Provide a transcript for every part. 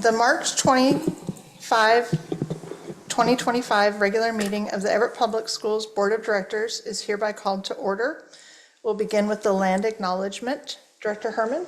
The March 2025 regular meeting of the Everett Public Schools Board of Directors is hereby called to order. We'll begin with the land acknowledgement. Director Herman.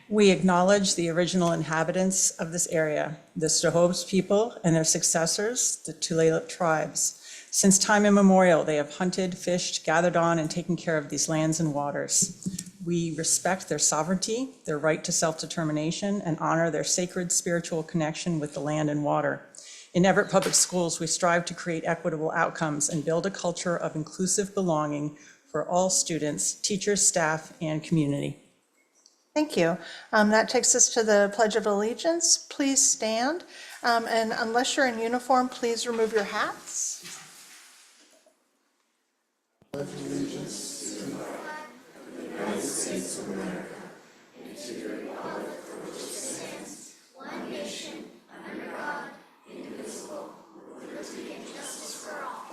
We acknowledge the original inhabitants of this area, the Strohobes people and their successors, the Tulalip tribes. Since time immemorial, they have hunted, fished, gathered on, and taken care of these lands and waters. We respect their sovereignty, their right to self-determination, and honor their sacred spiritual connection with the land and water. In Everett Public Schools, we strive to create equitable outcomes and build a culture of inclusive belonging for all students, teachers, staff, and community. Thank you. That takes us to the Pledge of Allegiance. Please stand. And unless you're in uniform, please remove your hats. Pledge allegiance to the flag of the United States of America and to the republic for which it stands, one nation, under God, indivisible, with liberty and justice for all.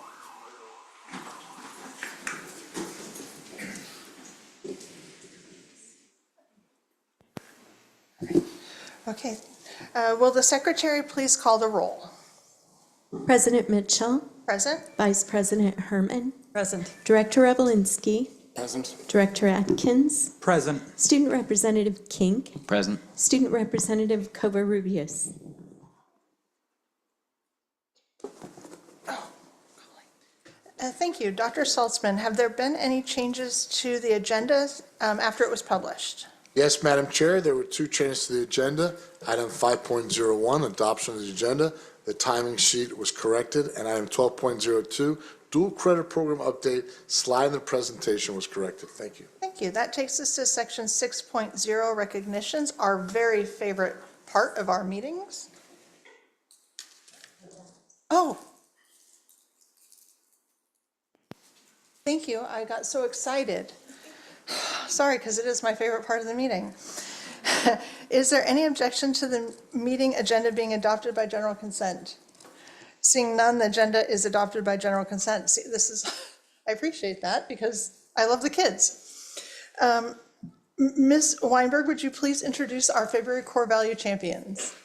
Okay. Will the secretary please call the roll? President Mitchell. Present. Vice President Herman. Present. Director Revelinsky. Present. Director Atkins. Present. Student Representative Kink. Present. Student Representative Covarrubias. Thank you. Dr. Saltzman, have there been any changes to the agenda after it was published? Yes, Madam Chair, there were two changes to the agenda. Item 5.01, adoption of the agenda. The timing sheet was corrected, and item 12.02, dual credit program update, slide in the presentation was corrected. Thank you. Thank you. That takes us to section 6.0, recognitions, our very favorite part of our meetings. Oh. Thank you. I got so excited. Sorry, because it is my favorite part of the meeting. Is there any objection to the meeting agenda being adopted by general consent? Seeing none, the agenda is adopted by general consent. See, I appreciate that because I love the kids. Ms. Weinberg, would you please introduce our February core value champions?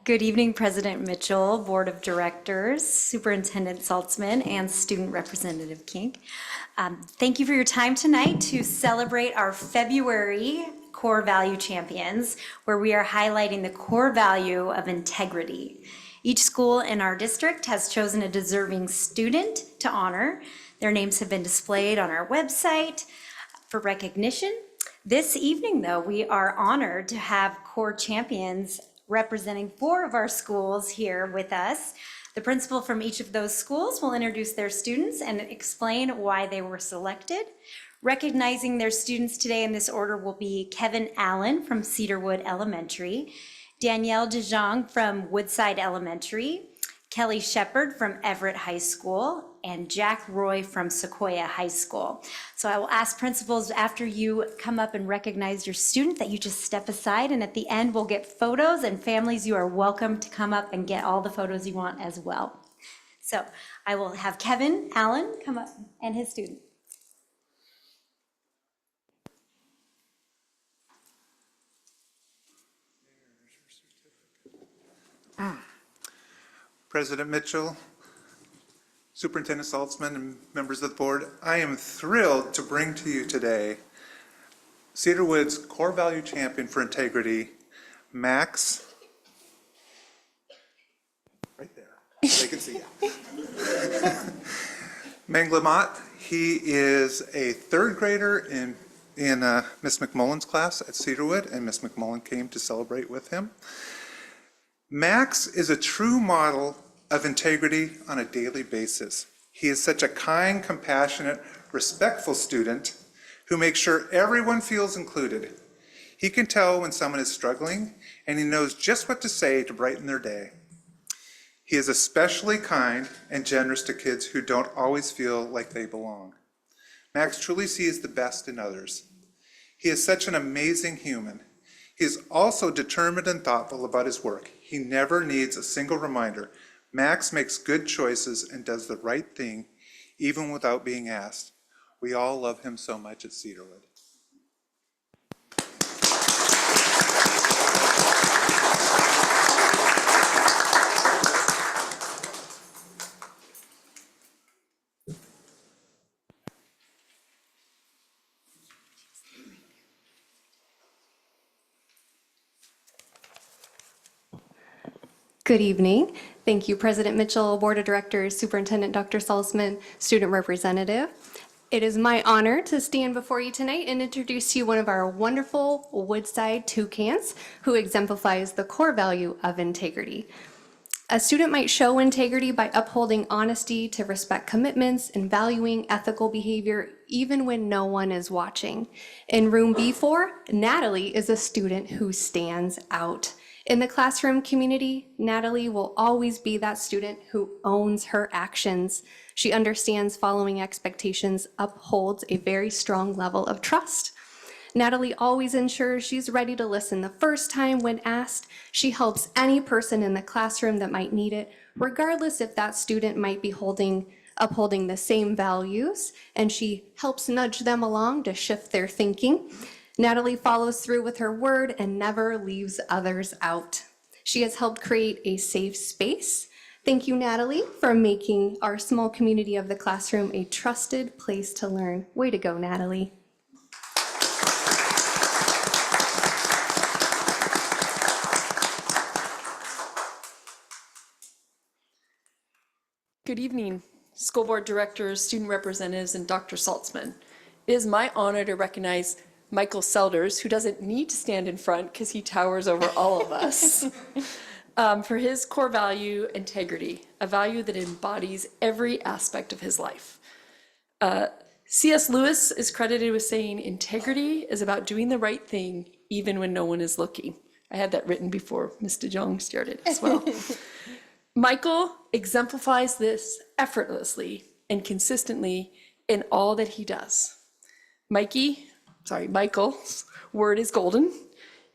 Good evening, President Mitchell, Board of Directors, Superintendent Saltzman, and Student Representative Kink. Thank you for your time tonight to celebrate our February core value champions, where we are highlighting the core value of integrity. Each school in our district has chosen a deserving student to honor. Their names have been displayed on our website for recognition. This evening, though, we are honored to have core champions representing 4 of our schools here with us. The principal from each of those schools will introduce their students and explain why they were selected. Recognizing their students today in this order will be Kevin Allen from Cedarwood Elementary, Danielle DeJong from Woodside Elementary, Kelly Shepard from Everett High School, and Jack Roy from Sequoia High School. So I will ask principals after you come up and recognize your student that you just step aside, and at the end we'll get photos, and families, you are welcome to come up and get all the photos you want as well. So I will have Kevin Allen come up and his student. President Mitchell, Superintendent Saltzman, and members of the board, I am thrilled to bring to you today Cedarwood's core value champion for integrity, Max, right there, they can see you. Manglamat. He is a 3rd grader in Miss McMullen's class at Cedarwood, and Miss McMullen came to celebrate with him. Max is a true model of integrity on a daily basis. He is such a kind, compassionate, respectful student who makes sure everyone feels included. He can tell when someone is struggling, and he knows just what to say to brighten their day. He is especially kind and generous to kids who don't always feel like they belong. Max truly sees the best in others. He is such an amazing human. He is also determined and thoughtful about his work. He never needs a single reminder. Max makes good choices and does the right thing, even without being asked. We all love him so much at Cedarwood. Good evening. Thank you, President Mitchell, Board of Directors, Superintendent Dr. Salzman, Student Representative. It is my honor to stand before you tonight and introduce to you one of our wonderful Woodside toucans who exemplifies the core value of integrity. A student might show integrity by upholding honesty to respect commitments and valuing ethical behavior even when no one is watching. In room B4, Natalie is a student who stands out. In the classroom community, Natalie will always be that student who owns her actions. She understands following expectations upholds a very strong level of trust. Natalie always ensures she's ready to listen the first time when asked. She helps any person in the classroom that might need it, regardless if that student might be upholding the same values, and she helps nudge them along to shift their thinking. Natalie follows through with her word and never leaves others out. She has helped create a safe space. Thank you, Natalie, for making our small community of the classroom a trusted place to learn. Way to go, Natalie. Good evening, school board directors, student representatives, and Dr. Saltzman. It is my honor to recognize Michael Selders, who doesn't need to stand in front because he towers over all of us, for his core value, integrity, a value that embodies every aspect of his life. C.S. Lewis is credited with saying, integrity is about doing the right thing even when no one is looking. I had that written before Ms. DeJong started as well. Michael exemplifies this effortlessly and consistently in all that he does. Michael's word is golden.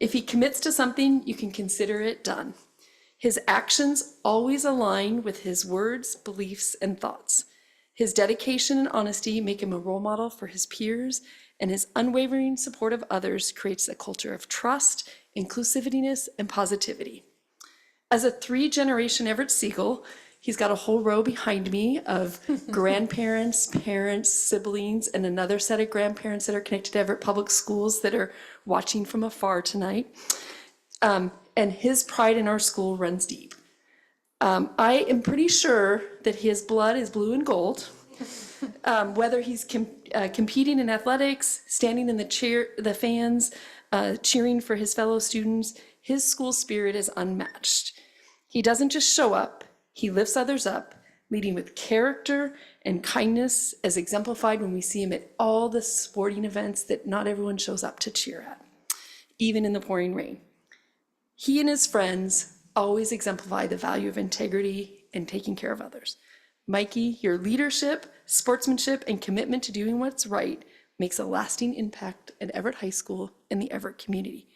If he commits to something, you can consider it done. His actions always align with his words, beliefs, and thoughts. His dedication and honesty make him a role model for his peers, and his unwavering support of others creates a culture of trust, inclusiveness, and positivity. As a 3-generation Everett Segal, he's got a whole row behind me of grandparents, parents, siblings, and another set of grandparents that are connected to Everett Public Schools that are watching from afar tonight. And his pride in our school runs deep. I am pretty sure that his blood is blue and gold. Whether he's competing in athletics, standing in the fans, cheering for his fellow students, his school spirit is unmatched. He doesn't just show up, he lifts others up, leading with character and kindness as exemplified when we see him at all the sporting events that not everyone shows up to cheer at, even in the pouring rain. He and his friends always exemplify the value of integrity and taking care of others. Mikey, your leadership, sportsmanship, and commitment to doing what's right makes a lasting impact at Everett High School and the Everett community.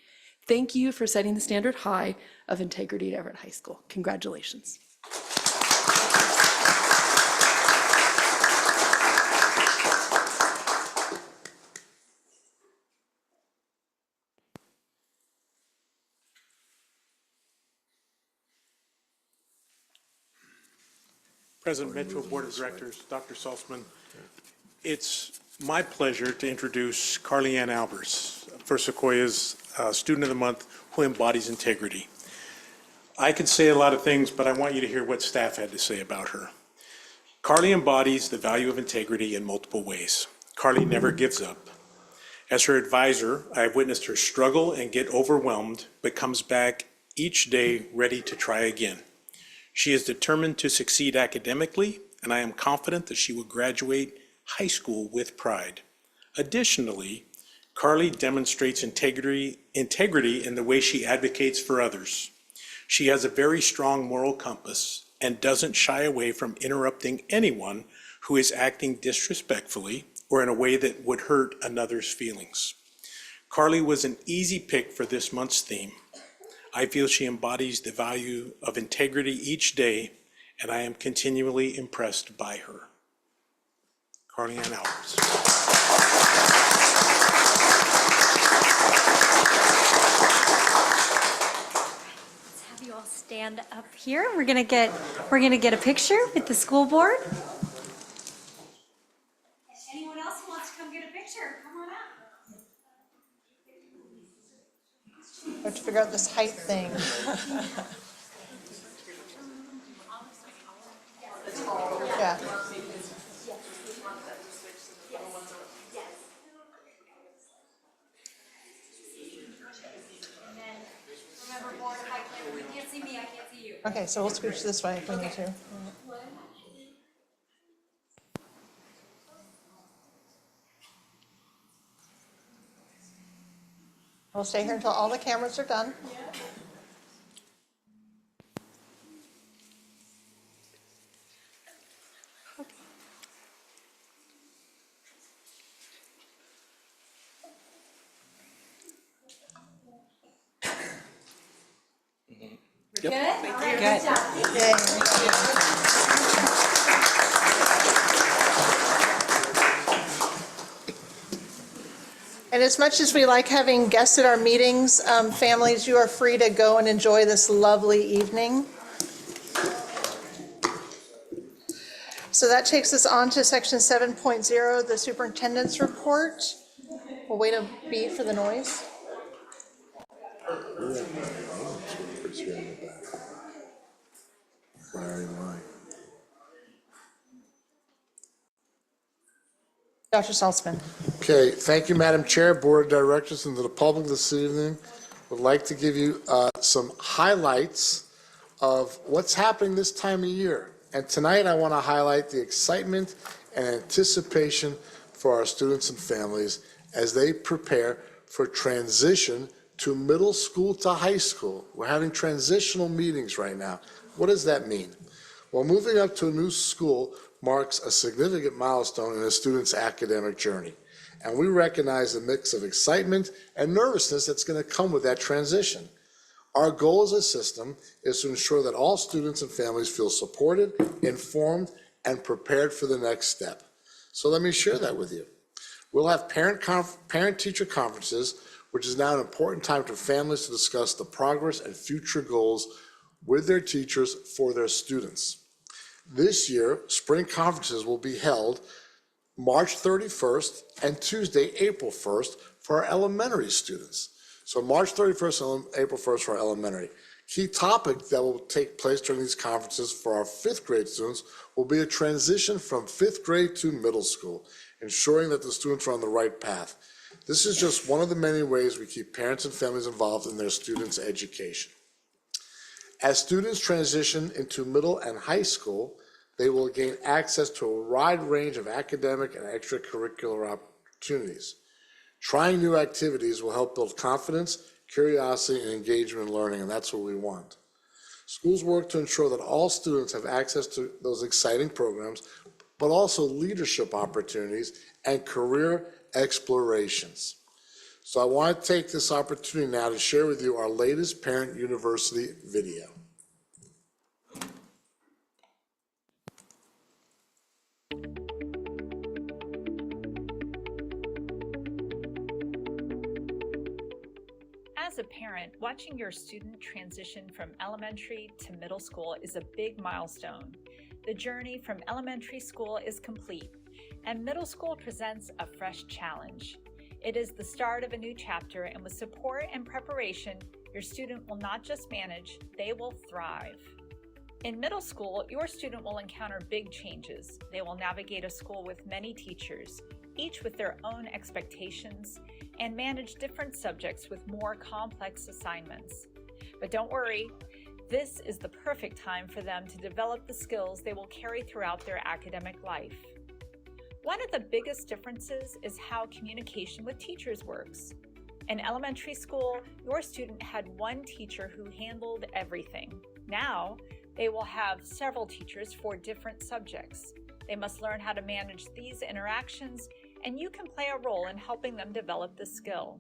Thank you for setting the standard high of integrity at Everett High School. Congratulations. President Mitchell, Board of Directors, Dr. Salzman, it's my pleasure to introduce Carly Ann Albers for Sequoia's Student of the Month, who embodies integrity. I could say a lot of things, but I want you to hear what staff had to say about her. Carly embodies the value of integrity in multiple ways. Carly never gives up. As her advisor, I have witnessed her struggle and get overwhelmed, but comes back each day ready to try again. She is determined to succeed academically, and I am confident that she will graduate high school with pride. Additionally, Carly demonstrates integrity in the way she advocates for others. She has a very strong moral compass and doesn't shy away from interrupting anyone who is acting disrespectfully or in a way that would hurt another's feelings. Carly was an easy pick for this month's theme. I feel she embodies the value of integrity each day, and I am continually impressed by her. Carly Ann Albers. Let's have you all stand up here. We're gonna get a picture with the school board. Anyone else who wants to come get a picture, come on up. I have to figure out this height thing. Yeah. Remember, board, if you can't see me, I can't see you. Okay, so we'll scooch this way if we need to. We'll stay here until all the cameras are done. Good? Good job. Yay. And as much as we like having guests at our meetings, families, you are free to go and enjoy this lovely evening. So that takes us on to section 7.0, the superintendent's report. We'll wait a beat for the noise. Dr. Saltzman. Okay, thank you, Madam Chair, Board of Directors, and to the public this evening. Would like to give you some highlights of what's happening this time of year. And tonight, I want to highlight the excitement and anticipation for our students and families as they prepare for transition to middle school to high school. We're having transitional meetings right now. What does that mean? Well, moving up to a new school marks a significant milestone in a student's academic journey. And we recognize the mix of excitement and nervousness that's going to come with that transition. Our goal as a system is to ensure that all students and families feel supported, informed, and prepared for the next step. So let me share that with you. We'll have parent-teacher conferences, which is now an important time for families to discuss the progress and future goals with their teachers for their students. This year, spring conferences will be held March 31st and Tuesday, April 1st for our elementary students. So March 31st and April 1st for our elementary. Key topic that will take place during these conferences for our fifth grade students will be a transition from fifth grade to middle school, ensuring that the students are on the right path. This is just one of the many ways we keep parents and families involved in their students' education. As students transition into middle and high school, they will gain access to a wide range of academic and extracurricular opportunities. Trying new activities will help build confidence, curiosity, and engagement in learning, and that's what we want. Schools work to ensure that all students have access to those exciting programs, but also leadership opportunities and career explorations. So I want to take this opportunity now to share with you our latest Parent University video. As a parent, watching your student transition from elementary to middle school is a big milestone. The journey from elementary school is complete, and middle school presents a fresh challenge. It is the start of a new chapter, and with support and preparation, your student will not just manage, they will thrive. In middle school, your student will encounter big changes. They will navigate a school with many teachers, each with their own expectations, and manage different subjects with more complex assignments. But don't worry, this is the perfect time for them to develop the skills they will carry throughout their academic life. One of the biggest differences is how communication with teachers works. In elementary school, your student had one teacher who handled everything. Now, they will have several teachers for different subjects. They must learn how to manage these interactions, and you can play a role in helping them develop the skill.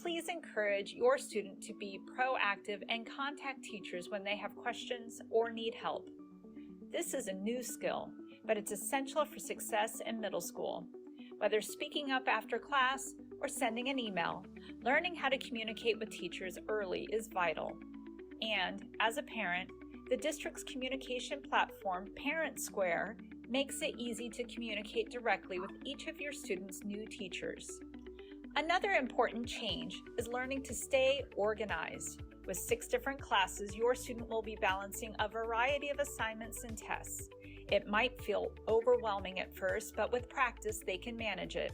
Please encourage your student to be proactive and contact teachers when they have questions or need help. This is a new skill, but it's essential for success in middle school. Whether speaking up after class or sending an email, learning how to communicate with teachers early is vital. And as a parent, the district's communication platform, Parent Square, makes it easy to communicate directly with each of your students' new teachers. Another important change is learning to stay organized. With 6 different classes, your student will be balancing a variety of assignments and tests. It might feel overwhelming at first, but with practice, they can manage it.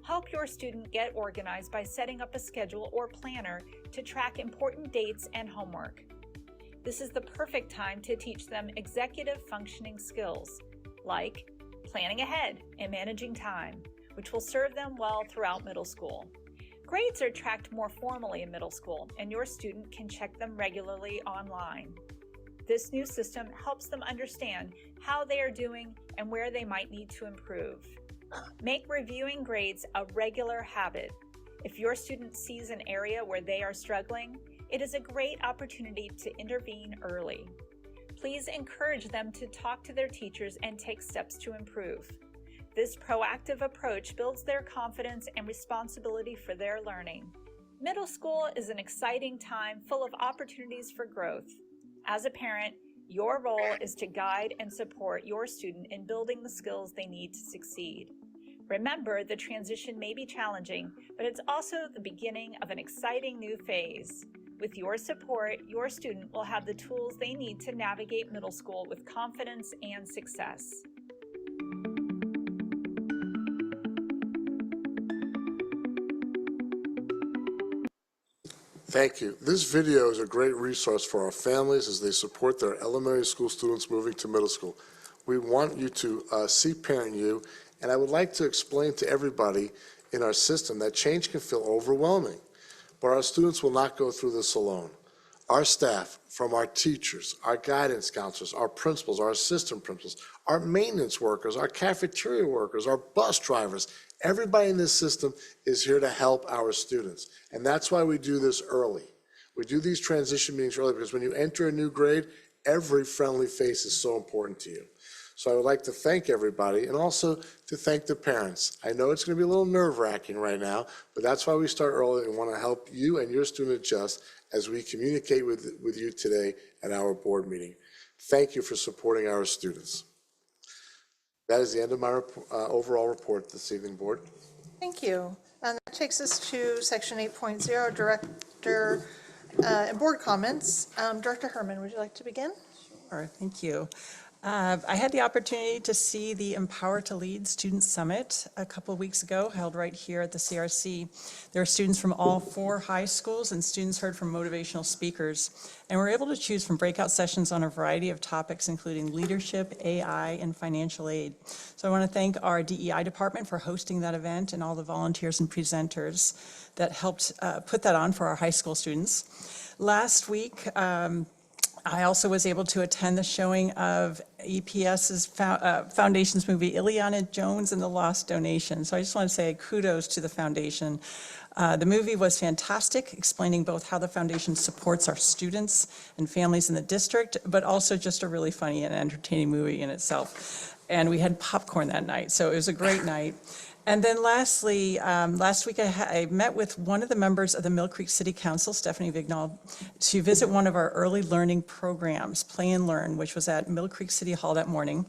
Help your student get organized by setting up a schedule or planner to track important dates and homework. This is the perfect time to teach them executive functioning skills, like planning ahead and managing time, which will serve them well throughout middle school. Grades are tracked more formally in middle school, and your student can check them regularly online. This new system helps them understand how they are doing and where they might need to improve. Make reviewing grades a regular habit. If your student sees an area where they are struggling, it is a great opportunity to intervene early. Please encourage them to talk to their teachers and take steps to improve. This proactive approach builds their confidence and responsibility for their learning. Middle school is an exciting time full of opportunities for growth. As a parent, your role is to guide and support your student in building the skills they need to succeed. Remember, the transition may be challenging, but it's also the beginning of an exciting new phase. With your support, your student will have the tools they need to navigate middle school with confidence and success. Thank you. This video is a great resource for our families as they support their elementary school students moving to middle school. We want you to see Parent U, and I would like to explain to everybody in our system that change can feel overwhelming, but our students will not go through this alone. Our staff, from our teachers, our guidance counselors, our principals, our assistant principals, our maintenance workers, our cafeteria workers, our bus drivers, everybody in this system is here to help our students. And that's why we do this early. We do these transition meetings early because when you enter a new grade, every friendly face is so important to you. So I would like to thank everybody and also to thank the parents. I know it's going to be a little nerve-wracking right now, but that's why we start early and want to help you and your student adjust as we communicate with you today at our board meeting. Thank you for supporting our students. That is the end of my overall report this evening, board. Thank you. And that takes us to section 8.0, director and board comments. Director Herman, would you like to begin? Sure, thank you. I had the opportunity to see the Empower to Lead Student Summit a couple of weeks ago, held right here at the CRC. There are students from all 4 high schools, and students heard from motivational speakers. And we're able to choose from breakout sessions on a variety of topics, including leadership, AI, and financial aid. So I want to thank our DEI department for hosting that event and all the volunteers and presenters that helped put that on for our high school students. Last week, I also was able to attend the showing of EPS's Foundation's movie, Ileana Jones and the Lost Donation. So I just want to say kudos to the Foundation. The movie was fantastic, explaining both how the Foundation supports our students and families in the district, but also just a really funny and entertaining movie in itself. And we had popcorn that night, so it was a great night. And then lastly, last week I met with one of the members of the Mill Creek City Council, Stephanie Vignal, to visit one of our early learning programs, Play and Learn, which was at Mill Creek City Hall that morning.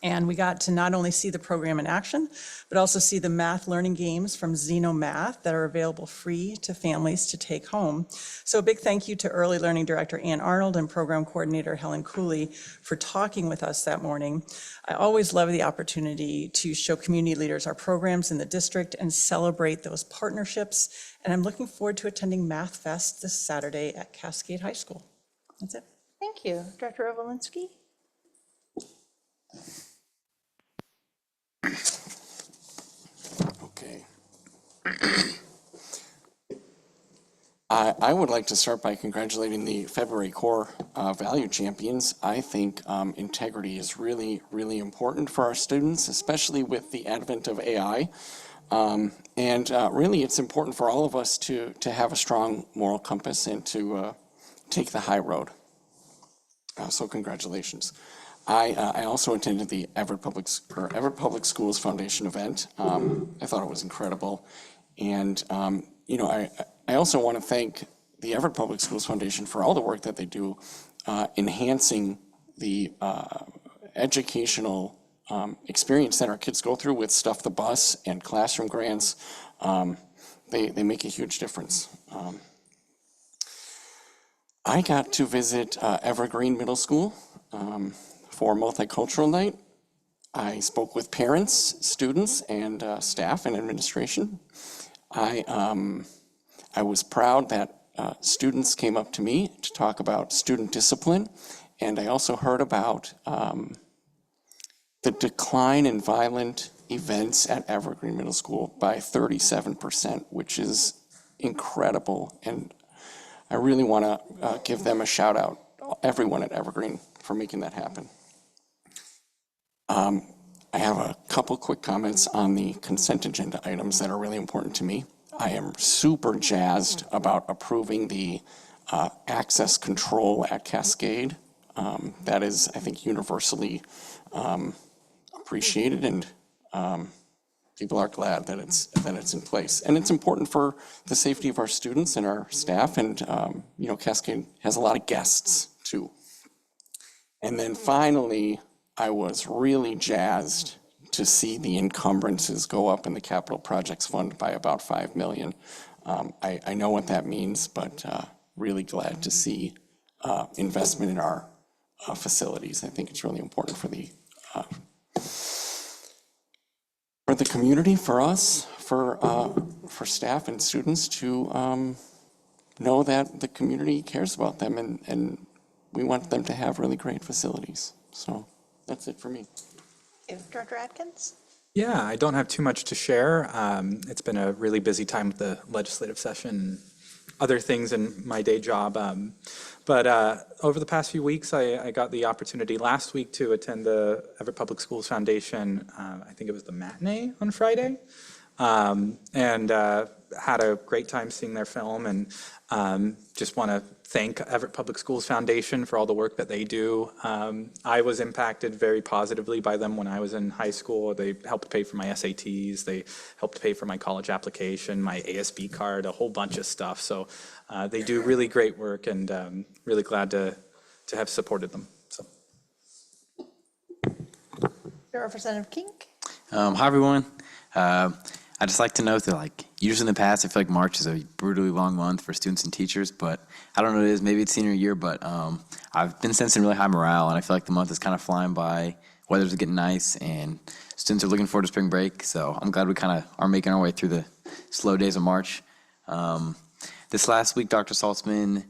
And we got to not only see the program in action, but also see the math learning games from Xenomath that are available free to families to take home. So a big thank you to Early Learning Director Ann Arnold and Program Coordinator Helen Cooley for talking with us that morning. I always love the opportunity to show community leaders our programs in the district and celebrate those partnerships. And I'm looking forward to attending Math Fest this Saturday at Cascade High School. That's it. Thank you. Director Ovalinsky? Okay. I would like to start by congratulating the February Core Value Champions. I think integrity is really, really important for our students, especially with the advent of AI. Really, it's important for all of us to have a strong moral compass and to take the high road. So congratulations. I also attended the Everett Public Schools Foundation event. I thought it was incredible. And, I also want to thank the Everett Public Schools Foundation for all the work that they do enhancing the educational experience that our kids go through with Stuff the Bus and classroom grants. They make a huge difference. I got to visit Evergreen Middle School for Multicultural Night. I spoke with parents, students, and staff and administration. I was proud that students came up to me to talk about student discipline, and I also heard about the decline in violent events at Evergreen Middle School by 37%, which is incredible. And I really want to give them a shout out, everyone at Evergreen, for making that happen. I have a couple quick comments on the consent agenda items that are really important to me. I am super jazzed about approving the access control at Cascade. That is, I think, universally appreciated, and people are glad that it's in place. And it's important for the safety of our students and our staff, and Cascade has a lot of guests too. And then finally, I was really jazzed to see the encumbrances go up in the capital projects fund by about $5 million. I know what that means, but really glad to see investment in our facilities. I think it's really important for the community, for us, for staff and students to know that the community cares about them, and we want them to have really great facilities. So that's it for me. Director Atkins? Yeah, I don't have too much to share. It's been a really busy time with the legislative session, other things in my day job. But over the past few weeks, I got the opportunity last week to attend the Everett Public Schools Foundation. I think it was the matinee on Friday, and had a great time seeing their film, and just want to thank Everett Public Schools Foundation for all the work that they do. I was impacted very positively by them when I was in high school. They helped pay for my SATs. They helped pay for my college application, my ASB card, a whole bunch of stuff. So they do really great work, and really glad to have supported them. So. Representative Kink? Hi, everyone. I'd just like to note that, usually in the past, I feel like March is a brutally long month for students and teachers, but I don't know what it is. Maybe it's senior year, but I've been sensing really high morale, and I feel like the month is kind of flying by. Weather's getting nice, and students are looking forward to spring break, so I'm glad we kind of are making our way through the slow days of March. This last week, Dr. Saltzman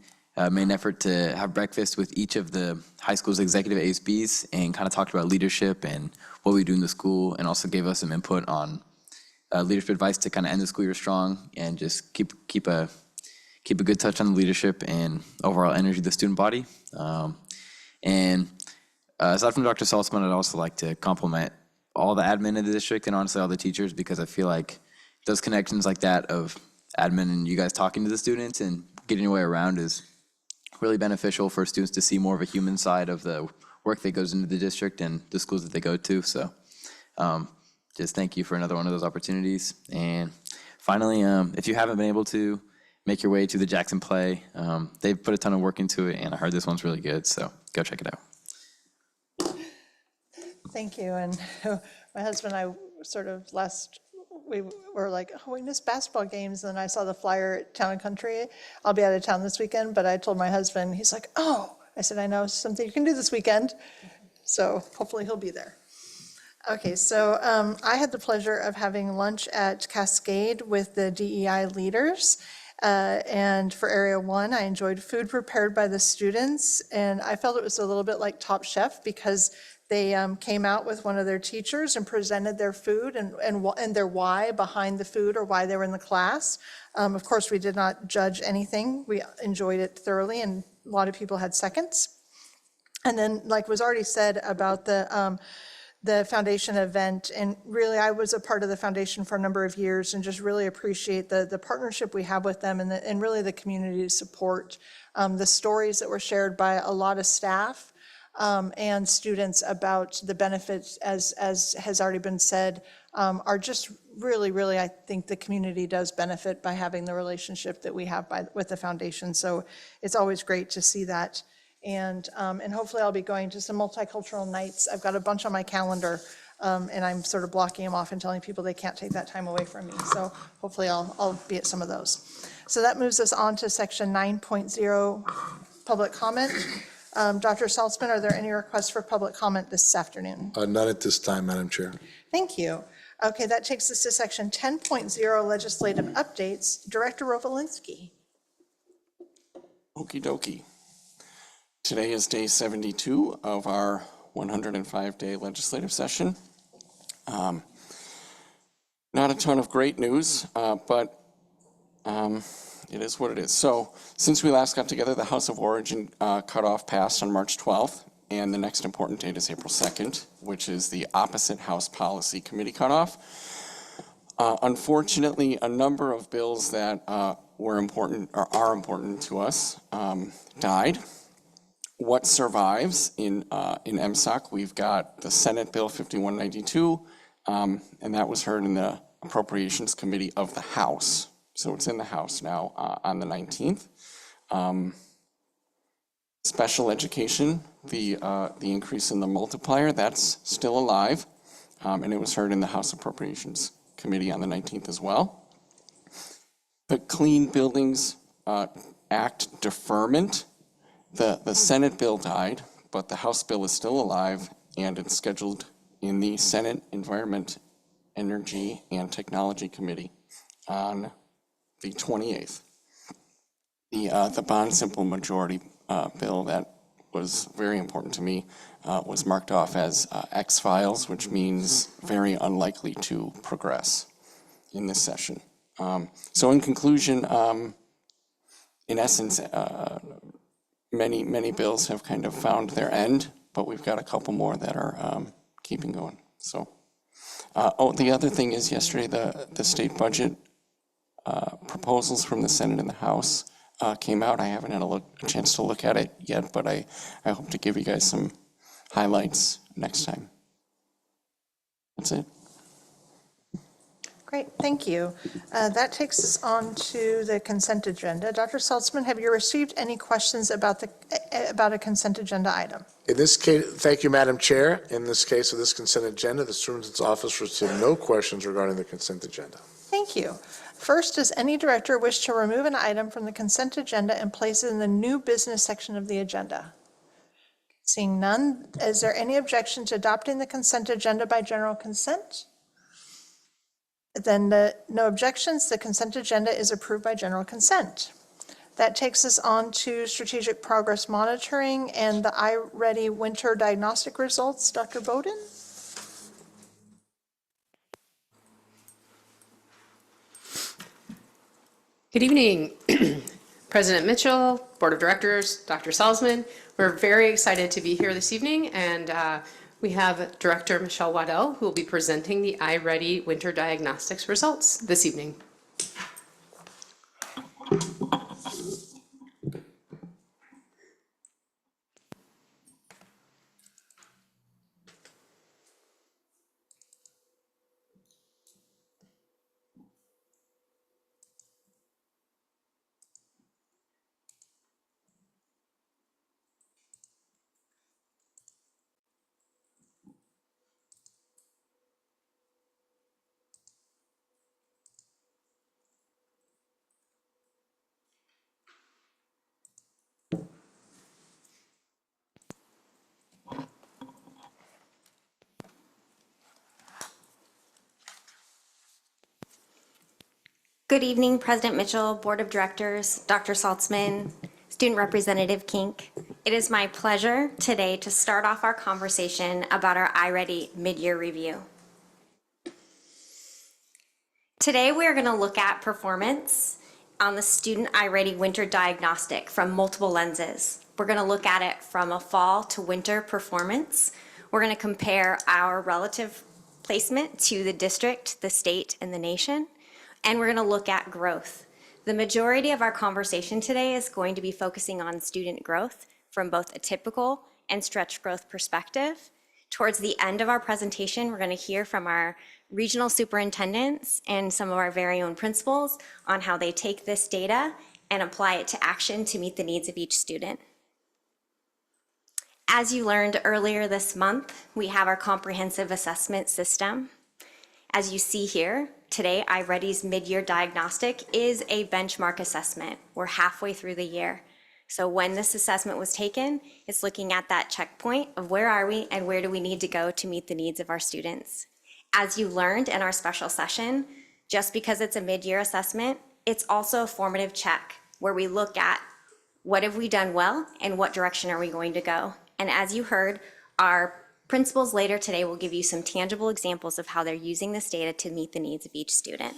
made an effort to have breakfast with each of the high school's executive ASBs and kind of talked about leadership and what we do in the school, and also gave us some input on leadership advice to kind of end the school year strong and just keep a good touch on the leadership and overall energy of the student body. And aside from Dr. Saltzman, I'd also like to compliment all the admin in the district and honestly all the teachers, because I feel like those connections like that of admin and you guys talking to the students and getting your way around is really beneficial for students to see more of a human side of the work that goes into the district and the schools that they go to. So just thank you for another one of those opportunities. And finally, if you haven't been able to make your way to the Jackson play, they've put a ton of work into it, and I heard this one's really good, so go check it out. Thank you. And my husband and I we were like, oh, we missed basketball games. And then I saw the flyer at Town and Country. I'll be out of town this weekend, but I told my husband, he's like, oh, I said, I know something you can do this weekend. So hopefully he'll be there. Okay, so I had the pleasure of having lunch at Cascade with the DEI leaders. And for Area 1, I enjoyed food prepared by the students. And I felt it was a little bit like Top Chef, because they came out with one of their teachers and presented their food and their why behind the food, or why they were in the class. Of course, we did not judge anything. We enjoyed it thoroughly, and a lot of people had seconds. And then, like was already said about the foundation event, and really I was a part of the foundation for a number of years, and just really appreciate the partnership we have with them, and really the community support. The stories that were shared by a lot of staff and students about the benefits, as has already been said, are just really, I think the community does benefit by having the relationship that we have with the foundation. So it's always great to see that. And hopefully I'll be going to some multicultural nights. I've got a bunch on my calendar, and I'm sort of blocking them off and telling people they can't take that time away from me. So hopefully I'll be at some of those. So that moves us on to section 9.0, public comment. Dr. Saltzman, are there any requests for public comment this afternoon? None at this time, Madam Chair. Thank you. Okay, that takes us to section 10.0 legislative updates. Director Rovalinski. Okey dokey. Today is day 72 of our 105-day legislative session. Not a ton of great news, but it is what it is. So since we last got together, the House of Origin cutoff passed on March 12th, and the next important date is April 2nd, which is the opposite House Policy Committee cutoff. Unfortunately, a number of bills that were important or are important to us died. What survives in MSOC, we've got the Senate Bill 5192, and that was heard in the Appropriations Committee of the House. So it's in the House now on the 19th. Special education, the increase in the multiplier, that's still alive, and it was heard in the House Appropriations Committee on the 19th as well. The Clean Buildings Act deferment, the Senate bill died, but the House bill is still alive, and it's scheduled in the Senate Environment, Energy, and Technology Committee on the 28th. The bond simple majority bill that was very important to me was marked off as X files, which means very unlikely to progress in this session. So in conclusion, in essence, many bills have kind of found their end, but we've got a couple more that are keeping going. So, the other thing is yesterday the state budget proposals from the Senate and the House came out. I haven't had a chance to look at it yet, but I hope to give you guys some highlights next time. That's it. Great, thank you. That takes us on to the consent agenda. Dr. Saltzman, have you received any questions about a consent agenda item? In this case, thank you, Madam Chair. In this case of this consent agenda, the Superintendent's Office received no questions regarding the consent agenda. Thank you. First, does any director wish to remove an item from the consent agenda and place it in the new business section of the agenda? Seeing none, is there any objection to adopting the consent agenda by general consent? Then no objections, the consent agenda is approved by general consent. That takes us on to strategic progress monitoring and the iReady winter diagnostic results. Dr. Bowden? Good evening, President Mitchell, Board of Directors, Dr. Salzman. We're very excited to be here this evening, and we have Director Michelle Waddell, who will be presenting the iReady winter diagnostics results this evening. Good evening, President Mitchell, Board of Directors, Dr. Saltzman, Student Representative Kink. It is my pleasure today to start off our conversation about our iReady mid-year review. Today, we are going to look at performance on the student iReady winter diagnostic from multiple lenses. We're going to look at it from a fall to winter performance. We're going to compare our relative placement to the district, the state, and the nation. And we're going to look at growth. The majority of our conversation today is going to be focusing on student growth from both a typical and stretch growth perspective. Towards the end of our presentation, we're going to hear from our regional superintendents and some of our very own principals on how they take this data and apply it to action to meet the needs of each student. As you learned earlier this month, we have our comprehensive assessment system. As you see here, today, iReady's mid-year diagnostic is a benchmark assessment. We're halfway through the year. So when this assessment was taken, it's looking at that checkpoint of where are we and where do we need to go to meet the needs of our students. As you learned in our special session, just because it's a mid-year assessment, it's also a formative check where we look at what have we done well and what direction are we going to go. And as you heard, our principals later today will give you some tangible examples of how they're using this data to meet the needs of each student.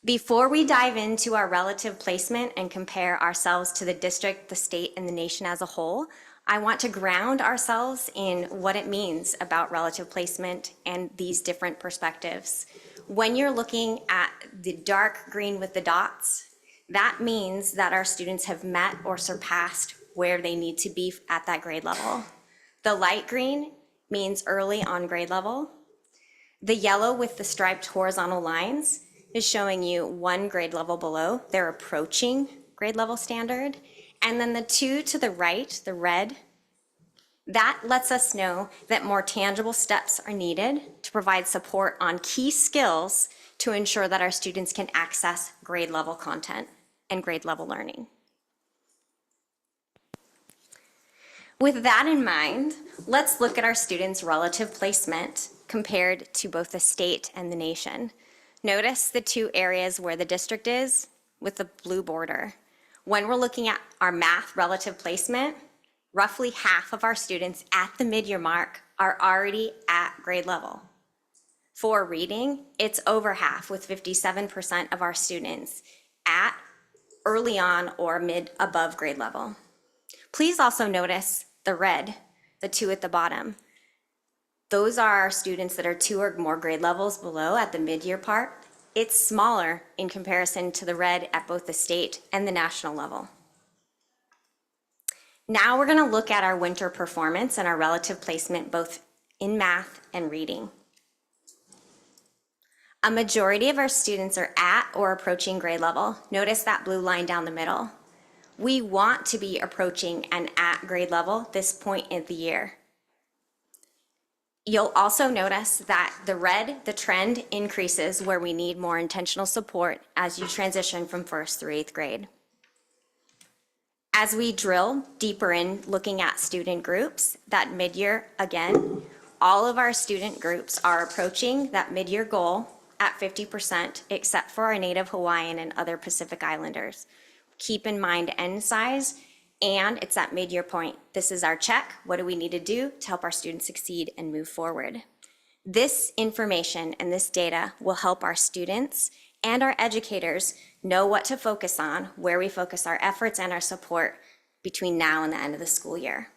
Before we dive into our relative placement and compare ourselves to the district, the state, and the nation as a whole, I want to ground ourselves in what it means about relative placement and these different perspectives. When you're looking at the dark green with the dots, that means that our students have met or surpassed where they need to be at that grade level. The light green means early on grade level. The yellow with the striped horizontal lines is showing you one grade level below. They're approaching grade level standard. And then the two to the right, the red, that lets us know that more tangible steps are needed to provide support on key skills to ensure that our students can access grade level content and grade level learning. With that in mind, let's look at our students' relative placement compared to both the state and the nation. Notice the two areas where the district is with the blue border. When we're looking at our math relative placement, roughly half of our students at the mid-year mark are already at grade level. For reading, it's over half, with 57% of our students at early on or mid above grade level. Please also notice the red, the two at the bottom. Those are our students that are 2 or more grade levels below at the mid-year part. It's smaller in comparison to the red at both the state and the national level. Now we're going to look at our winter performance and our relative placement both in math and reading. A majority of our students are at or approaching grade level. Notice that blue line down the middle. We want to be approaching and at grade level this point in the year. You'll also notice that the red, the trend increases where we need more intentional support as you transition from 1st through 8th grade. As we drill deeper in looking at student groups, that mid-year, again, all of our student groups are approaching that mid-year goal at 50%, except for our Native Hawaiian and other Pacific Islanders. Keep in mind end size, and it's that mid-year point. This is our check. What do we need to do to help our students succeed and move forward? This information and this data will help our students and our educators know what to focus on, where we focus our efforts and our support between now and the end of the school year.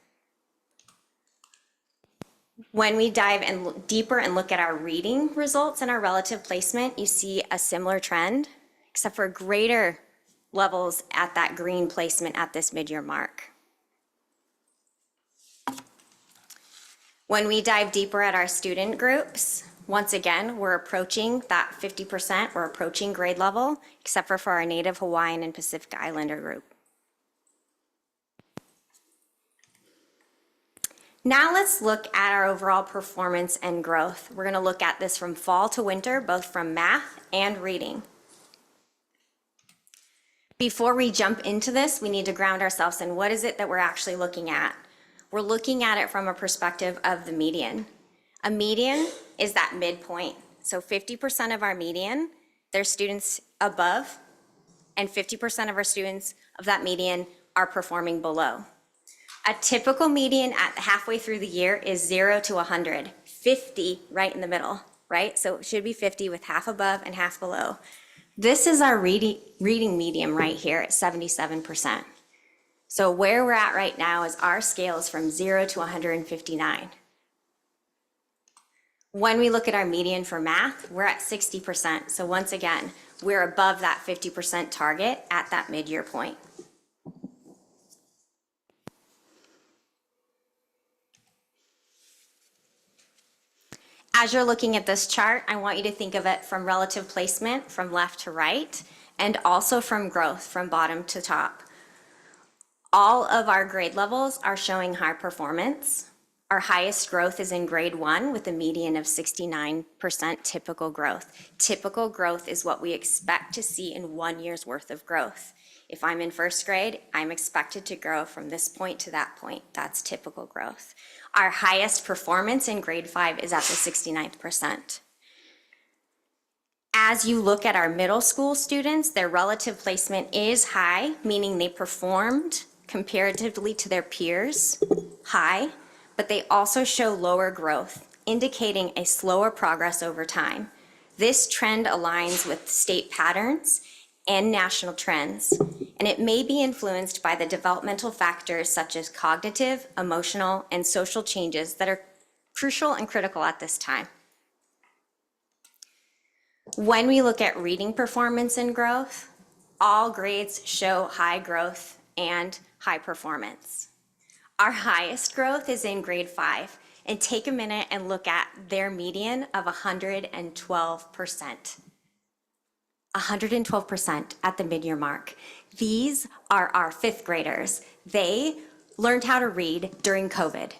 When we dive and look deeper and look at our reading results and our relative placement, you see a similar trend, except for greater levels at that green placement at this mid-year mark. When we dive deeper at our student groups, once again, we're approaching that 50%, we're approaching grade level, except for our Native Hawaiian and Pacific Islander group. Now let's look at our overall performance and growth. We're going to look at this from fall to winter, both from math and reading. Before we jump into this, we need to ground ourselves in what is it that we're actually looking at. We're looking at it from a perspective of the median. A median is that midpoint. So 50% of our median, there's students above, and 50% of our students of that median are performing below. A typical median at halfway through the year is 0 to 100, 50 right in the middle, right? So it should be 50 with half above and half below. This is our reading medium right here at 77%. So where we're at right now is our scale is from 0 to 159. When we look at our median for math, we're at 60%. So once again, we're above that 50% target at that mid-year point. As you're looking at this chart, I want you to think of it from relative placement from left to right, and also from growth from bottom to top. All of our grade levels are showing high performance. Our highest growth is in grade 1 with a median of 69% typical growth. Typical growth is what we expect to see in 1 year's worth of growth. If I'm in first grade, I'm expected to grow from this point to that point. That's typical growth. Our highest performance in grade 5 is at the 69th percent. As you look at our middle school students, their relative placement is high, meaning they performed comparatively to their peers, high, but they also show lower growth, indicating a slower progress over time. This trend aligns with state patterns and national trends, and it may be influenced by the developmental factors such as cognitive, emotional, and social changes that are crucial and critical at this time. When we look at reading performance and growth, all grades show high growth and high performance. Our highest growth is in grade 5, and take a minute and look at their median of 112%. 112% at the mid-year mark. These are our 5th graders. They learned how to read during COVID.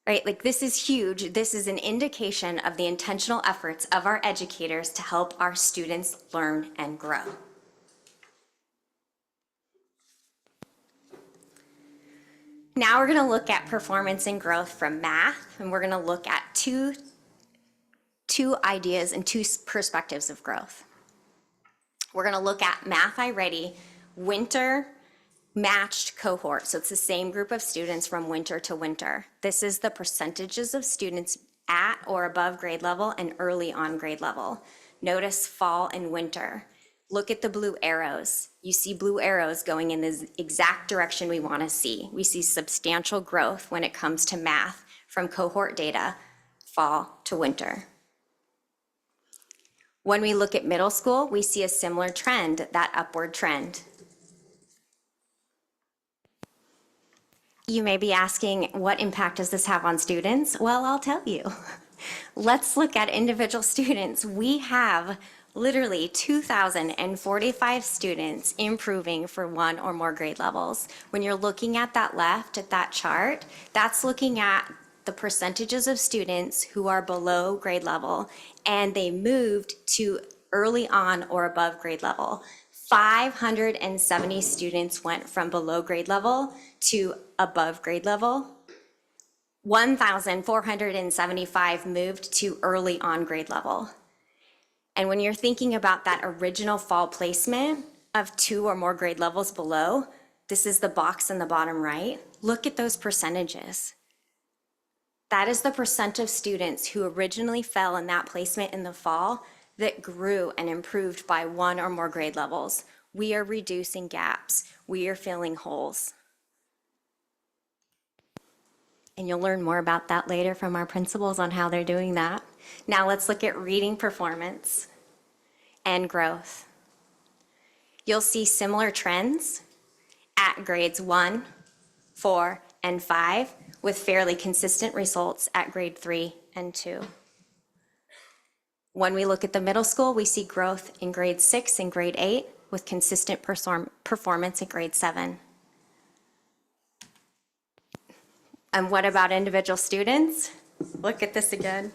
Right, like this is huge. This is an indication of the intentional efforts of our educators to help our students learn and grow. Now we're going to look at performance and growth from math, and we're going to look at two ideas and 2 perspectives of growth. We're going to look at Math iReady winter matched cohort. So it's the same group of students from winter to winter. This is the percentages of students at or above grade level and early on grade level. Notice fall and winter. Look at the blue arrows. You see blue arrows going in the exact direction we want to see. We see substantial growth when it comes to math from cohort data, fall to winter. When we look at middle school, we see a similar trend, that upward trend. You may be asking, what impact does this have on students? Well, I'll tell you. Let's look at individual students. We have literally 2,045 students improving for 1 or more grade levels. When you're looking at that left, at that chart, that's looking at the percentages of students who are below grade level, and they moved to early on or above grade level. 570 students went from below grade level to above grade level. 1,475 moved to early on grade level. And when you're thinking about that original fall placement of 2 or more grade levels below, this is the box in the bottom right. Look at those percentages. That is the percent of students who originally fell in that placement in the fall that grew and improved by 1 or more grade levels. We are reducing gaps. We are filling holes. And you'll learn more about that later from our principals on how they're doing that. Now let's look at reading performance and growth. You'll see similar trends at grades 1, 4, and 5, with fairly consistent results at grade 3 and 2. When we look at the middle school, we see growth in grade 6 and grade 8 with consistent performance in grade 7. And what about individual students? Look at this again.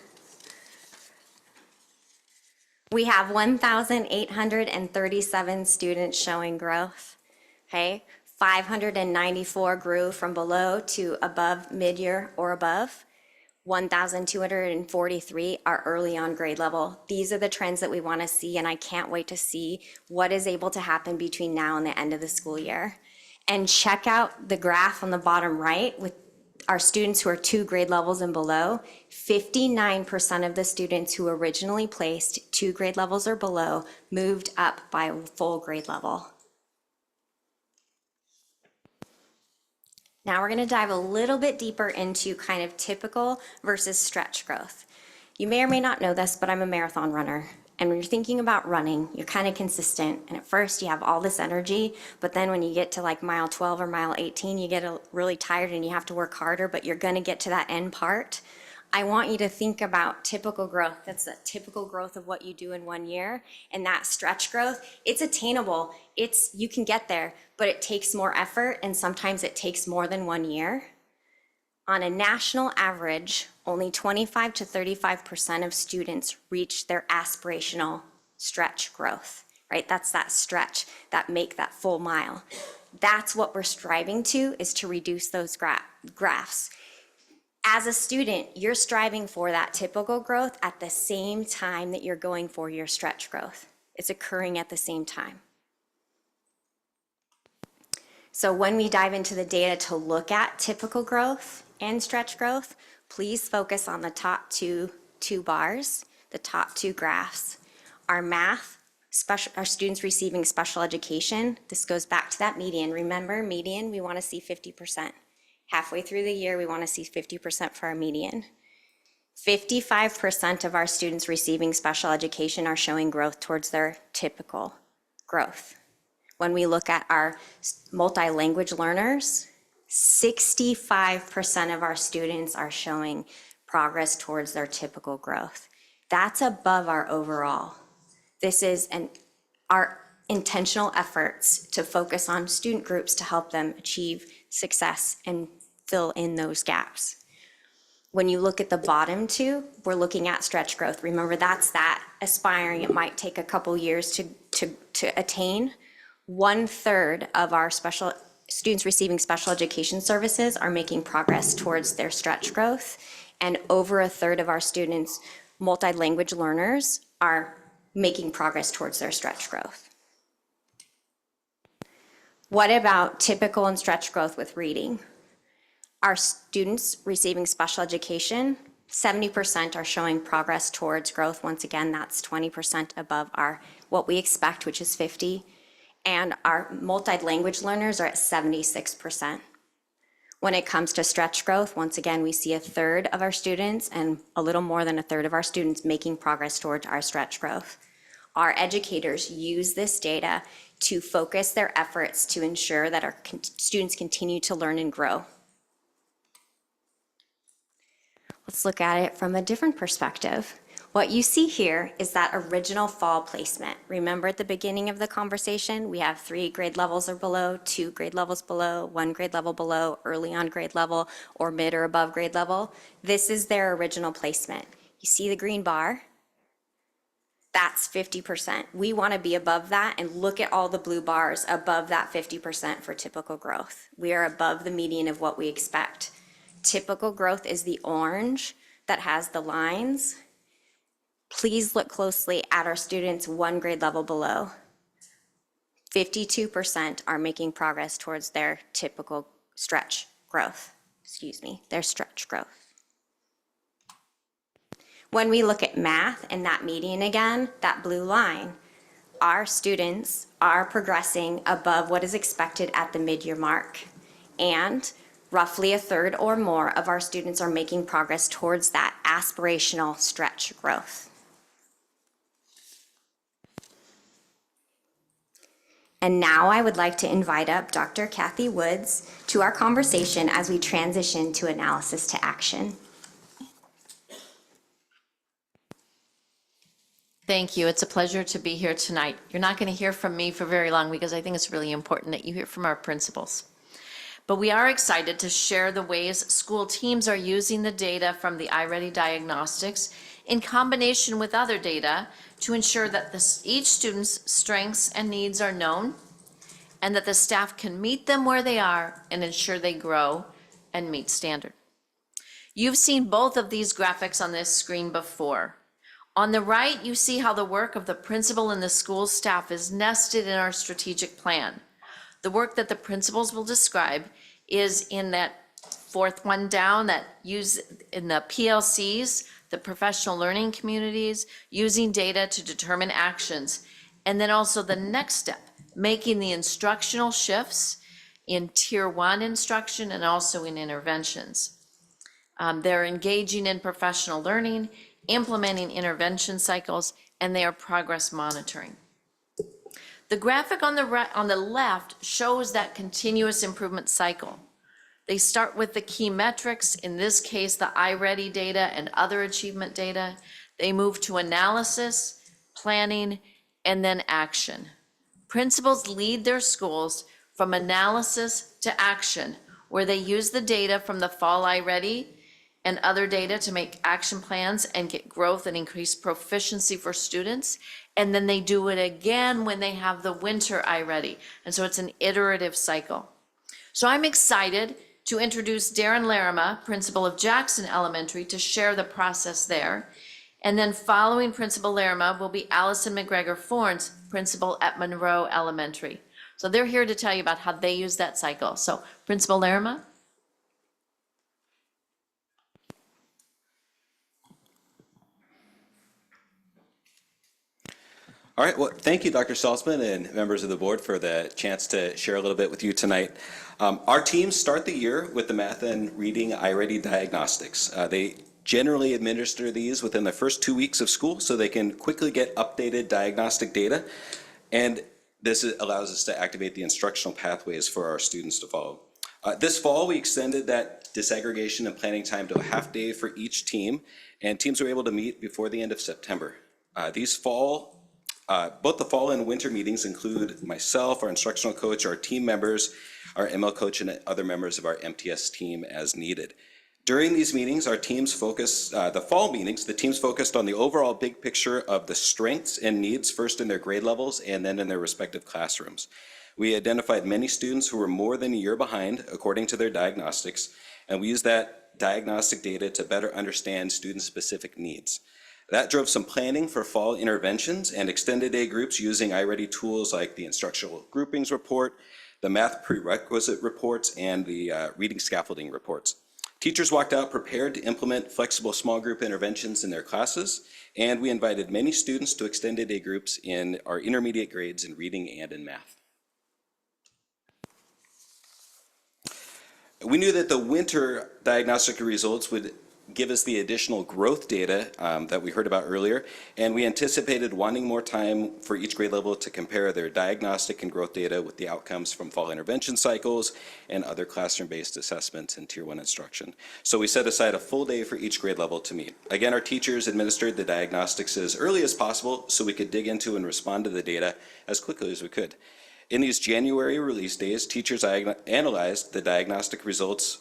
We have 1,837 students showing growth, okay? 594 grew from below to above mid-year or above. 1,243 are early on grade level. These are the trends that we want to see, and I can't wait to see what is able to happen between now and the end of the school year. And check out the graph on the bottom right with our students who are 2 grade levels and below. 59% of the students who originally placed 2 grade levels or below moved up by a full grade level. Now we're going to dive a little bit deeper into kind of typical versus stretch growth. You may or may not know this, but I'm a marathon runner. And when you're thinking about running, you're kind of consistent. And at first you have all this energy, but then when you get to like mile 12 or mile 18, you get really tired and you have to work harder, but you're going to get to that end part. I want you to think about typical growth. That's the typical growth of what you do in 1 year. And that stretch growth, it's attainable. You can get there, but it takes more effort, and sometimes it takes more than 1 year. On a national average, only 25 to 35% of students reach their aspirational stretch growth, right? That's that stretch, that make that full mile. That's what we're striving to, is to reduce those graphs. As a student, you're striving for that typical growth at the same time that you're going for your stretch growth. It's occurring at the same time. So when we dive into the data to look at typical growth and stretch growth, please focus on the top two bars, the top two graphs. Our math, our students receiving special education, this goes back to that median. Remember, median, we want to see 50%. Halfway through the year, we want to see 50% for our median. 55% of our students receiving special education are showing growth towards their typical growth. When we look at our multi-language learners, 65% of our students are showing progress towards their typical growth. That's above our overall. This is our intentional efforts to focus on student groups to help them achieve success and fill in those gaps. When you look at the bottom two, we're looking at stretch growth. Remember, that's that aspiring. It might take a couple years to attain. 1/3 of our students receiving special education services are making progress towards their stretch growth, and over 1/3 of our students, multi-language learners, are making progress towards their stretch growth. What about typical and stretch growth with reading? Our students receiving special education, 70% are showing progress towards growth. Once again, that's 20% above what we expect, which is 50. And our multi-language learners are at 76%. When it comes to stretch growth, once again, we see 1/3 of our students and a little more than 1/3 of our students making progress towards our stretch growth. Our educators use this data to focus their efforts to ensure that our students continue to learn and grow. Let's look at it from a different perspective. What you see here is that original fall placement. Remember at the beginning of the conversation, we have 3 grade levels or below, 2 grade levels below, 1 grade level below, early on grade level, or mid or above grade level. This is their original placement. You see the green bar? That's 50%. We want to be above that, and look at all the blue bars above that 50% for typical growth. We are above the median of what we expect. Typical growth is the orange that has the lines. Please look closely at our students 1 grade level below. 52% are making progress towards their typical stretch growth. Their stretch growth. When we look at math and that median again, that blue line, our students are progressing above what is expected at the mid-year mark. And roughly 1/3 or more of our students are making progress towards that aspirational stretch growth. And now I would like to invite up Dr. Kathy Woods to our conversation as we transition to analysis to action. Thank you. It's a pleasure to be here tonight. You're not going to hear from me for very long because I think it's really important that you hear from our principals. But we are excited to share the ways school teams are using the data from the iReady diagnostics in combination with other data to ensure that each student's strengths and needs are known and that the staff can meet them where they are and ensure they grow and meet standard. You've seen both of these graphics on this screen before. On the right, you see how the work of the principal and the school staff is nested in our strategic plan. The work that the principals will describe is in that 4th one down, that use in the PLCs, the professional learning communities, using data to determine actions. And then also the next step, making the instructional shifts in Tier 1 instruction and also in interventions. They're engaging in professional learning, implementing intervention cycles, and they are progress monitoring. The graphic on the left shows that continuous improvement cycle. They start with the key metrics, in this case, the iReady data and other achievement data. They move to analysis, planning, and then action. Principals lead their schools from analysis to action where they use the data from the fall iReady and other data to make action plans and get growth and increase proficiency for students. And then they do it again when they have the winter iReady. And so it's an iterative cycle. So I'm excited to introduce Darren Larima, principal of Jackson Elementary, to share the process there. And then following Principal Larima will be Allison McGregor-Forns, principal at Monroe Elementary. So they're here to tell you about how they use that cycle. So Principal Larima. All right, well, thank you, Dr. Salzman and members of the board for the chance to share a little bit with you tonight. Our teams start the year with the math and reading iReady diagnostics. They generally administer these within the first 2 weeks of school so they can quickly get updated diagnostic data. And this allows us to activate the instructional pathways for our students to follow. This fall, we extended that disaggregation and planning time to a half day for each team, and teams were able to meet before the end of September. Both the fall and winter meetings include myself, our instructional coach, our team members, our ML coach, and other members of our MTS team as needed. During these meetings, our teams focused, the fall meetings, the teams focused on the overall big picture of the strengths and needs, first in their grade levels and then in their respective classrooms. We identified many students who were more than a year behind according to their diagnostics, and we used that diagnostic data to better understand student-specific needs. That drove some planning for fall interventions and extended day groups using iReady tools like the instructional groupings report, the math prerequisite reports, and the reading scaffolding reports. Teachers walked out prepared to implement flexible small group interventions in their classes, and we invited many students to extended day groups in our intermediate grades in reading and in math. We knew that the winter diagnostic results would give us the additional growth data that we heard about earlier, and we anticipated wanting more time for each grade level to compare their diagnostic and growth data with the outcomes from fall intervention cycles and other classroom-based assessments in Tier 1 instruction. So we set aside a full day for each grade level to meet. Again, our teachers administered the diagnostics as early as possible so we could dig into and respond to the data as quickly as we could. In these January release days, teachers analyzed the diagnostic results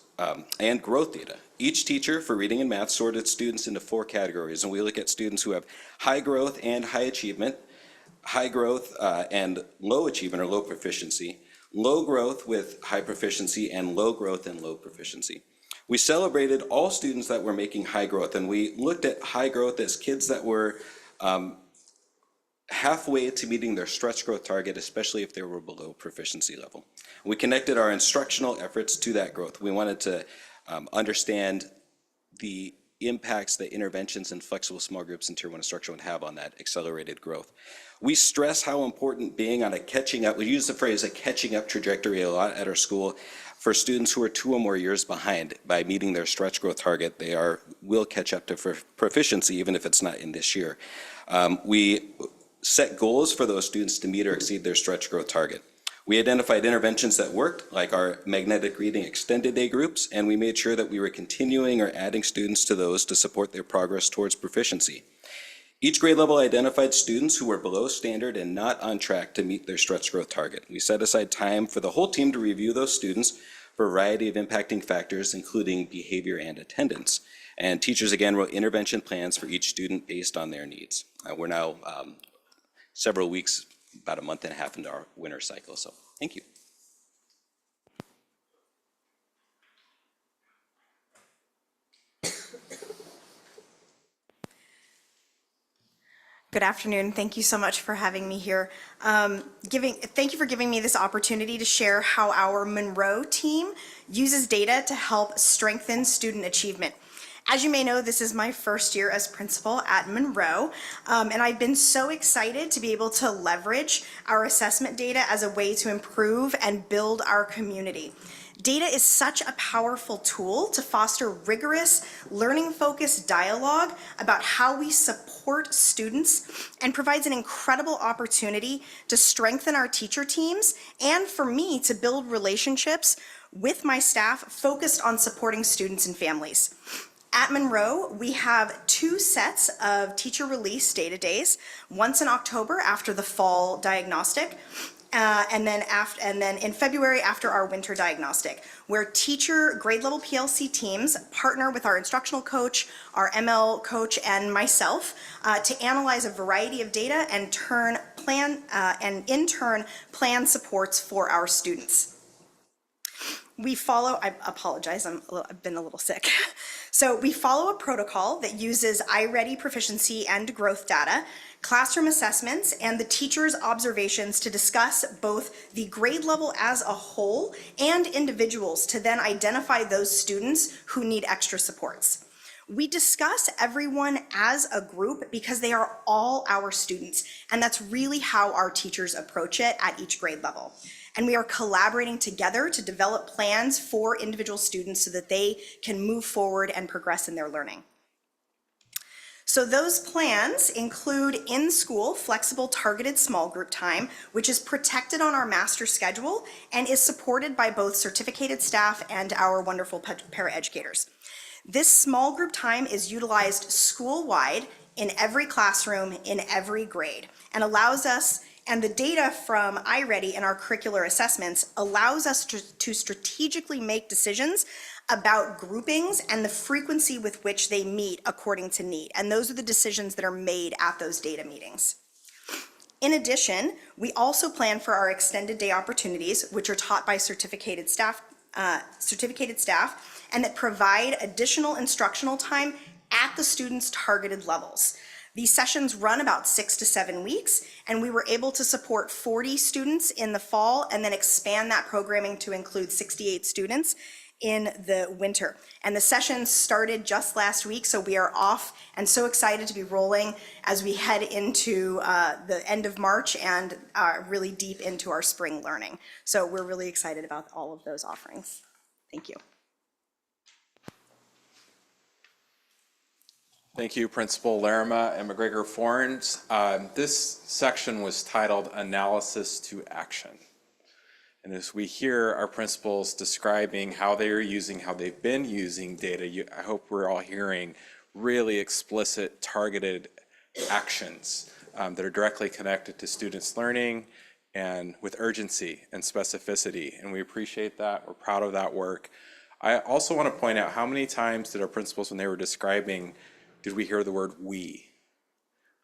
and growth data. Each teacher for reading and math sorted students into 4 categories, and we look at students who have high growth and high achievement, high growth and low achievement or low proficiency, low growth with high proficiency, and low growth and low proficiency. We celebrated all students that were making high growth, and we looked at high growth as kids that were halfway to meeting their stretch growth target, especially if they were below proficiency level. We connected our instructional efforts to that growth. We wanted to understand the impacts that interventions and flexible small groups in Tier 1 instruction would have on that accelerated growth. We stress how important being on a catching up, we use the phrase a catching up trajectory a lot at our school. For students who are 2 or more years behind by meeting their stretch growth target, they will catch up to proficiency even if it's not in this year. We set goals for those students to meet or exceed their stretch growth target. We identified interventions that worked, like our magnetic reading extended day groups, and we made sure that we were continuing or adding students to those to support their progress towards proficiency. Each grade level identified students who were below standard and not on track to meet their stretch growth target. We set aside time for the whole team to review those students for a variety of impacting factors, including behavior and attendance. And teachers again wrote intervention plans for each student based on their needs. We're now several weeks, about a month and a half into our winter cycle, so thank you. Good afternoon. Thank you so much for having me here. Thank you for giving me this opportunity to share how our Monroe team uses data to help strengthen student achievement. As you may know, this is my first year as principal at Monroe, and I've been so excited to be able to leverage our assessment data as a way to improve and build our community. Data is such a powerful tool to foster rigorous, learning-focused dialogue about how we support students and provides an incredible opportunity to strengthen our teacher teams and for me to build relationships with my staff focused on supporting students and families. At Monroe, we have 2 sets of teacher release data days, once in October after the fall diagnostic, and then in February after our winter diagnostic, where teacher grade level PLC teams partner with our instructional coach, our ML coach, and myself to analyze a variety of data and in turn plan supports for our students. We follow, I apologize, I've been a little sick. So we follow a protocol that uses iReady proficiency and growth data, classroom assessments, and the teacher's observations to discuss both the grade level as a whole and individuals to then identify those students who need extra supports. We discuss everyone as a group because they are all our students, and that's really how our teachers approach it at each grade level. And we are collaborating together to develop plans for individual students so that they can move forward and progress in their learning. So those plans include in-school flexible targeted small group time, which is protected on our master schedule and is supported by both certificated staff and our wonderful paraeducators. This small group time is utilized school-wide in every classroom in every grade and allows us, and the data from iReady and our curricular assessments allows us to strategically make decisions about groupings and the frequency with which they meet according to need. And those are the decisions that are made at those data meetings. In addition, we also plan for our extended day opportunities, which are taught by certificated staff, and that provide additional instructional time at the students' targeted levels. These sessions run about 6 to 7 weeks, and we were able to support 40 students in the fall and then expand that programming to include 68 students in the winter. And the sessions started just last week, so we are off and so excited to be rolling as we head into the end of March and really deep into our spring learning. So we're really excited about all of those offerings. Thank you. Thank you, Principal Larima and McGregor-Fornes. This section was titled Analysis to Action. And as we hear our principals describing how they are using, how they've been using data, I hope we're all hearing really explicit, targeted actions that are directly connected to students' learning and with urgency and specificity. And we appreciate that. We're proud of that work. I also want to point out how many times did our principals, when they were describing, did we hear the word we?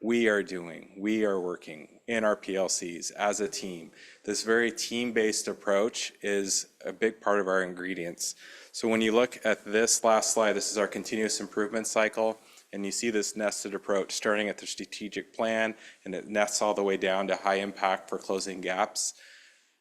We are doing, we are working in our PLCs as a team. This very team-based approach is a big part of our ingredients. So when you look at this last slide, this is our continuous improvement cycle, and you see this nested approach starting at the strategic plan, and it nests all the way down to high impact for closing gaps.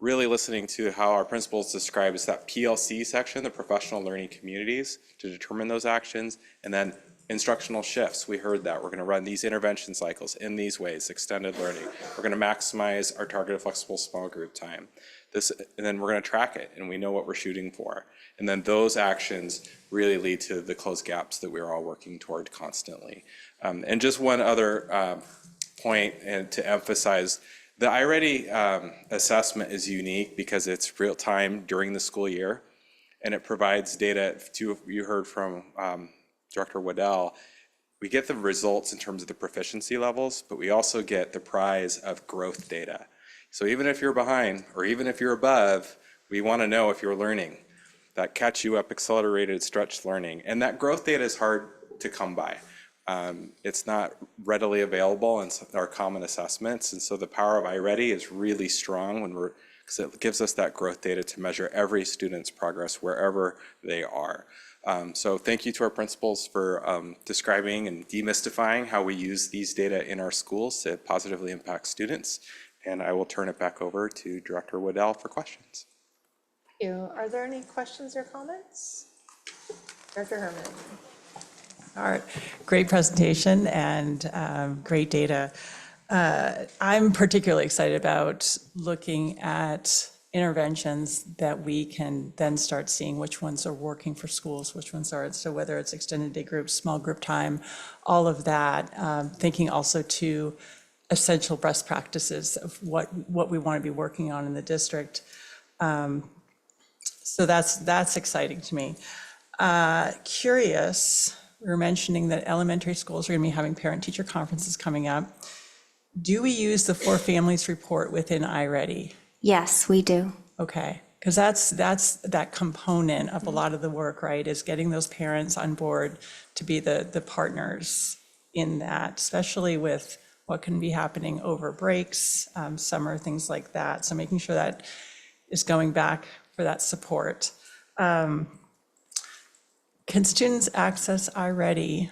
Really listening to how our principals describe is that PLC section, the professional learning communities, to determine those actions, and then instructional shifts. We heard that. We're going to run these intervention cycles in these ways, extended learning. We're going to maximize our targeted flexible small group time. And then we're going to track it, and we know what we're shooting for. And then those actions really lead to the closed gaps that we're all working toward constantly. And just one other point and to emphasize, the iReady assessment is unique because it's real time during the school year, and it provides data. You heard from Director Waddell, we get the results in terms of the proficiency levels, but we also get the prize of growth data. So even if you're behind, or even if you're above, we want to know if you're learning. That catch you up, accelerated, stretched learning. And that growth data is hard to come by. It's not readily available in our common assessments, and so the power of iReady is really strong because it gives us that growth data to measure every student's progress wherever they are. So thank you to our principals for describing and demystifying how we use these data in our schools to positively impact students. And I will turn it back over to Director Waddell for questions. Thank you. Are there any questions or comments? Director Herman. All right, great presentation and great data. I'm particularly excited about looking at interventions that we can then start seeing which ones are working for schools, which ones aren't. So whether it's extended day groups, small group time, all of that, thinking also to essential best practices of what we want to be working on in the district. So that's exciting to me. Curious, we were mentioning that elementary schools are going to be having parent-teacher conferences coming up. Do we use the For Families report within iReady? Yes, we do. Okay, because that's that component of a lot of the work, right, is getting those parents on board to be the partners in that, especially with what can be happening over breaks, summer, things like that. So making sure that is going back for that support. Can students access iReady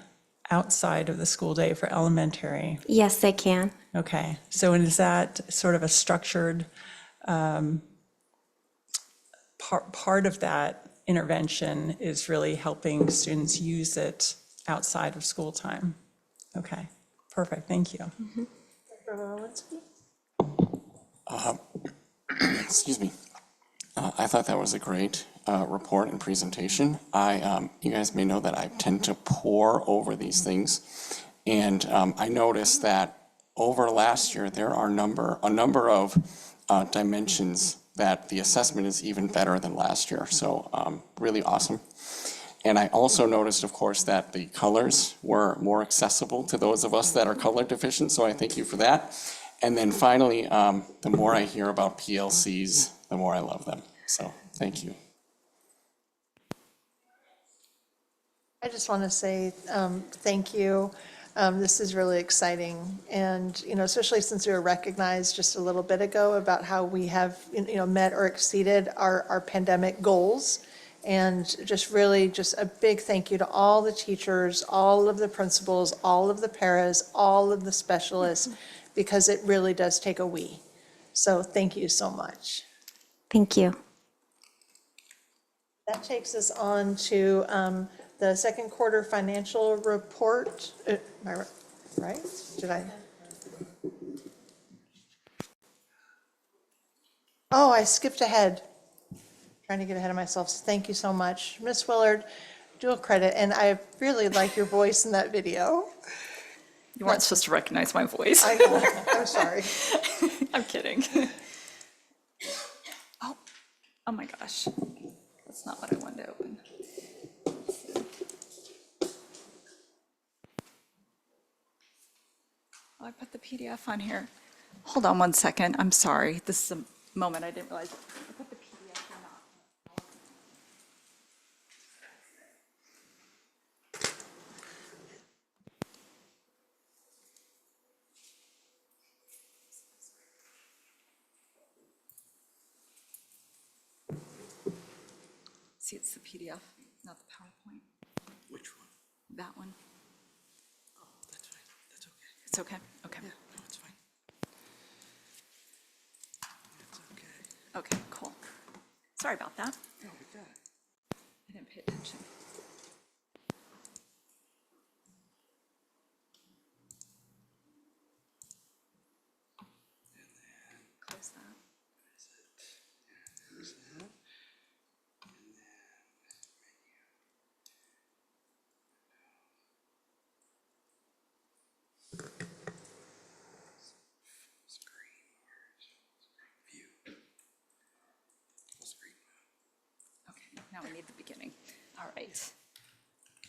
outside of the school day for elementary? Yes, they can. Okay, so is that sort of a structured part of that intervention is really helping students use it outside of school time? Okay, perfect, thank you. Excuse me. I thought that was a great report and presentation. You guys may know that I tend to pore over these things, and I noticed that over last year there are a number of dimensions that the assessment is even better than last year. So really awesome. And I also noticed, of course, that the colors were more accessible to those of us that are color deficient. So I thank you for that. And then finally, the more I hear about PLCs, the more I love them. So thank you. I just want to say thank you. This is really exciting. And, especially since we were recognized just a little bit ago about how we have, met or exceeded our pandemic goals. And just a big thank you to all the teachers, all of the principals, all of the paras, all of the specialists, because it really does take a we. So thank you so much. Thank you. That takes us on to the second quarter financial report. Am I right? Did I? Oh, I skipped ahead. Trying to get ahead of myself. So thank you so much. Ms. Willard, dual credit, and I really like your voice in that video. You weren't supposed to recognize my voice. I know, I'm sorry. I'm kidding. Oh my gosh. That's not what I wanted to open. Oh, I put the PDF on here. Hold on one second. I'm sorry. This is a moment I didn't realize. I put the PDF or not. See, it's the PDF, not the PowerPoint. Which one? That one. Oh, that's fine. That's okay. It's okay? Okay. Yeah, no, it's fine. It's okay. Okay, cool. Sorry about that. No, we got it. I didn't pay attention. Close that. Okay, now we need the beginning. All right.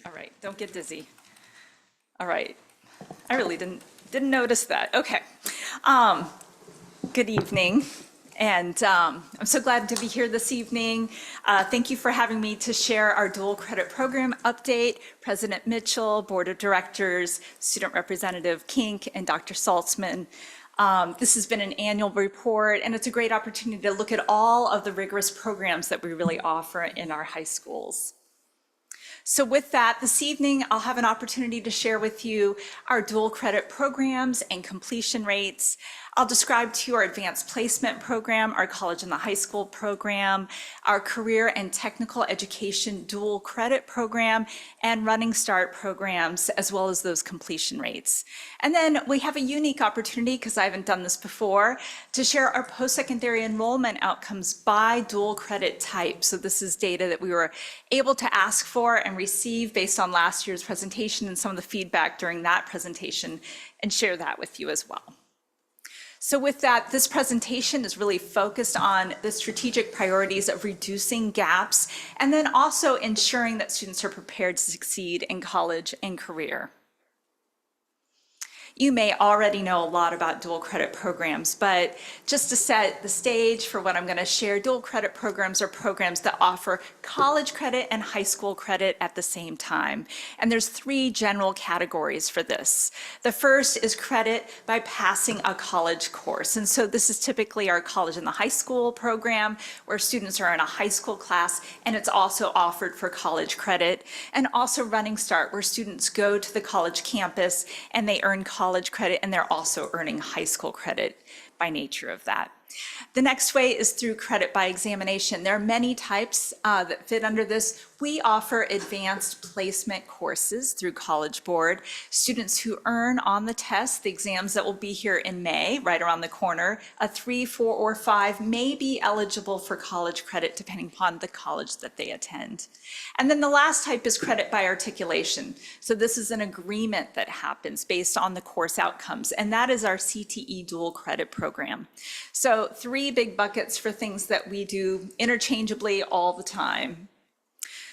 All right, don't get dizzy. All right. I really didn't notice that. Okay. Good evening. And I'm so glad to be here this evening. Thank you for having me to share our dual credit program update. President Mitchell, Board of Directors, Student Representative Kink, and Dr. Saltzman. This has been an annual report, and it's a great opportunity to look at all of the rigorous programs that we really offer in our high schools. So with that, this evening, I'll have an opportunity to share with you our dual credit programs and completion rates. I'll describe to you our advanced placement program, our college and the high school program, our career and technical education dual credit program, and running start programs, as well as those completion rates. And then we have a unique opportunity, because I haven't done this before, to share our post-secondary enrollment outcomes by dual credit type. So this is data that we were able to ask for and receive based on last year's presentation and some of the feedback during that presentation, and share that with you as well. So with that, this presentation is really focused on the strategic priorities of reducing gaps and then also ensuring that students are prepared to succeed in college and career. You may already know a lot about dual credit programs, but just to set the stage for what I'm going to share, dual credit programs are programs that offer college credit and high school credit at the same time. And there's 3 general categories for this. The first is credit by passing a college course. And so this is typically our college and the high school program, where students are in a high school class, and it's also offered for college credit. And also Running Start, where students go to the college campus and they earn college credit, and they're also earning high school credit by nature of that. The next way is through credit by examination. There are many types that fit under this. We offer advanced placement courses through College Board. Students who earn on the test, the exams that will be here in May, right around the corner, a 3, 4, or 5 may be eligible for college credit depending upon the college that they attend. And then the last type is credit by articulation. So this is an agreement that happens based on the course outcomes, and that is our CTE dual credit program. So 3 big buckets for things that we do interchangeably all the time.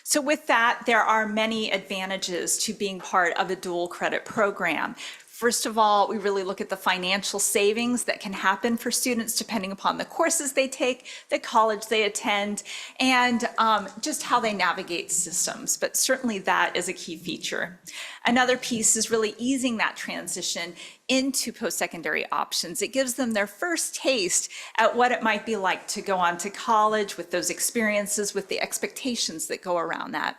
So with that, there are many advantages to being part of a dual credit program. First of all, we really look at the financial savings that can happen for students depending upon the courses they take, the college they attend, and just how they navigate systems. But certainly that is a key feature. Another piece is really easing that transition into post-secondary options. It gives them their first taste at what it might be like to go on to college with those experiences, with the expectations that go around that.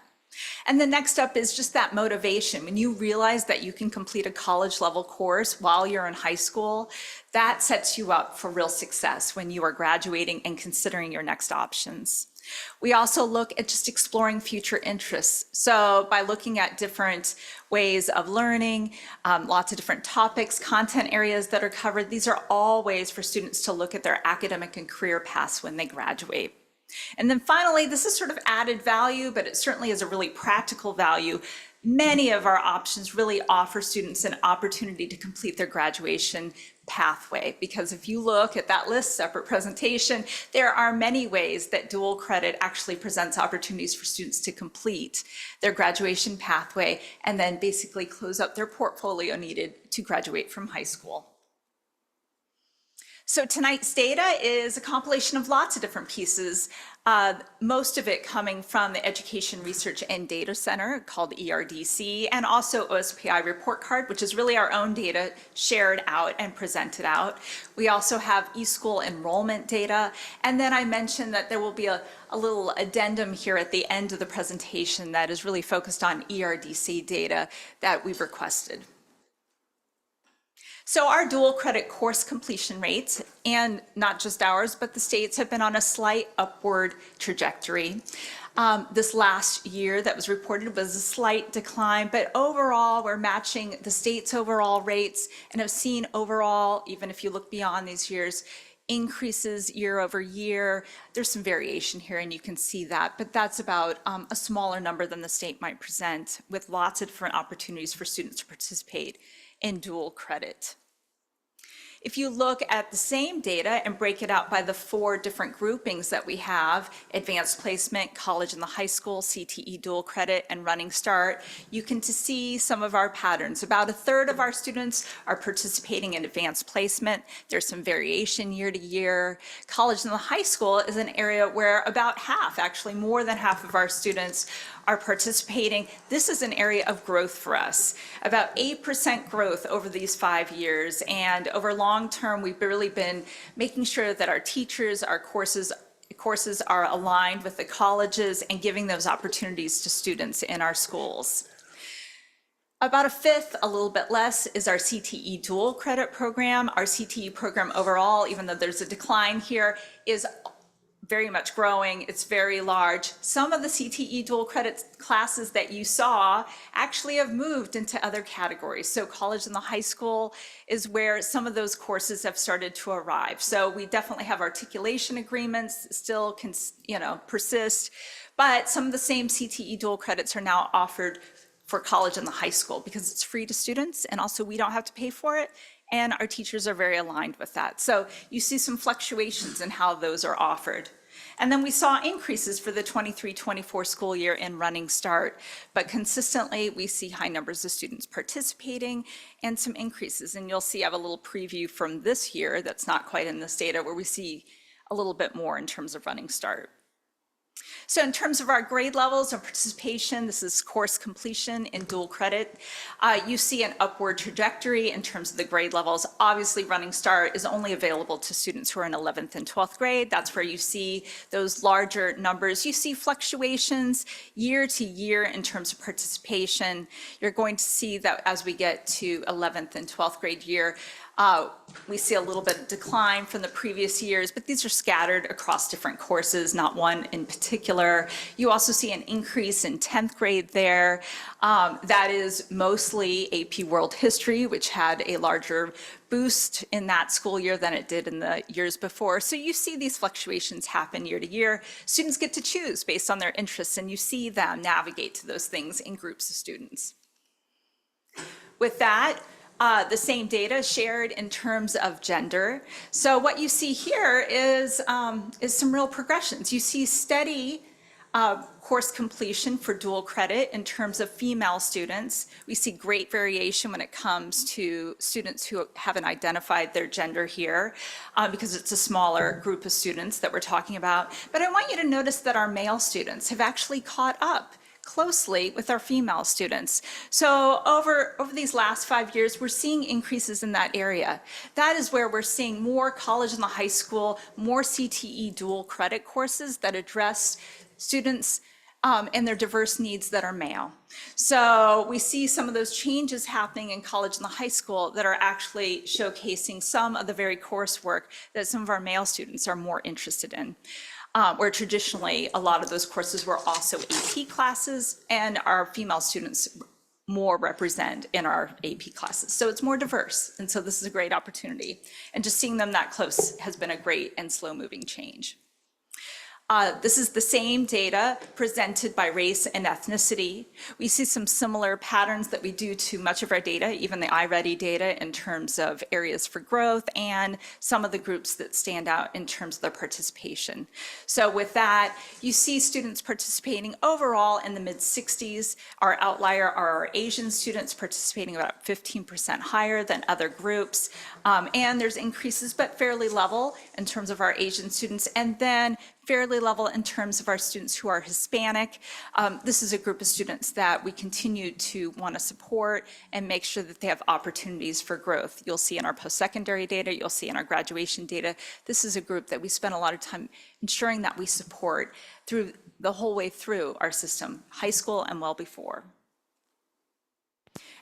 And the next up is just that motivation. When you realize that you can complete a college level course while you're in high school, that sets you up for real success when you are graduating and considering your next options. We also look at just exploring future interests. So by looking at different ways of learning, lots of different topics, content areas that are covered, these are all ways for students to look at their academic and career paths when they graduate. And then finally, this is sort of added value, but it certainly is a really practical value. Many of our options really offer students an opportunity to complete their graduation pathway, because if you look at that list, separate presentation, there are many ways that dual credit actually presents opportunities for students to complete their graduation pathway and then basically close up their portfolio needed to graduate from high school. So tonight's data is a compilation of lots of different pieces, most of it coming from the Education Research and Data Center called ERDC, and also OSPI Report Card, which is really our own data shared out and presented out. We also have eSchool enrollment data, and then I mentioned that there will be a little addendum here at the end of the presentation that is really focused on ERDC data that we've requested. So our dual credit course completion rates, and not just ours, but the states, have been on a slight upward trajectory. This last year that was reported was a slight decline, but overall we're matching the state's overall rates and have seen overall, even if you look beyond these years, increases year over year. There's some variation here and you can see that, but that's about a smaller number than the state might present, with lots of different opportunities for students to participate in dual credit. If you look at the same data and break it out by the 4 different groupings that we have, advanced placement, college and the high school, CTE dual credit, and Running Start, you can see some of our patterns. About 1/3 of our students are participating in advanced placement. There's some variation year to year. College and the high school is an area where about half, actually more than half of our students are participating. This is an area of growth for us. About 8% growth over these 5 years, and over long term, we've really been making sure that our teachers, our courses are aligned with the colleges and giving those opportunities to students in our schools. About 1/5, a little bit less, is our CTE dual credit program. Our CTE program overall, even though there's a decline here, is very much growing. It's very large. Some of the CTE dual credit classes that you saw actually have moved into other categories. So college and the high school is where some of those courses have started to arrive. So we definitely have articulation agreements still can, persist, but some of the same CTE dual credits are now offered for college and the high school because it's free to students, and also we don't have to pay for it. And our teachers are very aligned with that. So you see some fluctuations in how those are offered. And then we saw increases for the 23-24 school year in running start, but consistently we see high numbers of students participating and some increases. And you'll see I have a little preview from this year that's not quite in this data where we see a little bit more in terms of running start. So in terms of our grade levels of participation, this is course completion in dual credit. You see an upward trajectory in terms of the grade levels. Obviously, Running Start is only available to students who are in 11th and 12th grade. That's where you see those larger numbers. You see fluctuations year to year in terms of participation. You're going to see that as we get to 11th and 12th grade year, we see a little bit of decline from the previous years, but these are scattered across different courses, not one in particular. You also see an increase in 10th grade there. That is mostly AP World History, which had a larger boost in that school year than it did in the years before. So you see these fluctuations happen year to year. Students get to choose based on their interests, and you see them navigate to those things in groups of students. With that, the same data shared in terms of gender. So what you see here is some real progressions. You see steady course completion for dual credit in terms of female students. We see great variation when it comes to students who haven't identified their gender here because it's a smaller group of students that we're talking about. But I want you to notice that our male students have actually caught up closely with our female students. So over these last 5 years, we're seeing increases in that area. That is where we're seeing more college and the high school, more CTE dual credit courses that address students and their diverse needs that are male. So we see some of those changes happening in college and the high school that are actually showcasing some of the very coursework that some of our male students are more interested in. Where traditionally a lot of those courses were also AP classes, and our female students more represent in our AP classes. So it's more diverse, and so this is a great opportunity. And just seeing them that close has been a great and slow-moving change. This is the same data presented by race and ethnicity. We see some similar patterns that we do to much of our data, even the iReady data, in terms of areas for growth and some of the groups that stand out in terms of their participation. So with that, you see students participating overall in the mid-60s. Our outlier are our Asian students participating about 15% higher than other groups. And there's increases, but fairly level in terms of our Asian students. And then fairly level in terms of our students who are Hispanic. This is a group of students that we continue to want to support and make sure that they have opportunities for growth. You'll see in our post-secondary data, you'll see in our graduation data, this is a group that we spend a lot of time ensuring that we support through the whole way through our system, high school and well before.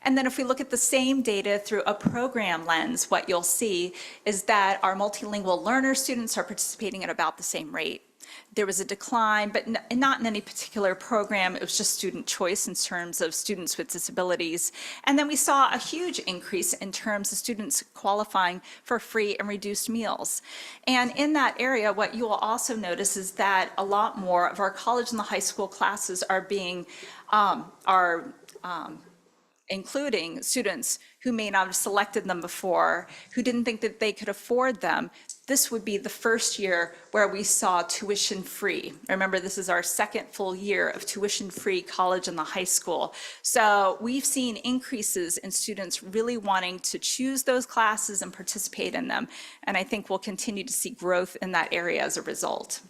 And then if we look at the same data through a program lens, what you'll see is that our multilingual learner students are participating at about the same rate. There was a decline, but not in any particular program. It was just student choice in terms of students with disabilities. And then we saw a huge increase in terms of students qualifying for free and reduced meals. And in that area, what you will also notice is that a lot more of our college and the high school classes are being, including students who may not have selected them before, who didn't think that they could afford them. This would be the first year where we saw tuition-free. Remember, this is our second full year of tuition-free college and the high school. So we've seen increases in students really wanting to choose those classes and participate in them. And I think we'll continue to see growth in that area as a result.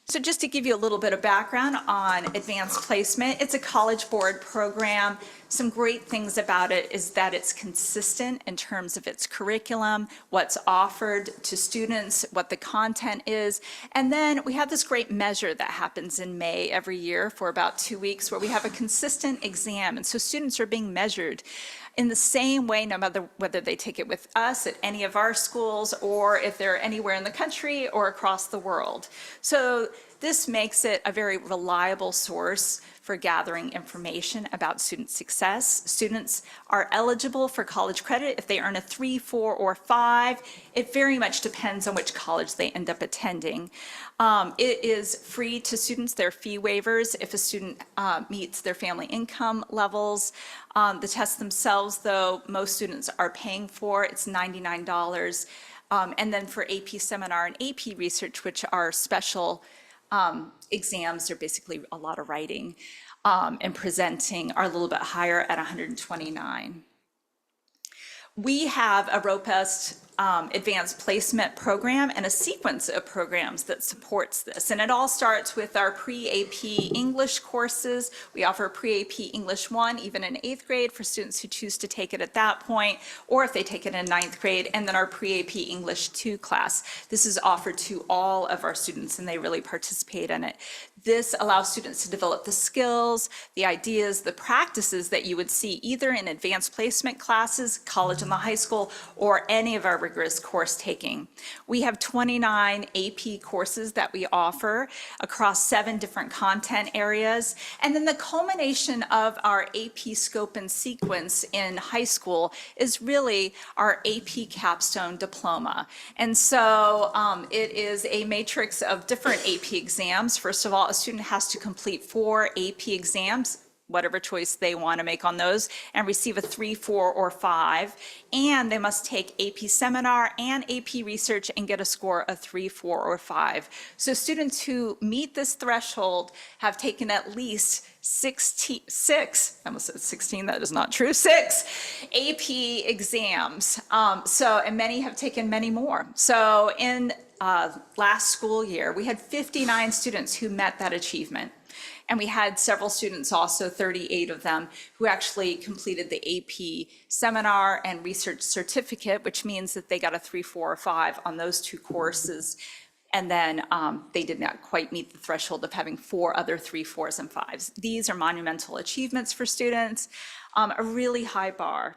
So just to give you a little bit of background on advanced placement, it's a College Board program. Some great things about it is that it's consistent in terms of its curriculum, what's offered to students, what the content is. And then we have this great measure that happens in May every year for about 2 weeks where we have a consistent exam. And so students are being measured in the same way, no matter whether they take it with us at any of our schools or if they're anywhere in the country or across the world. So this makes it a very reliable source for gathering information about student success. Students are eligible for college credit if they earn a 3, 4, or 5. It very much depends on which college they end up attending. It is free to students. There are fee waivers if a student meets their family income levels. The tests themselves, though, most students are paying for. It's $99. And then for AP Seminar and AP Research, which are special exams, they're basically a lot of writing and presenting, are a little bit higher at 129. We have a robust advanced placement program and a sequence of programs that supports this. And it all starts with our pre-AP English courses. We offer pre-AP English 1, even in 8th grade for students who choose to take it at that point, or if they take it in 9th grade, and then our pre-AP English 2 class. This is offered to all of our students, and they really participate in it. This allows students to develop the skills, the ideas, the practices that you would see either in advanced placement classes, college and the high school, or any of our rigorous course taking. We have 29 AP courses that we offer across 7 different content areas. And then the culmination of our AP scope and sequence in high school is really our AP capstone diploma. And so it is a matrix of different AP exams. First of all, a student has to complete 4 AP exams, whatever choice they want to make on those, and receive a 3, 4, or 5. And they must take AP Seminar and AP Research and get a score of 3, 4, or 5. So students who meet this threshold have taken at least 6, I almost said 16, that is not true, 6 AP exams. And many have taken many more. So in last school year, we had 59 students who met that achievement. And we had several students, also 38 of them, who actually completed the AP Seminar and Research Certificate, which means that they got a 3, 4, or 5 on those 2 courses. And then they did not quite meet the threshold of having 4 other 3, 4s, and 5s. These are monumental achievements for students, a really high bar.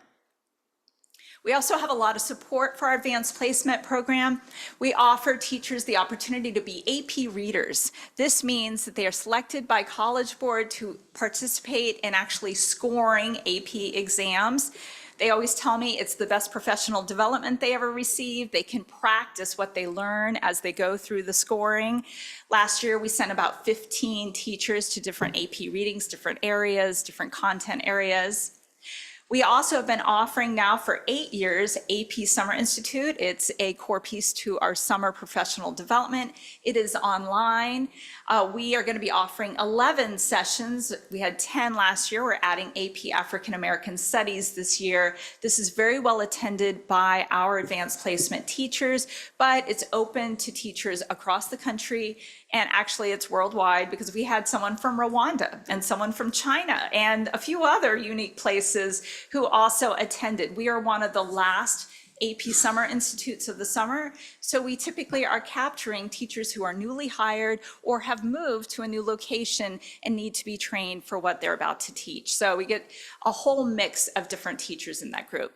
We also have a lot of support for our advanced placement program. We offer teachers the opportunity to be AP readers. This means that they are selected by College Board to participate in actually scoring AP exams. They always tell me it's the best professional development they ever received. They can practice what they learn as they go through the scoring. Last year, we sent about 15 teachers to different AP readings, different areas, different content areas. We also have been offering now for 8 years AP Summer Institute. It's a core piece to our summer professional development. It is online. We are going to be offering 11 sessions. We had 10 last year. We're adding AP African American Studies this year. This is very well attended by our advanced placement teachers, but it's open to teachers across the country. And actually it's worldwide because we had someone from Rwanda and someone from China and a few other unique places who also attended. We are one of the last AP Summer Institutes of the summer. So we typically are capturing teachers who are newly hired or have moved to a new location and need to be trained for what they're about to teach. So we get a whole mix of different teachers in that group.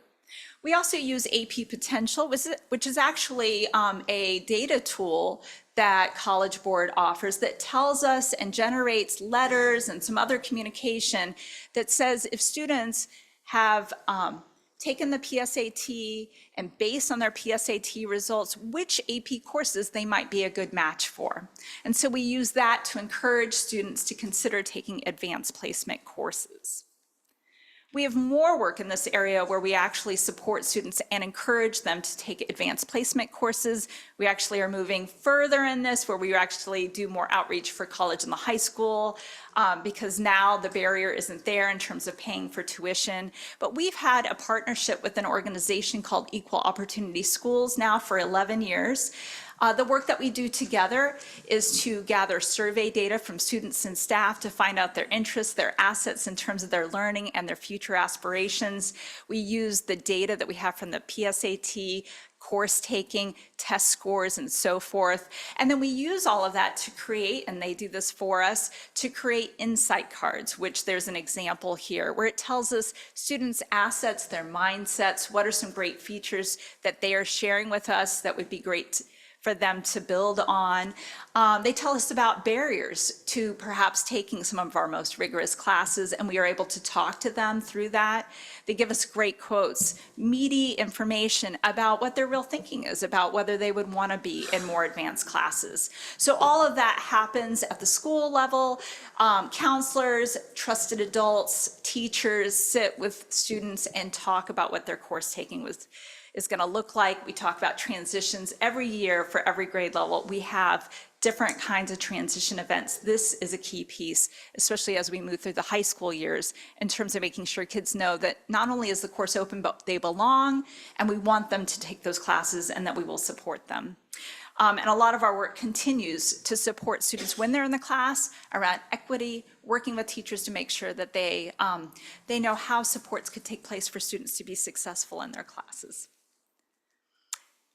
We also use AP Potential, which is actually a data tool that College Board offers that tells us and generates letters and some other communication that says if students have taken the PSAT and based on their PSAT results, which AP courses they might be a good match for. And so we use that to encourage students to consider taking advanced placement courses. We have more work in this area where we actually support students and encourage them to take advanced placement courses. We actually are moving further in this where we actually do more outreach for college and the high school because now the barrier isn't there in terms of paying for tuition. But we've had a partnership with an organization called Equal Opportunity Schools now for 11 years. The work that we do together is to gather survey data from students and staff to find out their interests, their assets in terms of their learning and their future aspirations. We use the data that we have from the PSAT, course taking, test scores, and so forth. And then we use all of that to create, and they do this for us, to create insight cards, which there's an example here, where it tells us students' assets, their mindsets, what are some great features that they are sharing with us that would be great for them to build on. They tell us about barriers to perhaps taking some of our most rigorous classes, and we are able to talk to them through that. They give us great quotes, meaty information about what their real thinking is about whether they would want to be in more advanced classes. So all of that happens at the school level. Counselors, trusted adults, teachers sit with students and talk about what their course taking is going to look like. We talk about transitions every year for every grade level. We have different kinds of transition events. This is a key piece, especially as we move through the high school years, in terms of making sure kids know that not only is the course open, but they belong, and we want them to take those classes and that we will support them. And a lot of our work continues to support students when they're in the class around equity, working with teachers to make sure that they know how supports could take place for students to be successful in their classes.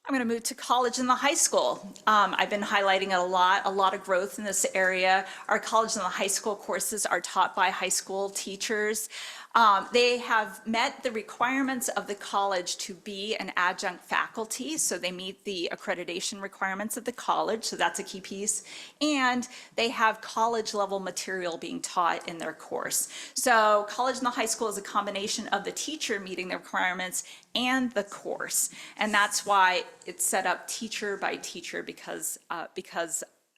I'm going to move to college and the high school. I've been highlighting it a lot of growth in this area. Our college and the high school courses are taught by high school teachers. They have met the requirements of the college to be an adjunct faculty, so they meet the accreditation requirements of the college, so that's a key piece. And they have college level material being taught in their course. So college and the high school is a combination of the teacher meeting the requirements and the course. And that's why it's set up teacher by teacher because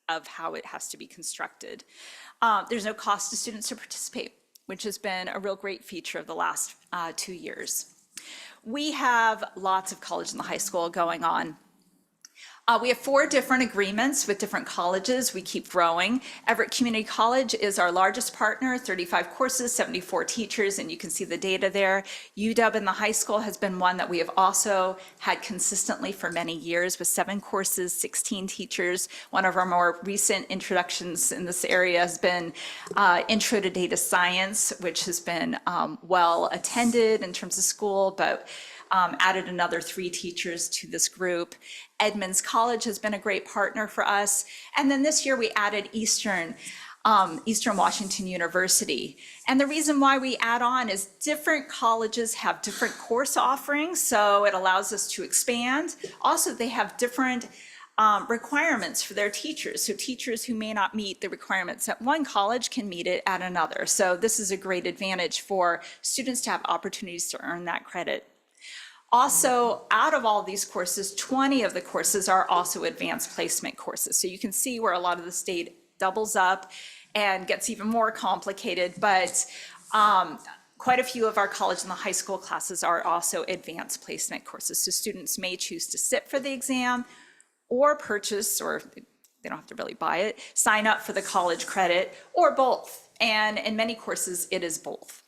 of how it has to be constructed. There's no cost to students to participate, which has been a real great feature of the last 2 years. We have lots of college and the high school going on. We have 4 different agreements with different colleges. We keep growing. Everett Community College is our largest partner, 35 courses, 74 teachers, and you can see the data there. UW in the high school has been one that we have also had consistently for many years with 7 courses, 16 teachers. One of our more recent introductions in this area has been Intro to Data Science, which has been well attended in terms of school, but added another 3 teachers to this group. Edmonds College has been a great partner for us. And then this year we added Eastern Washington University. And the reason why we add on is different colleges have different course offerings, so it allows us to expand. Also, they have different requirements for their teachers. So teachers who may not meet the requirements at one college can meet it at another. So this is a great advantage for students to have opportunities to earn that credit. Also, out of all these courses, 20 of the courses are also advanced placement courses. So you can see where a lot of the state doubles up and gets even more complicated, but quite a few of our college and the high school classes are also advanced placement courses. So students may choose to sit for the exam or purchase, or they don't have to really buy it, sign up for the college credit, or both. And in many courses, it is both.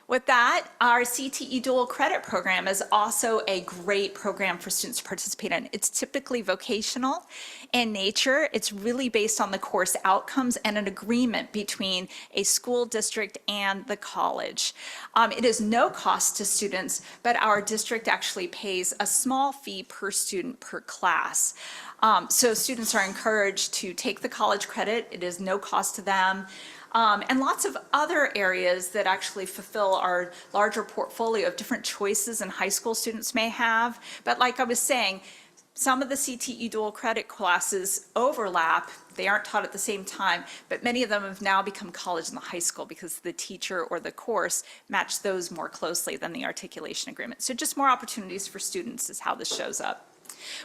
With that, our CTE dual credit program is also a great program for students to participate in. It's typically vocational in nature. It's really based on the course outcomes and an agreement between a school district and the college. It is no cost to students, but our district actually pays a small fee per student per class. So students are encouraged to take the college credit. It is no cost to them. And lots of other areas that actually fulfill our larger portfolio of different choices and high school students may have. But like I was saying, some of the CTE dual credit classes overlap. They aren't taught at the same time, but many of them have now become college and the high school because the teacher or the course match those more closely than the articulation agreement. So just more opportunities for students is how this shows up.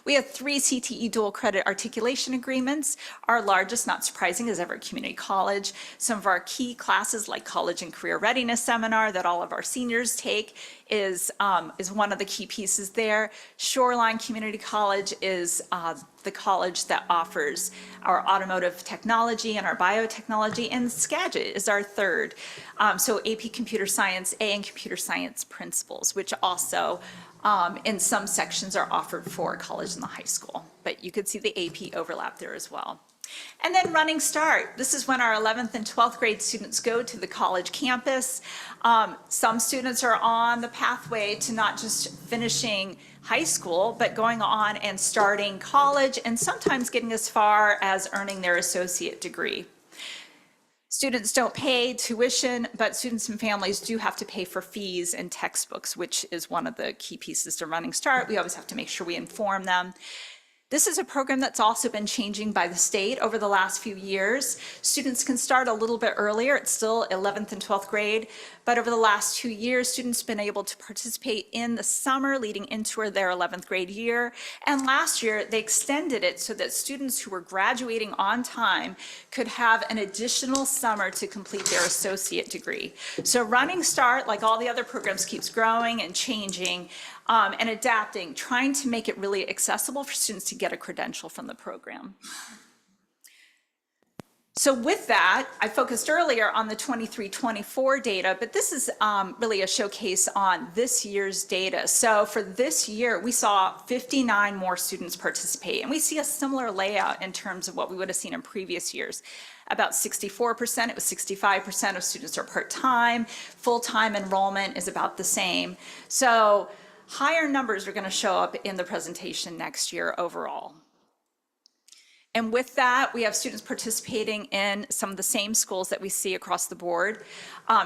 We have 3 CTE dual credit articulation agreements. Our largest, not surprising, is Everett Community College. Some of our key classes like College and Career Readiness Seminar that all of our seniors take is one of the key pieces there. Shoreline Community College is the college that offers our automotive technology and our biotechnology, and Skagit is our third. So AP Computer Science A and Computer Science Principles, which also in some sections are offered for college and the high school, but you could see the AP overlap there as well. And then Running Start. This is when our 11th and 12th grade students go to the college campus. Some students are on the pathway to not just finishing high school, but going on and starting college and sometimes getting as far as earning their associate degree. Students don't pay tuition, but students and families do have to pay for fees and textbooks, which is one of the key pieces to Running Start. We always have to make sure we inform them. This is a program that's also been changing by the state over the last few years. Students can start a little bit earlier. It's still 11th and 12th grade, but over the last 2 years, students have been able to participate in the summer leading into their 11th grade year. And last year, they extended it so that students who were graduating on time could have an additional summer to complete their associate degree. So Running Start, like all the other programs, keeps growing and changing and adapting, trying to make it really accessible for students to get a credential from the program. So with that, I focused earlier on the 23-24 data, but this is really a showcase on this year's data. So for this year, we saw 59 more students participate, and we see a similar layout in terms of what we would have seen in previous years. About 64%, it was 65% of students are part-time. Full-time enrollment is about the same. So higher numbers are going to show up in the presentation next year overall. And with that, we have students participating in some of the same schools that we see across the board.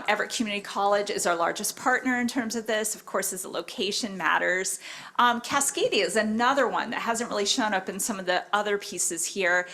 Everett Community College is our largest partner in terms of this. Of course, as the location matters. Cascadia is another one that hasn't really shown up in some of the other pieces here.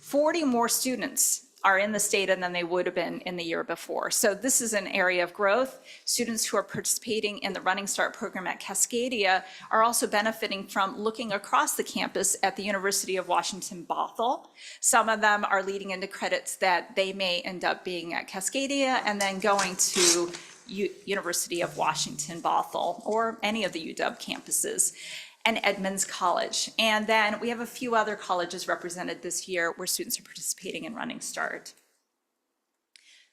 40 more students are in this data than they would have been in the year before. So this is an area of growth. Students who are participating in the Running Start program at Cascadia are also benefiting from looking across the campus at the University of Washington Bothell. Some of them are leading into credits that they may end up being at Cascadia and then going to University of Washington Bothell or any of the UW campuses, and Edmonds College. And then we have a few other colleges represented this year where students are participating in Running Start.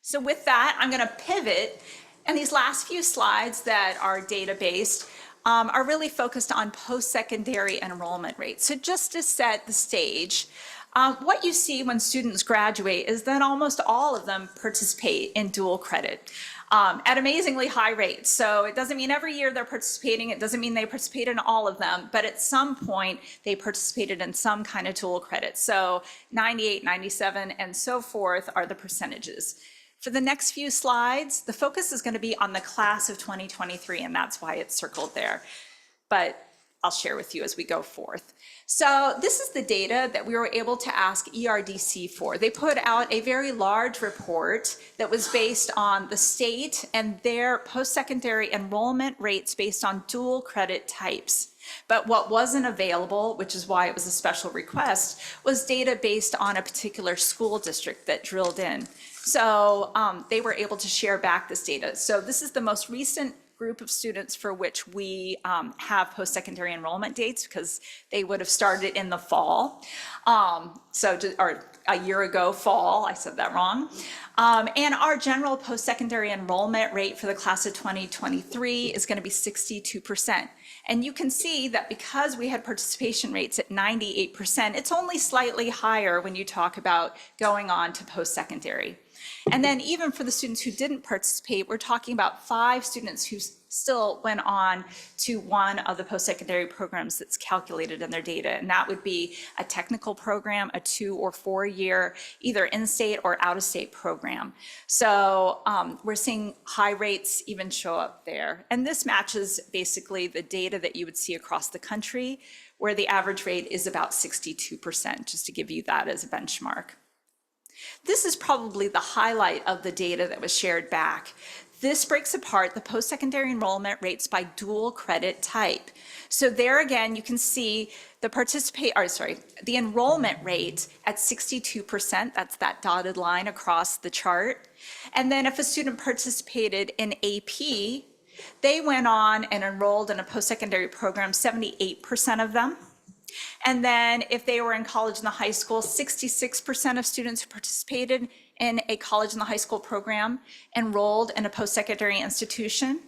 So with that, I'm gonna pivot, and these last few slides that are data-based are really focused on post-secondary enrollment rates. So just to set the stage, what you see when students graduate is that almost all of them participate in dual credit. At amazingly high rates. So it doesn't mean every year they're participating, it doesn't mean they participate in all of them, but at some point they participated in some kind of dual credit. So 98, 97, and so forth are the percentages. For the next few slides, the focus is going to be on the class of 2023, and that's why it's circled there. But I'll share with you as we go forth. So this is the data that we were able to ask ERDC for. They put out a very large report that was based on the state and their post-secondary enrollment rates based on dual credit types. But what wasn't available, which is why it was a special request, was data based on a particular school district that drilled in. So they were able to share back this data. So this is the most recent group of students for which we have post-secondary enrollment dates, because they would have started in the fall. Or a year ago fall, I said that wrong. And our general post-secondary enrollment rate for the class of 2023 is going to be 62%. And you can see that because we had participation rates at 98%, it's only slightly higher when you talk about going on to post-secondary. And then even for the students who didn't participate, we're talking about 5 students who still went on to one of the post-secondary programs that's calculated in their data. And that would be a technical program, a 2 or 4 year, either in-state or out-of-state program. So we're seeing high rates even show up there. And this matches basically the data that you would see across the country, where the average rate is about 62%, just to give you that as a benchmark. This is probably the highlight of the data that was shared back. This breaks apart the post-secondary enrollment rates by dual credit type. So there again, you can see the enrollment rate at 62%, that's that dotted line across the chart. And then if a student participated in AP, they went on and enrolled in a post-secondary program, 78% of them. And then if they were in college and the high school, 66% of students who participated in a college and the high school program enrolled in a post-secondary institution.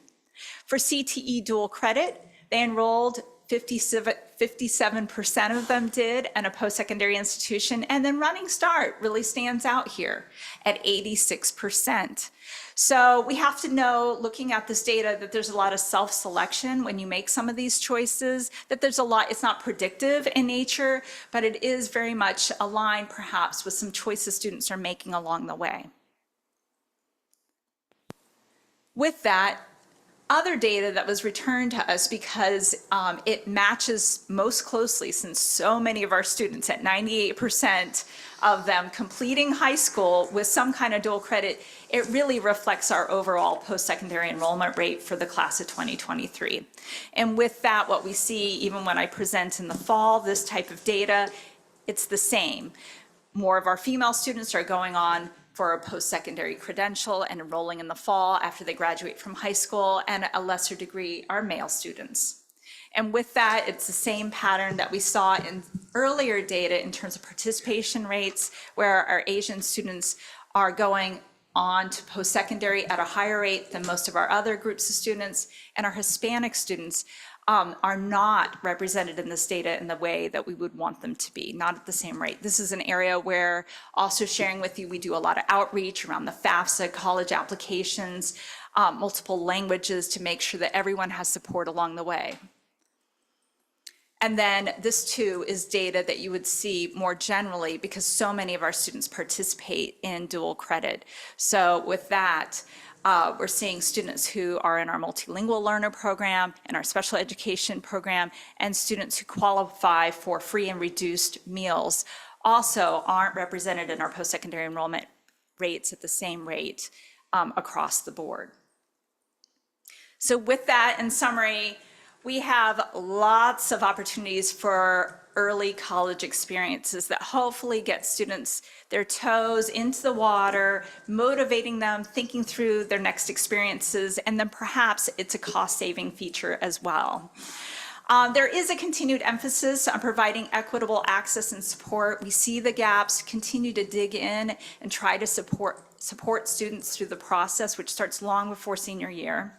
For CTE dual credit, they enrolled 57% of them did in a post-secondary institution. And then Running Start really stands out here at 86%. So we have to know, looking at this data, that there's a lot of self-selection when you make some of these choices, that there's a lot, it's not predictive in nature, but it is very much aligned perhaps with some choices students are making along the way. With that, other data that was returned to us because it matches most closely, since so many of our students, at 98% of them completing high school with some kind of dual credit, it really reflects our overall post-secondary enrollment rate for the class of 2023. And with that, what we see, even when I present in the fall, this type of data, it's the same. More of our female students are going on for a post-secondary credential and enrolling in the fall after they graduate from high school, and a lesser degree are male students. And with that, it's the same pattern that we saw in earlier data in terms of participation rates, where our Asian students are going on to post-secondary at a higher rate than most of our other groups of students, and our Hispanic students are not represented in this data in the way that we would want them to be, not at the same rate. This is an area where, also sharing with you, we do a lot of outreach around the FAFSA, college applications, multiple languages, to make sure that everyone has support along the way. And then this too is data that you would see more generally, because so many of our students participate in dual credit. So with that, we're seeing students who are in our multilingual learner program and our special education program, and students who qualify for free and reduced meals also aren't represented in our post-secondary enrollment rates at the same rate across the board. So with that, in summary, we have lots of opportunities for early college experiences that hopefully get students their toes into the water, motivating them, thinking through their next experiences, and then perhaps it's a cost-saving feature as well. There is a continued emphasis on providing equitable access and support. We see the gaps, continue to dig in and try to support students through the process, which starts long before senior year.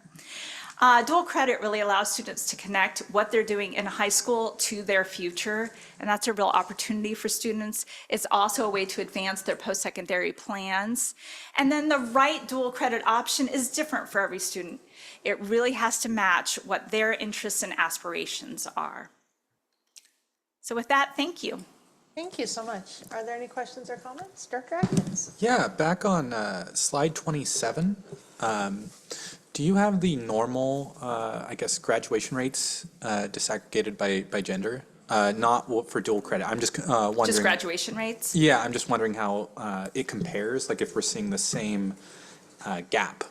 Dual credit really allows students to connect what they're doing in high school to their future, and that's a real opportunity for students. It's also a way to advance their post-secondary plans. And then the right dual credit option is different for every student. It really has to match what their interests and aspirations are. So with that, thank you. Thank you so much. Are there any questions or comments? Dr. Atkins? Yeah, back on slide 27, do you have the normal, I guess, graduation rates disaggregated by gender? Not for dual credit. I'm just wondering. Just graduation rates? Yeah, I'm just wondering how it compares, like if we're seeing the same gap.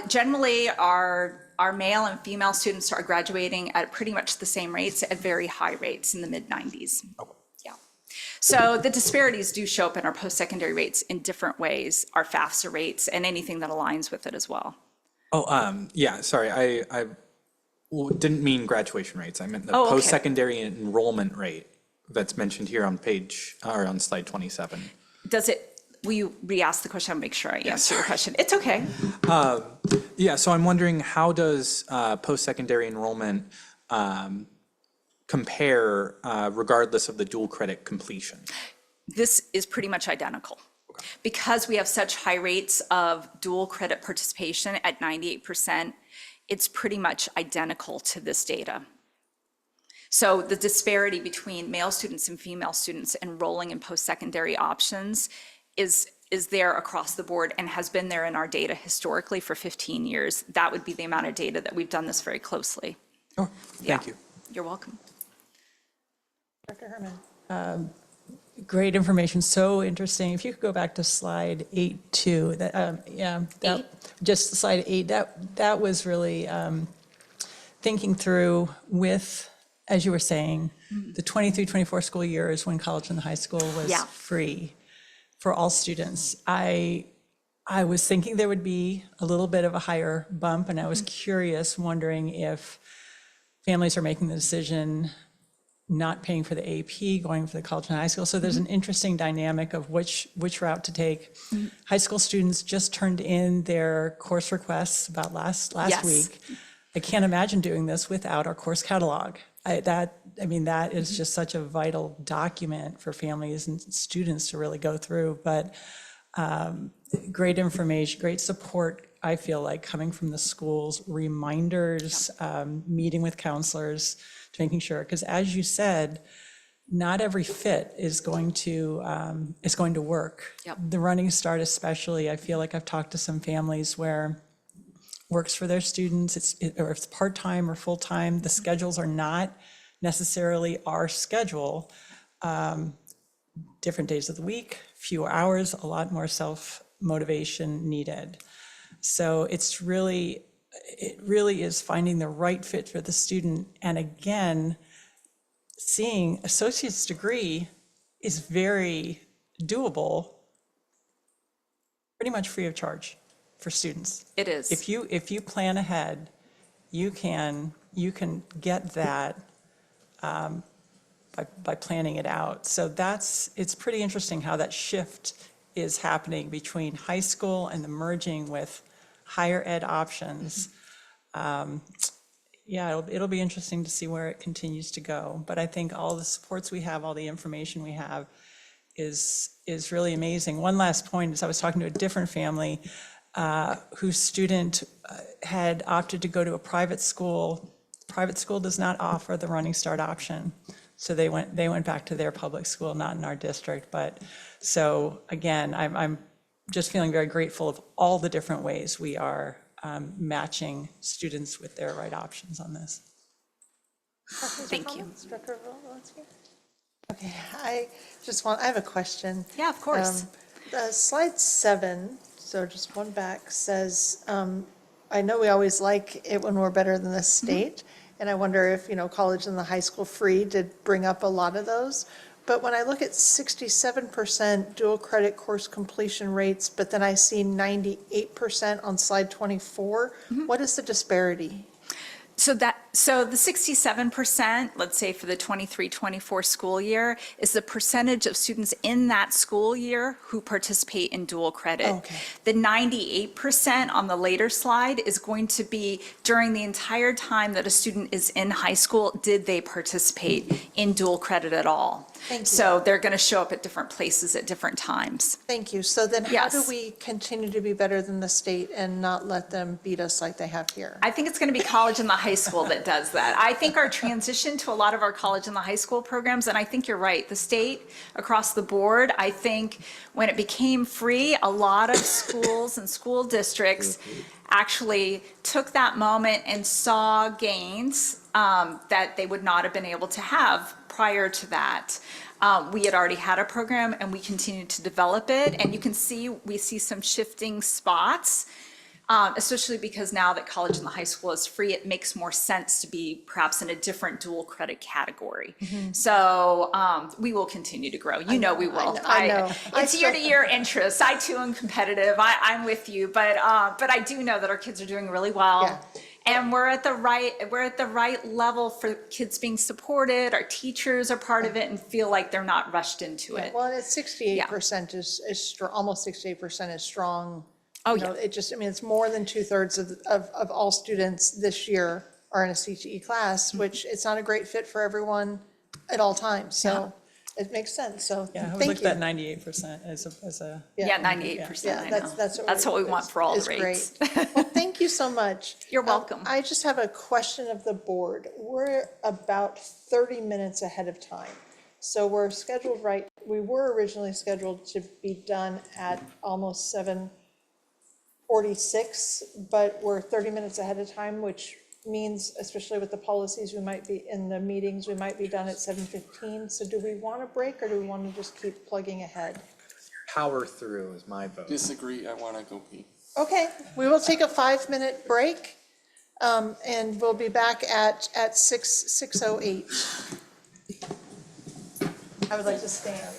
Generally, our male and female students are graduating at pretty much the same rates, at very high rates in the mid-90s. Okay. Yeah. So the disparities do show up in our post-secondary rates in different ways, our FAFSA rates, and anything that aligns with it as well. Oh, yeah, sorry, I didn't mean graduation rates. I meant the okay. post-secondary enrollment rate that's mentioned here on page, or on slide 27. Will you re-ask the question? I'll make sure I answer your question. It's okay. Yeah, so I'm wondering, how does post-secondary enrollment compare regardless of the dual credit completion? This is pretty much identical. Because we have such high rates of dual credit participation at 98%, it's pretty much identical to this data. So the disparity between male students and female students enrolling in post-secondary options is there across the board and has been there in our data historically for 15 years. That would be the amount of data that we've done this very closely. Oh, thank you. You're welcome. Dr. Herman? Great information, so interesting. If you could go back to slide 8.2, just slide 8, that was really thinking through with, as you were saying, the 23-24 school years when college and high school was free for all students. I was thinking there would be a little bit of a higher bump, and I was curious, wondering if families are making the decision not paying for the AP, going for the college and high school. So there's an interesting dynamic of which route to take. High school students just turned in their course requests about last week. I can't imagine doing this without our course catalog. That is just such a vital document for families and students to really go through. But great information, great support, I feel like, coming from the schools, reminders, meeting with counselors, making sure, because as you said, not every fit is going to work. The Running Start especially, I feel like I've talked to some families where works for their students, or if it's part-time or full-time. The schedules are not necessarily our schedule. Different days of the week, fewer hours, a lot more self-motivation needed. So it really is finding the right fit for the student. And again, seeing associate's degree is very doable, pretty much free of charge for students. It is. If you plan ahead, you can get that by planning it out. So it's pretty interesting how that shift is happening between high school and the merging with higher ed options. Yeah, it'll be interesting to see where it continues to go. But I think all the supports we have, all the information we have is really amazing. One last point is I was talking to a different family whose student had opted to go to a private school. Private school does not offer the Running Start option. So they went back to their public school, not in our district. But so again, I'm just feeling very grateful of all the different ways we are matching students with their right options on this. Thank you. Okay, I have a question. Yeah, of course. Slide 7, so just one back, says, I know we always like it when we're better than the state, and I wonder if, college and the high school free did bring up a lot of those. But when I look at 67% dual credit course completion rates, but then I see 98% on slide 24, what is the disparity? So the 67%, let's say for the 23-24 school year, is the percentage of students in that school year who participate in dual credit. Okay. The 98% on the later slide is going to be during the entire time that a student is in high school, did they participate in dual credit at all? Thank you. So they're going to show up at different places at different times. Thank you. So then how do Yes. we continue to be better than the state and not let them beat us like they have here? I think it's going to be college and the high school that does that. I think our transition to a lot of our college and the high school programs, and I think you're right, the state across the board, I think when it became free, a lot of schools and school districts actually took that moment and saw gains that they would not have been able to have prior to that. We had already had a program and we continued to develop it, and you can see, we see some shifting spots. Especially because now that college and the high school is free, it makes more sense to be perhaps in a different dual credit category. So we will continue to grow. You know we will. I know. It's year-to-year interest. I too am competitive. I'm with you, but I do know that our kids are doing really well. Yeah. And we're at the right level for kids being supported. Our teachers are part of it and feel like they're not rushed into it. Well, it's 68% is strong, almost 68% is strong. Oh, You know, it's more than 2/3 of all students this year are in a CTE class, which it's not a great fit for everyone at all times. So it makes sense. So Yeah, I would thank look you. at that 98% as a. Yeah, 98%, I know. That's what we want for all the is rates. great. Well, thank you so much. You're welcome. I just have a question of the board. We're about 30 minutes ahead of time. So we're scheduled we were originally scheduled to be done at almost 7:46, but we're 30 minutes ahead of time, which means, especially with the policies, we might be in the meetings, we might be done at 7:15. So do we want to break or do we want to just keep plugging ahead? Power through is my vote. Disagree, I want to go pee. Okay, we will take a 5-minute break, and we'll be back at 6:08. I would like to stand.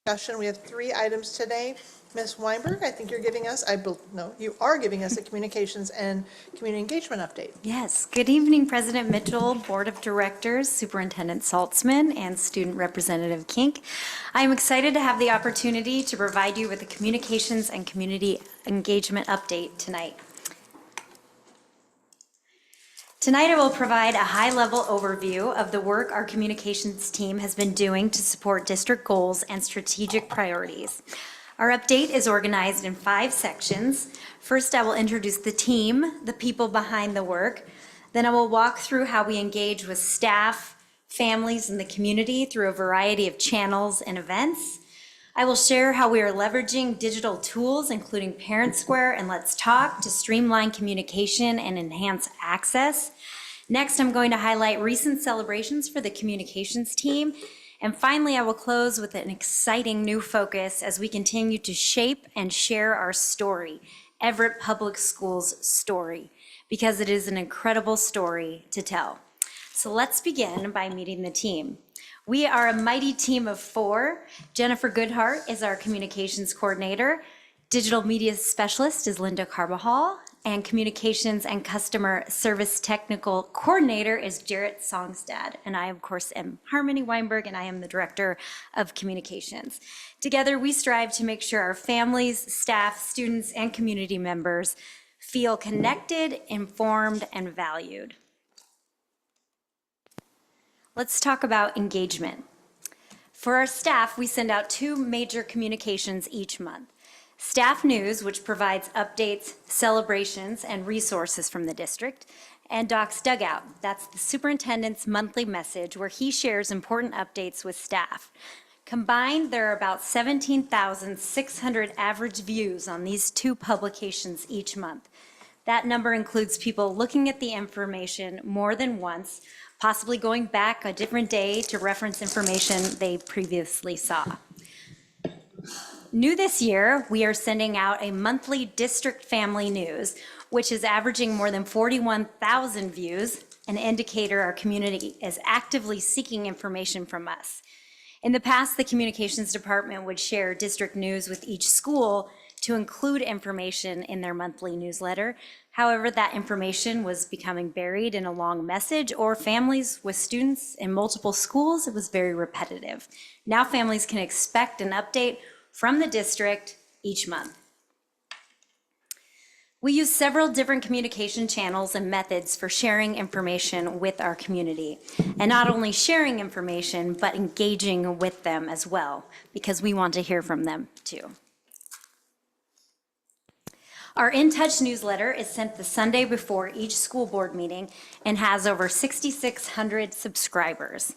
discussion. We have 3 items today. Ms. Weinberg, I think you're giving us, no, you are giving us a communications and community engagement update. Yes, good evening, President Mitchell, Board of Directors, Superintendent Saltzman, and Student Representative Kink. I am excited to have the opportunity to provide you with a communications and community engagement update tonight. Tonight, I will provide a high-level overview of the work our communications team has been doing to support district goals and strategic priorities. Our update is organized in 5 sections. First, I will introduce the team, the people behind the work. Then I will walk through how we engage with staff, families, and the community through a variety of channels and events. I will share how we are leveraging digital tools, including Parent Square and Let's Talk, to streamline communication and enhance access. Next, I'm going to highlight recent celebrations for the communications team. And finally, I will close with an exciting new focus as we continue to shape and share our story, Everett Public Schools' story, because it is an incredible story to tell. So let's begin by meeting the team. We are a mighty team of 4. Jennifer Goodhart is our communications coordinator. Digital media specialist is Linda Carbajal, and communications and customer service technical coordinator is Jarrett Songstad. And I, of course, am Harmony Weinberg, and I am the director of communications. Together, we strive to make sure our families, staff, students, and community members feel connected, informed, and valued. Let's talk about engagement. For our staff, we send out 2 major communications each month. Staff News, which provides updates, celebrations, and resources from the district, and Doc's Dugout. That's the superintendent's monthly message where he shares important updates with staff. Combined, there are about 17,600 average views on these 2 publications each month. That number includes people looking at the information more than once, possibly going back a different day to reference information they previously saw. New this year, we are sending out a monthly district family news, which is averaging more than 41,000 views, an indicator our community is actively seeking information from us. In the past, the communications department would share district news with each school to include information in their monthly newsletter. However, that information was becoming buried in a long message, or families with students in multiple schools, it was very repetitive. Now families can expect an update from the district each month. We use several different communication channels and methods for sharing information with our community. And not only sharing information, but engaging with them as well, because we want to hear from them too. Our In Touch newsletter is sent the Sunday before each school board meeting and has over 6,600 subscribers.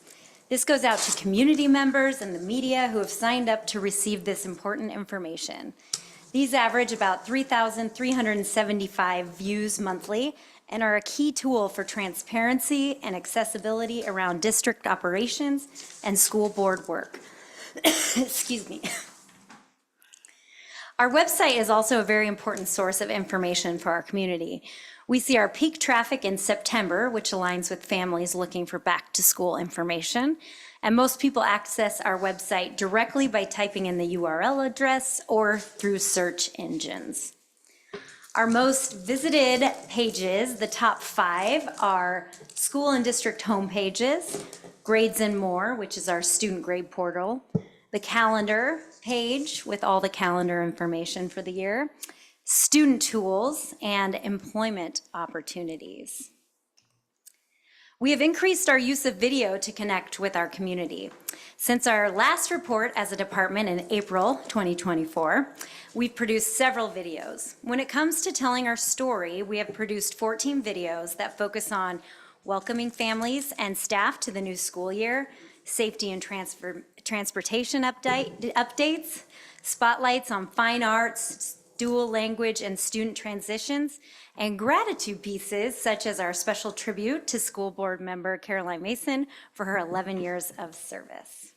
This goes out to community members and the media who have signed up to receive this important information. These average about 3,375 views monthly and are a key tool for transparency and accessibility around district operations and school board work. Excuse me. Our website is also a very important source of information for our community. We see our peak traffic in September, which aligns with families looking for back-to-school information. And most people access our website directly by typing in the URL address or through search engines. Our most visited pages, the top 5, are school and district homepages, Grades and More, which is our student grade portal, the calendar page with all the calendar information for the year, student tools, and employment opportunities. We have increased our use of video to connect with our community. Since our last report as a department in April 2024, we've produced several videos. When it comes to telling our story, we have produced 14 videos that focus on welcoming families and staff to the new school year, safety and transportation updates, spotlights on fine arts, dual language and student transitions, and gratitude pieces such as our special tribute to school board member Caroline Mason for her 11 years of service.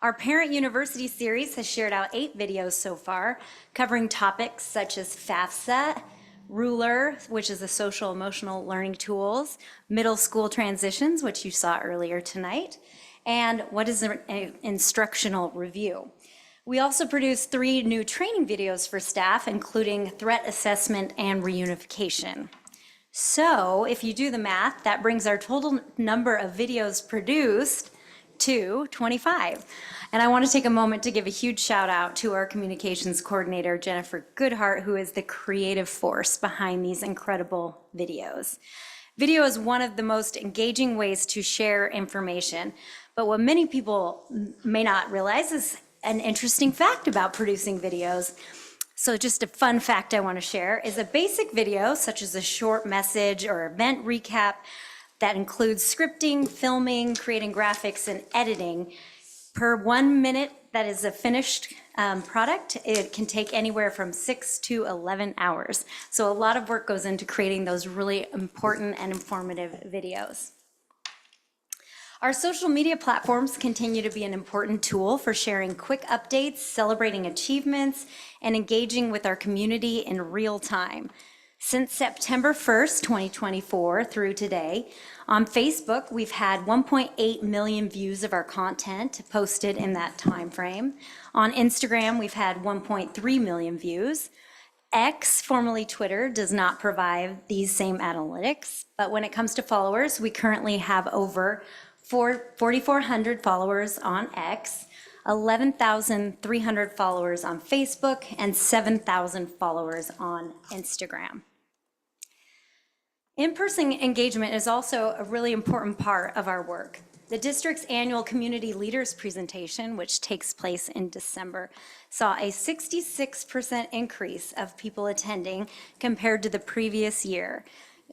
Our Parent University series has shared out 8 videos so far, covering topics such as FAFSA, Ruler, which is the social emotional learning tools, middle school transitions, which you saw earlier tonight, and what is an instructional review. We also produced 3 new training videos for staff, including threat assessment and reunification. So if you do the math, that brings our total number of videos produced to 25. And I want to take a moment to give a huge shout out to our communications coordinator, Jennifer Goodhart, who is the creative force behind these incredible videos. Video is one of the most engaging ways to share information, but what many people may not realize is an interesting fact about producing videos. So just a fun fact I want to share is a basic video, such as a short message or event recap that includes scripting, filming, creating graphics, and editing. Per 1 minute that is a finished product, it can take anywhere from 6 to 11 hours. So a lot of work goes into creating those really important and informative videos. Our social media platforms continue to be an important tool for sharing quick updates, celebrating achievements, and engaging with our community in real time. Since September 1st, 2024 through today, on Facebook, we've had 1.8 million views of our content posted in that time frame. On Instagram, we've had 1.3 million views. X, formerly Twitter, does not provide these same analytics, but when it comes to followers, we currently have over 4,400 followers on X, 11,300 followers on Facebook, and 7,000 followers on Instagram. In-person engagement is also a really important part of our work. The district's annual Community Leaders presentation, which takes place in December, saw a 66% increase of people attending compared to the previous year.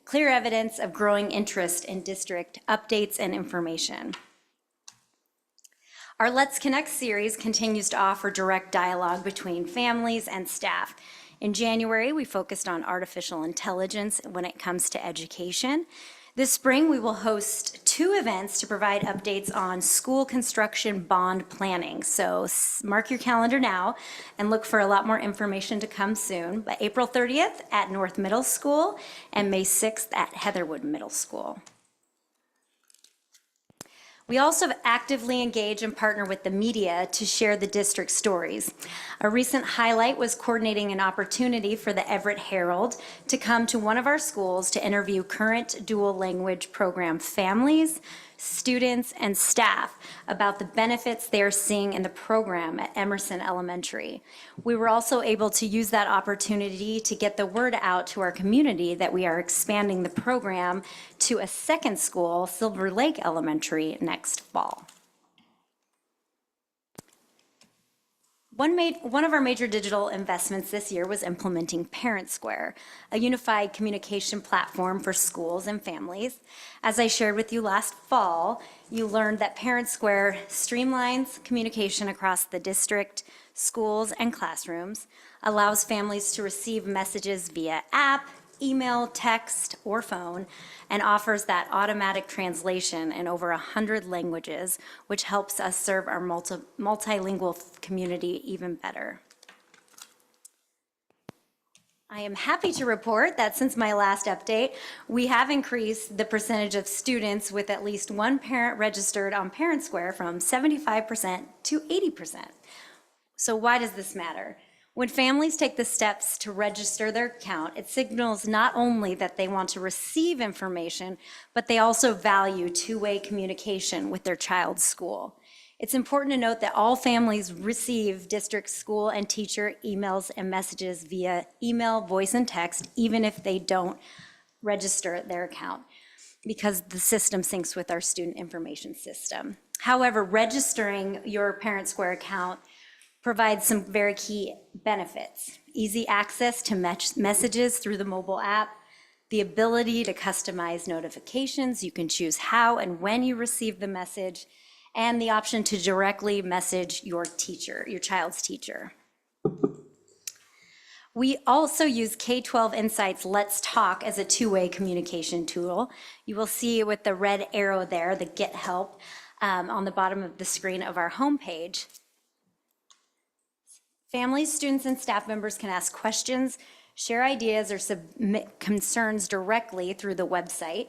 Clear evidence of growing interest in district updates and information. Our Let's Connect series continues to offer direct dialogue between families and staff. In January, we focused on artificial intelligence when it comes to education. This spring, we will host 2 events to provide updates on school construction bond planning. So mark your calendar now and look for a lot more information to come soon. But April 30th at North Middle School and May 6th at Heatherwood Middle School. We also actively engage and partner with the media to share the district stories. A recent highlight was coordinating an opportunity for the Everett Herald to come to one of our schools to interview current dual language program families, students, and staff about the benefits they are seeing in the program at Emerson Elementary. We were also able to use that opportunity to get the word out to our community that we are expanding the program to a second school, Silver Lake Elementary, next fall. One of our major digital investments this year was implementing Parent Square, a unified communication platform for schools and families. As I shared with you last fall, you learned that Parent Square streamlines communication across the district, schools, and classrooms, allows families to receive messages via app, email, text, or phone, and offers that automatic translation in over 100 languages, which helps us serve our multilingual community even better. I am happy to report that since my last update, we have increased the percentage of students with at least one parent registered on Parent Square from 75% to 80%. So why does this matter? When families take the steps to register their account, it signals not only that they want to receive information, but they also value two-way communication with their child's school. It's important to note that all families receive district, school, and teacher emails and messages via email, voice, and text, even if they don't register their account, because the system syncs with our student information system. However, registering your Parent Square account provides some very key benefits: easy access to messages through the mobile app, the ability to customize notifications. You can choose how and when you receive the message, and the option to directly message your teacher, your child's teacher. We also use K-12 Insights Let's Talk as a two-way communication tool. You will see with the red arrow there, the Get Help, on the bottom of the screen of our homepage. Families, students, and staff members can ask questions, share ideas, or submit concerns directly through the website.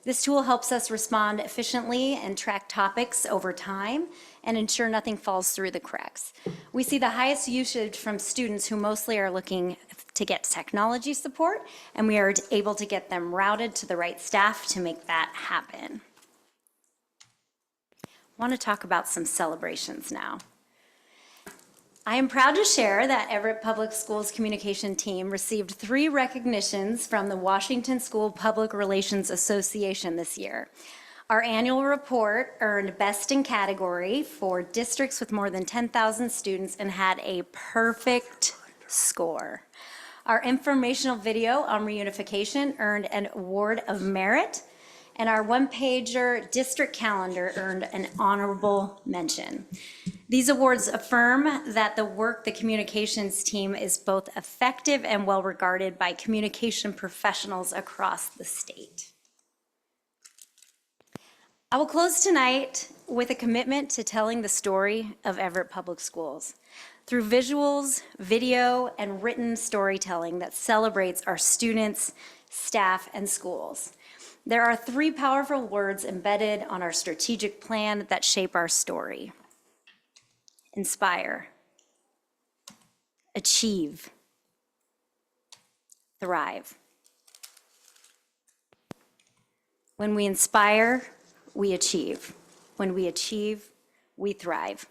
This tool helps us respond efficiently and track topics over time and ensure nothing falls through the cracks. We see the highest usage from students who mostly are looking to get technology support, and we are able to get them routed to the right staff to make that happen. I want to talk about some celebrations now. I am proud to share that Everett Public Schools communication team received 3 recognitions from the Washington School Public Relations Association this year. Our annual report earned Best in Category for districts with more than 10,000 students and had a perfect score. Our informational video on reunification earned an Award of Merit, and our one-pager district calendar earned an honorable mention. These awards affirm that the work the communications team is both effective and well-regarded by communication professionals across the state. I will close tonight with a commitment to telling the story of Everett Public Schools through visuals, video, and written storytelling that celebrates our students, staff, and schools. There are 3 powerful words embedded on our strategic plan that shape our story: inspire, achieve, thrive. When we inspire, we achieve. When we achieve, we thrive.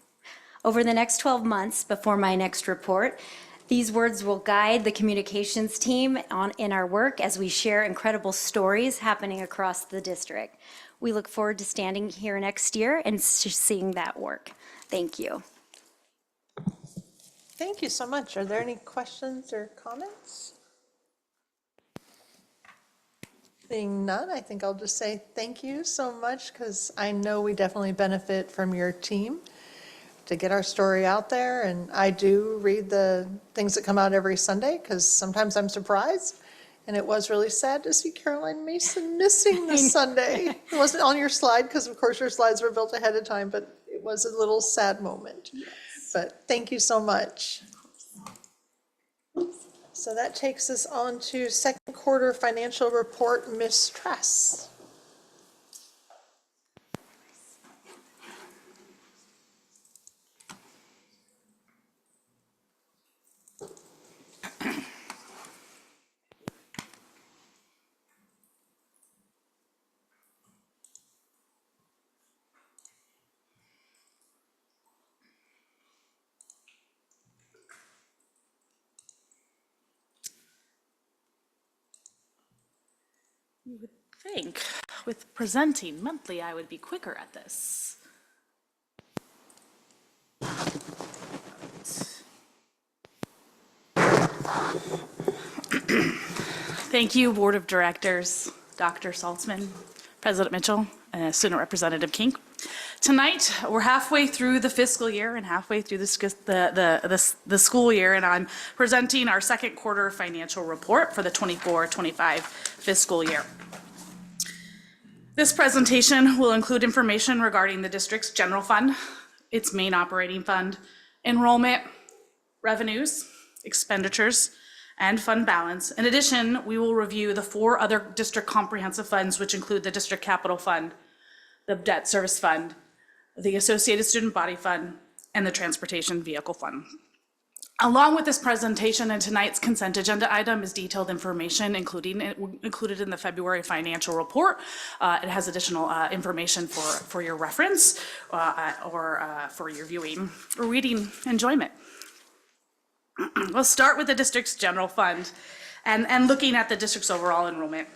Over the next 12 months before my next report, these words will guide the communications team in our work as we share incredible stories happening across the district. We look forward to standing here next year and seeing that work. Thank you. Thank you so much. Are there any questions or comments? Seeing none, I think I'll just say thank you so much, because I know we definitely benefit from your team to get our story out there. And I do read the things that come out every Sunday, because sometimes I'm surprised. And it was really sad to see Caroline Mason missing this Sunday. It wasn't on your slide, because of course your slides were built ahead of time, but it was a little sad moment. Yes. But thank you so much. So that takes us on to second quarter financial report, Ms. Tress. You would think with presenting monthly, I would be quicker at this. Thank you, Board of Directors, Dr. Saltzman, President Mitchell, and Student Representative King. Tonight, we're halfway through the fiscal year and halfway through the school year, and I'm presenting our second quarter financial report for the 24-25 fiscal year. This presentation will include information regarding the district's general fund, its main operating fund, enrollment, revenues, expenditures, and fund balance. In addition, we will review the 4 other district comprehensive funds, which include the district capital fund, the debt service fund, the Associated Student Body Fund, and the Transportation Vehicle Fund. Along with this presentation and tonight's consent agenda item is detailed information included in the February financial report. It has additional information for your reference or for your viewing or reading enjoyment. We'll start with the district's general fund and looking at the district's overall enrollment.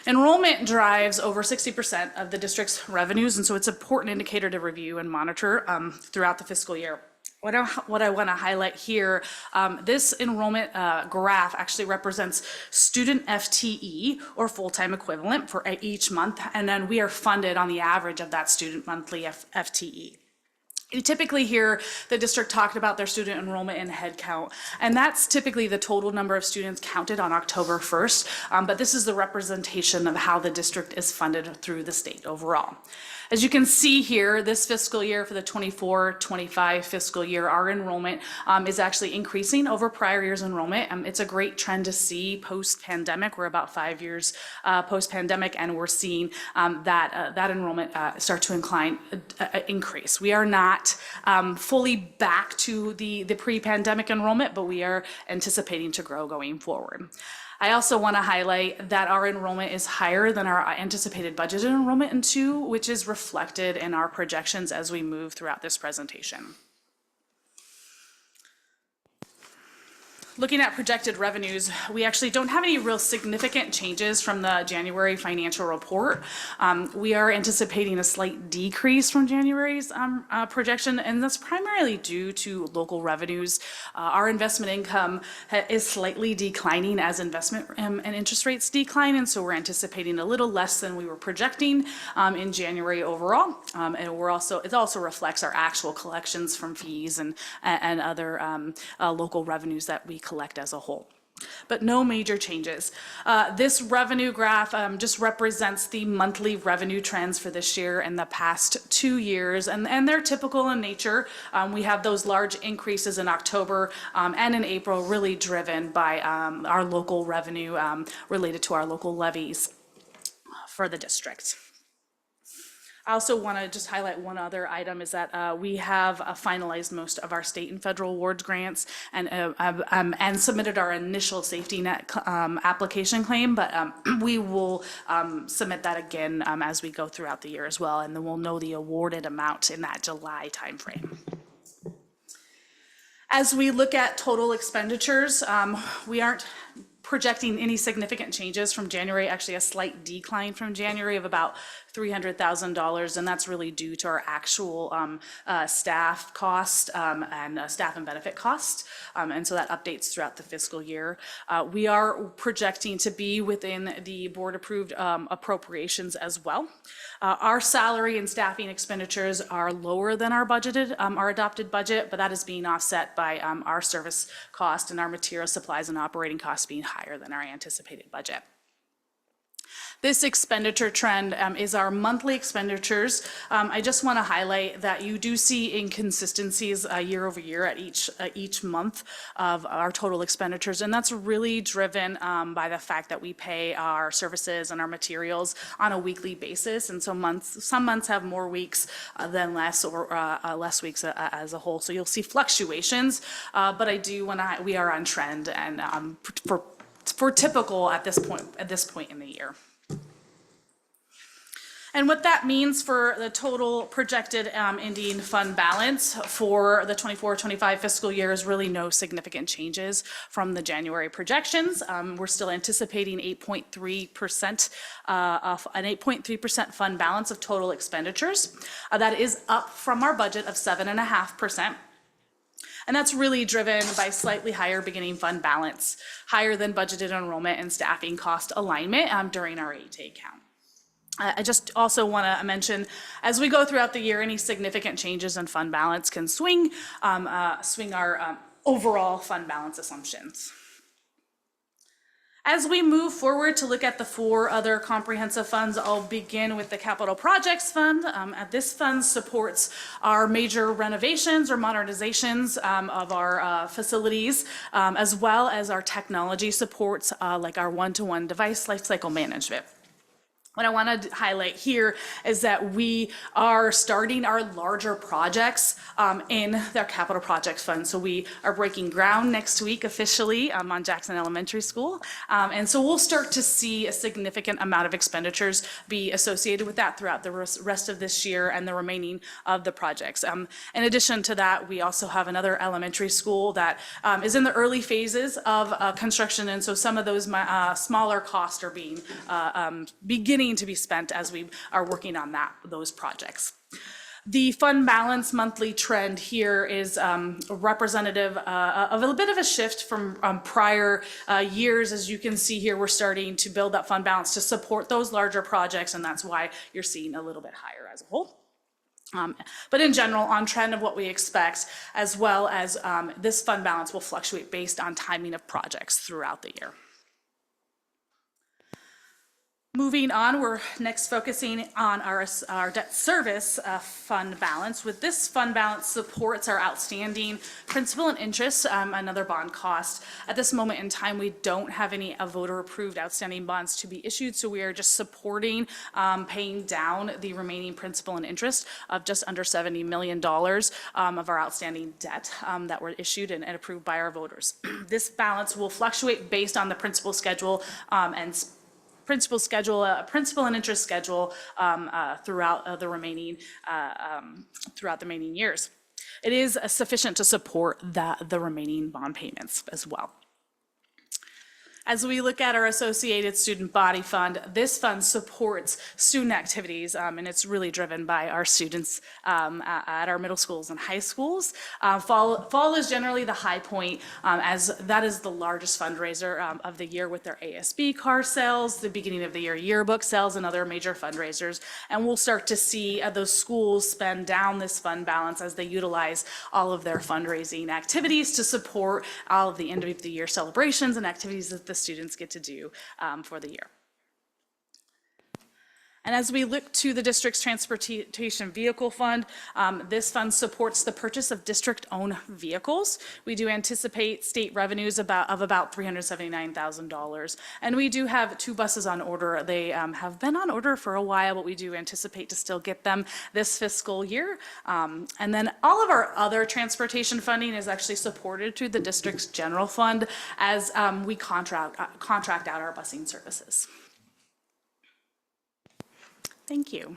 Enrollment drives over 60% of the district's revenues, and so it's an important indicator to review and monitor throughout the fiscal year. What I want to highlight here, this enrollment graph actually represents student FTE or full-time equivalent for each month, and then we are funded on the average of that student monthly FTE. You typically hear the district talked about their student enrollment and head count, and that's typically the total number of students counted on October 1st, but this is the representation of how the district is funded through the state overall. As you can see here, this fiscal year for the 24-25 fiscal year, our enrollment is actually increasing over prior year's enrollment. It's a great trend to see post-pandemic. We're about 5 years post-pandemic, and we're seeing that enrollment start to increase. We are not fully back to the pre-pandemic enrollment, but we are anticipating to grow going forward. I also want to highlight that our enrollment is higher than our anticipated budgeted enrollment in 2, which is reflected in our projections as we move throughout this presentation. Looking at projected revenues, we actually don't have any real significant changes from the January financial report. We are anticipating a slight decrease from January's projection, and that's primarily due to local revenues. Our investment income is slightly declining as investment and interest rates decline, and so we're anticipating a little less than we were projecting in January overall. And it also reflects our actual collections from fees and other local revenues that we collect as a whole. But no major changes. This revenue graph just represents the monthly revenue trends for this year and the past 2 years, and they're typical in nature. We have those large increases in October and in April, really driven by our local revenue related to our local levies for the district. I also want to just highlight one other item is that we have finalized most of our state and federal awards grants and submitted our initial safety net application claim, but we will submit that again as we go throughout the year as well, and then we'll know the awarded amount in that July timeframe. As we look at total expenditures, we aren't projecting any significant changes from January, actually a slight decline from January of about $300,000, and that's really due to our actual staff cost and staff and benefit cost, and so that updates throughout the fiscal year. We are projecting to be within the board-approved appropriations as well. Our salary and staffing expenditures are lower than our budgeted, our adopted budget, but that is being offset by our service cost and our material supplies and operating costs being higher than our anticipated budget. This expenditure trend is our monthly expenditures. I just want to highlight that you do see inconsistencies year over year at each month of our total expenditures, and that's really driven by the fact that we pay our services and our materials on a weekly basis, and so some months have more weeks than less, or less weeks as a whole. So you'll see fluctuations, but I do want to. We are on trend and for typical at this point in the year. And what that means for the total projected ending fund balance for the 24-25 fiscal year is really no significant changes from the January projections. We're still anticipating 8.3% an 8.3% fund balance of total expenditures. That is up from our budget of 7.5%. And that's really driven by slightly higher beginning fund balance, higher than budgeted enrollment and staffing cost alignment during our 8-day count. I just also want to mention, as we go throughout the year, any significant changes in fund balance can swing our overall fund balance assumptions. As we move forward to look at the 4 other comprehensive funds, I'll begin with the Capital Projects Fund. This fund supports our major renovations or modernizations of our facilities, as well as our technology supports like our one-to-one device lifecycle management. What I want to highlight here is that we are starting our larger projects in their Capital Projects Fund. So we are breaking ground next week officially on Jackson Elementary School. And so we'll start to see a significant amount of expenditures be associated with that throughout the rest of this year and the remaining of the projects. In addition to that, we also have another elementary school that is in the early phases of construction. And so some of those smaller costs are beginning to be spent as we are working on those projects. The fund balance monthly trend here is representative of a bit of a shift from prior years. As you can see here, we're starting to build that fund balance to support those larger projects, and that's why you're seeing a little bit higher as a whole. But in general, on trend of what we expect, as well as this fund balance will fluctuate based on timing of projects throughout the year. Moving on, we're next focusing on our debt service fund balance. With this fund balance supports our outstanding principal and interest, another bond cost. At this moment in time, we don't have any voter-approved outstanding bonds to be issued, so we are just supporting paying down the remaining principal and interest of just under $70 million of our outstanding debt that were issued and approved by our voters. This balance will fluctuate based on the principal schedule principal and interest schedule throughout the remaining years. It is sufficient to support the remaining bond payments as well. As we look at our Associated Student Body Fund, this fund supports student activities, and it's really driven by our students at our middle schools and high schools. Fall is generally the high point, as that is the largest fundraiser of the year with their ASB car sales, the beginning of the year yearbook sales, and other major fundraisers. And we'll start to see those schools spend down this fund balance as they utilize all of their fundraising activities to support all of the end of the year celebrations and activities that the students get to do for the year. And as we look to the district's transportation vehicle fund, this fund supports the purchase of district-owned vehicles. We do anticipate state revenues of about $379,000. And we do have 2 buses on order. They have been on order for a while, but we do anticipate to still get them this fiscal year. And then all of our other transportation funding is actually supported through the district's general fund as we contract out our busing services. Thank you.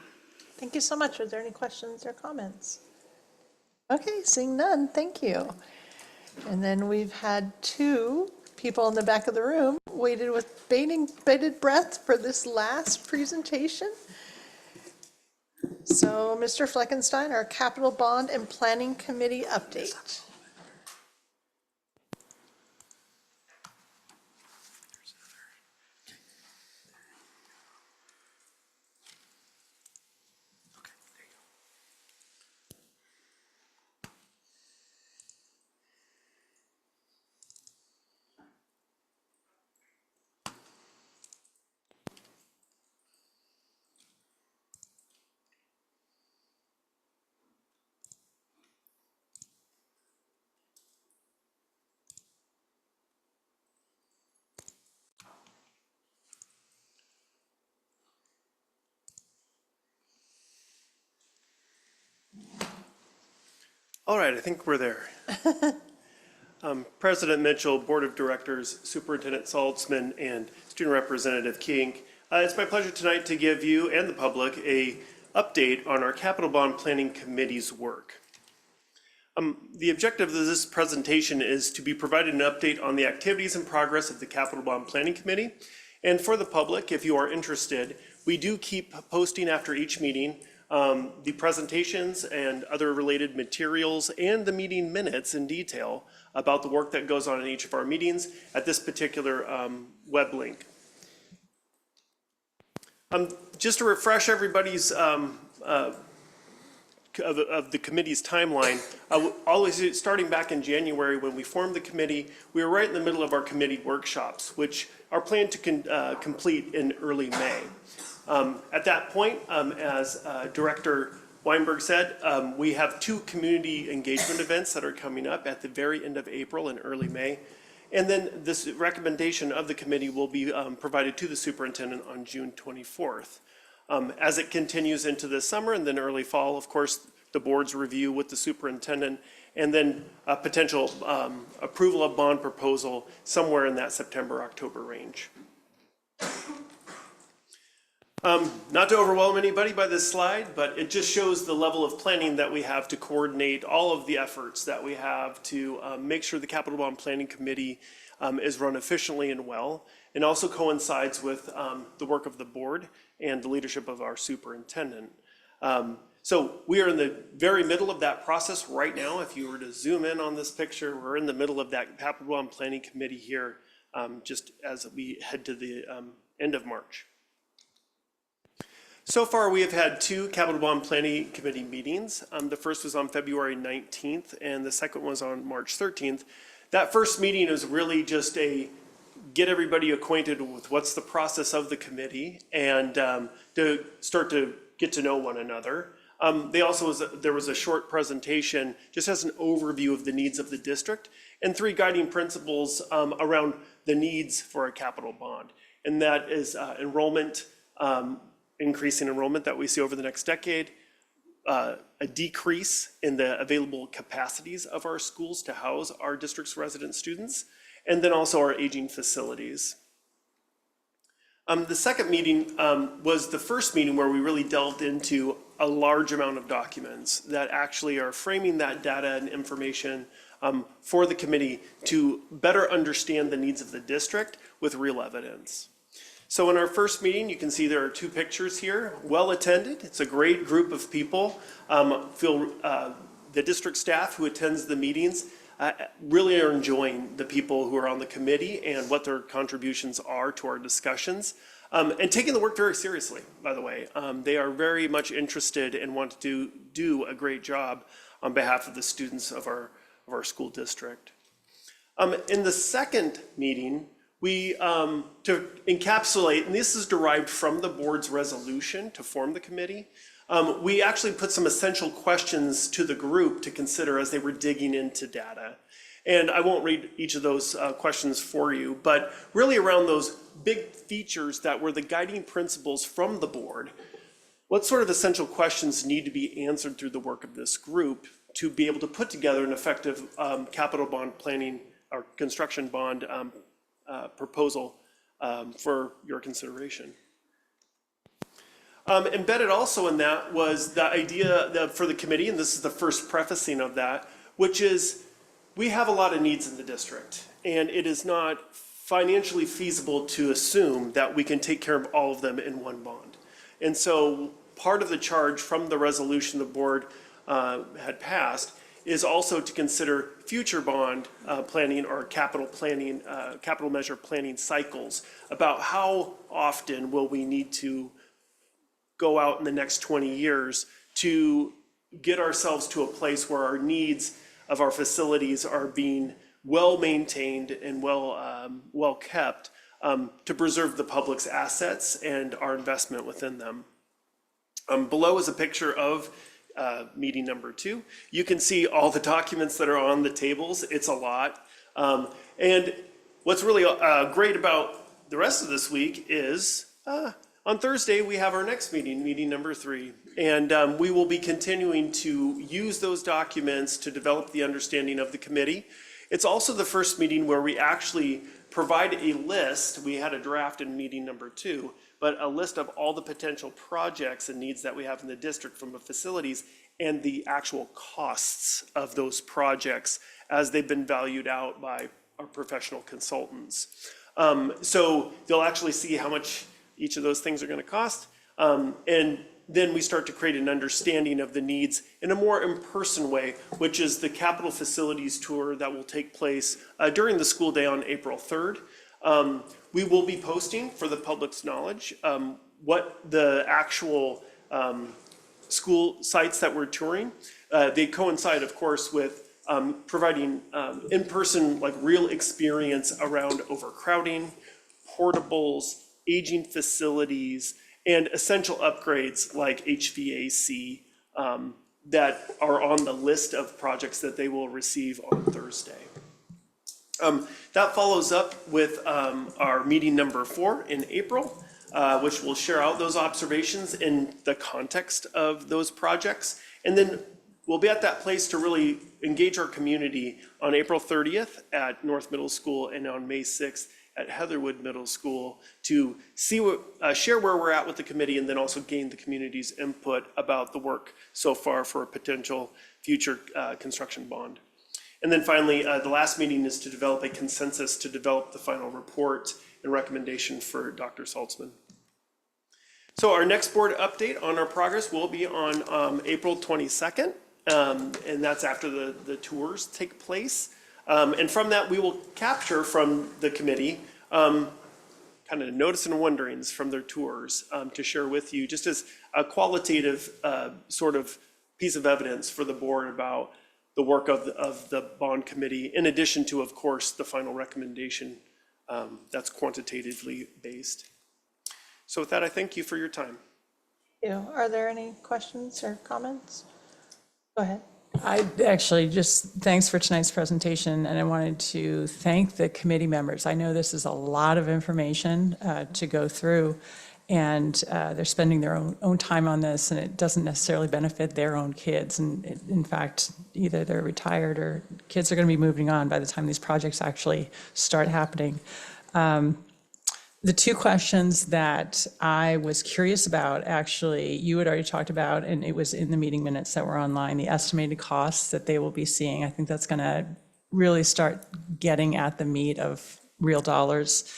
Thank you so much. Are there any questions or comments? Okay, seeing none, thank you. And then we've had 2 people in the back of the room waited with bated breath for this last presentation. So, Mr. Fleckenstein, our Capital Bond and Planning Committee update. All right, I think we're there. President Mitchell, Board of Directors, Superintendent Saltzman, and Student Representative King. It's my pleasure tonight to give you and the public a update on our Capital Bond Planning Committee's work. The objective of this presentation is to be provided an update on the activities and progress of the Capital Bond Planning Committee. And for the public, if you are interested, we do keep posting after each meeting the presentations and other related materials and the meeting minutes in detail about the work that goes on in each of our meetings at this particular web link. Just to refresh everybody's of the committee's timeline, always starting back in January when we formed the committee, we were right in the middle of our committee workshops, which are planned to complete in early May. At that point, as Director Weinberg said, we have 2 community engagement events that are coming up at the very end of April and early May. And then this recommendation of the committee will be provided to the superintendent on June 24th. As it continues into the summer and then early fall, of course, the board's review with the superintendent and then a potential approval of bond proposal somewhere in that September-October range. Not to overwhelm anybody by this slide, but it just shows the level of planning that we have to coordinate all of the efforts that we have to make sure the Capital Bond Planning Committee is run efficiently and well, and also coincides with the work of the board and the leadership of our superintendent. So we are in the very middle of that process right now. If you were to zoom in on this picture, we're in the middle of that Capital Bond Planning Committee here, just as we head to the end of March. So far, we have had 2 Capital Bond Planning Committee meetings. The first was on February 19th, and the second was on March 13th. That first meeting is really just a get everybody acquainted with what's the process of the committee and to start to get to know one another. There was a short presentation just as an overview of the needs of the district and 3 guiding principles around the needs for a capital bond. And that is enrollment, increasing enrollment that we see over the next decade, a decrease in the available capacities of our schools to house our district's resident students, and then also our aging facilities. The second meeting was the first meeting where we really delved into a large amount of documents that actually are framing that data and information for the committee to better understand the needs of the district with real evidence. So in our first meeting, you can see there are 2 pictures here, well attended. It's a great group of people. The district staff who attends the meetings really are enjoying the people who are on the committee and what their contributions are to our discussions. And taking the work very seriously, by the way. They are very much interested and want to do a great job on behalf of the students of our school district. In the second meeting, we, to encapsulate, and this is derived from the board's resolution to form the committee, we actually put some essential questions to the group to consider as they were digging into data. And I won't read each of those questions for you, but really around those big features that were the guiding principles from the board, what sort of essential questions need to be answered through the work of this group to be able to put together an effective capital bond planning or construction bond proposal for your consideration. Embedded also in that was the idea for the committee, and this is the first prefacing of that, which is we have a lot of needs in the district, and it is not financially feasible to assume that we can take care of all of them in one bond. And so part of the charge from the resolution the board had passed is also to consider future bond planning or capital measure planning cycles about how often will we need to go out in the next 20 years to get ourselves to a place where our needs of our facilities are being well maintained and well kept to preserve the public's assets and our investment within them. Below is a picture of meeting number 2. You can see all the documents that are on the tables. It's a lot. And what's really great about the rest of this week is on Thursday, we have our next meeting, meeting number 3. And we will be continuing to use those documents to develop the understanding of the committee. It's also the first meeting where we actually provide a list. We had a draft in meeting number 2, but a list of all the potential projects and needs that we have in the district from the facilities and the actual costs of those projects as they've been valued out by our professional consultants. So they'll actually see how much each of those things are going to cost. And then we start to create an understanding of the needs in a more in-person way, which is the Capitol Facilities Tour that will take place during the school day on April 3rd. We will be posting for the public's knowledge what the actual school sites that we're touring. They coincide, of course, with providing in-person, like real experience around overcrowding, portables, aging facilities, and essential upgrades like HVAC that are on the list of projects that they will receive on Thursday. That follows up with our meeting number 4 in April, which will share out those observations in the context of those projects. And then we'll be at that place to really engage our community on April 30th at North Middle School and on May 6th at Heatherwood Middle School to see share where we're at with the committee and then also gain the community's input about the work so far for a potential future construction bond. And then finally, the last meeting is to develop a consensus to develop the final report and recommendation for Dr. Saltzman. So our next board update on our progress will be on April 22nd, and that's after the tours take place. And from that, we will capture from the committee kind kind of notice and wonderings from their tours to share with you, just as a qualitative sort of piece of evidence for the board about the work of the bond committee, in addition to, of course, the final recommendation that's quantitatively based. So with that, I thank you for your time. Are there any questions or comments? Go ahead. I actually just, thanks for tonight's presentation, and I wanted to thank the committee members. I know this is a lot of information to go through, and they're spending their own time on this, and it doesn't necessarily benefit their own kids. And in fact, either they're retired or kids are going to be moving on by the time these projects actually start happening. The two questions that I was curious about, actually, you had already talked about, and it was in the meeting minutes that were online, the estimated costs that they will be seeing. I think that's going to really start getting at the meat of real dollars.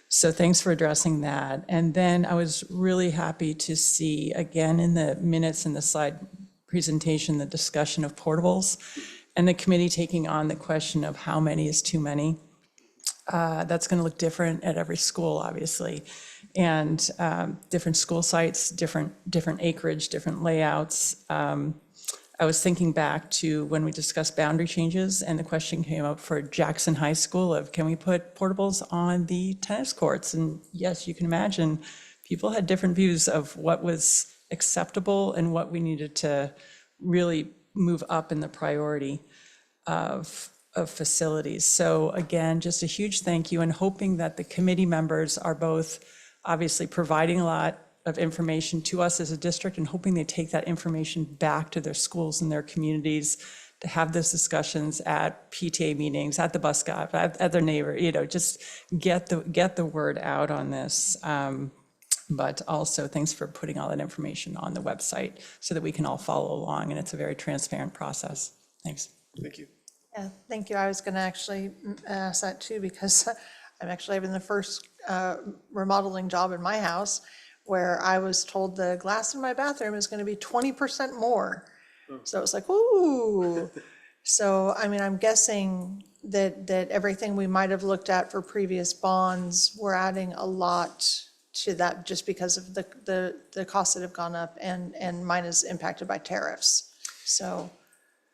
So thanks for addressing that. And then I was really happy to see, again, in the minutes in the slide presentation, the discussion of portables and the committee taking on the question of how many is too many. That's going to look different at every school, obviously, and different school sites, different acreage, different layouts. I was thinking back to when we discussed boundary changes, and the question came up for Jackson High School of, can we put portables on the tennis courts? And yes, you can imagine people had different views of what was acceptable and what we needed to really move up in the priority of facilities. So again, just a huge thank you, and hoping that the committee members are both obviously providing a lot of information to us as a district, and hoping they take that information back to their schools and their communities to have those discussions at PTA meetings, at the bus stop, at their neighbor, just get the word out on this. But also thanks for putting all that information on the website so that we can all follow along, and it's a very transparent process. Thanks. Thank you. Yeah, thank you. I was going to actually ask that too, because I'm actually having the first remodeling job in my house where I was told the glass in my bathroom is going to be 20% more. So it was like, ooh. So, I mean, I'm guessing that everything we might have looked at for previous bonds, we're adding a lot to that just because of the costs that have gone up, and mine is impacted by tariffs. So.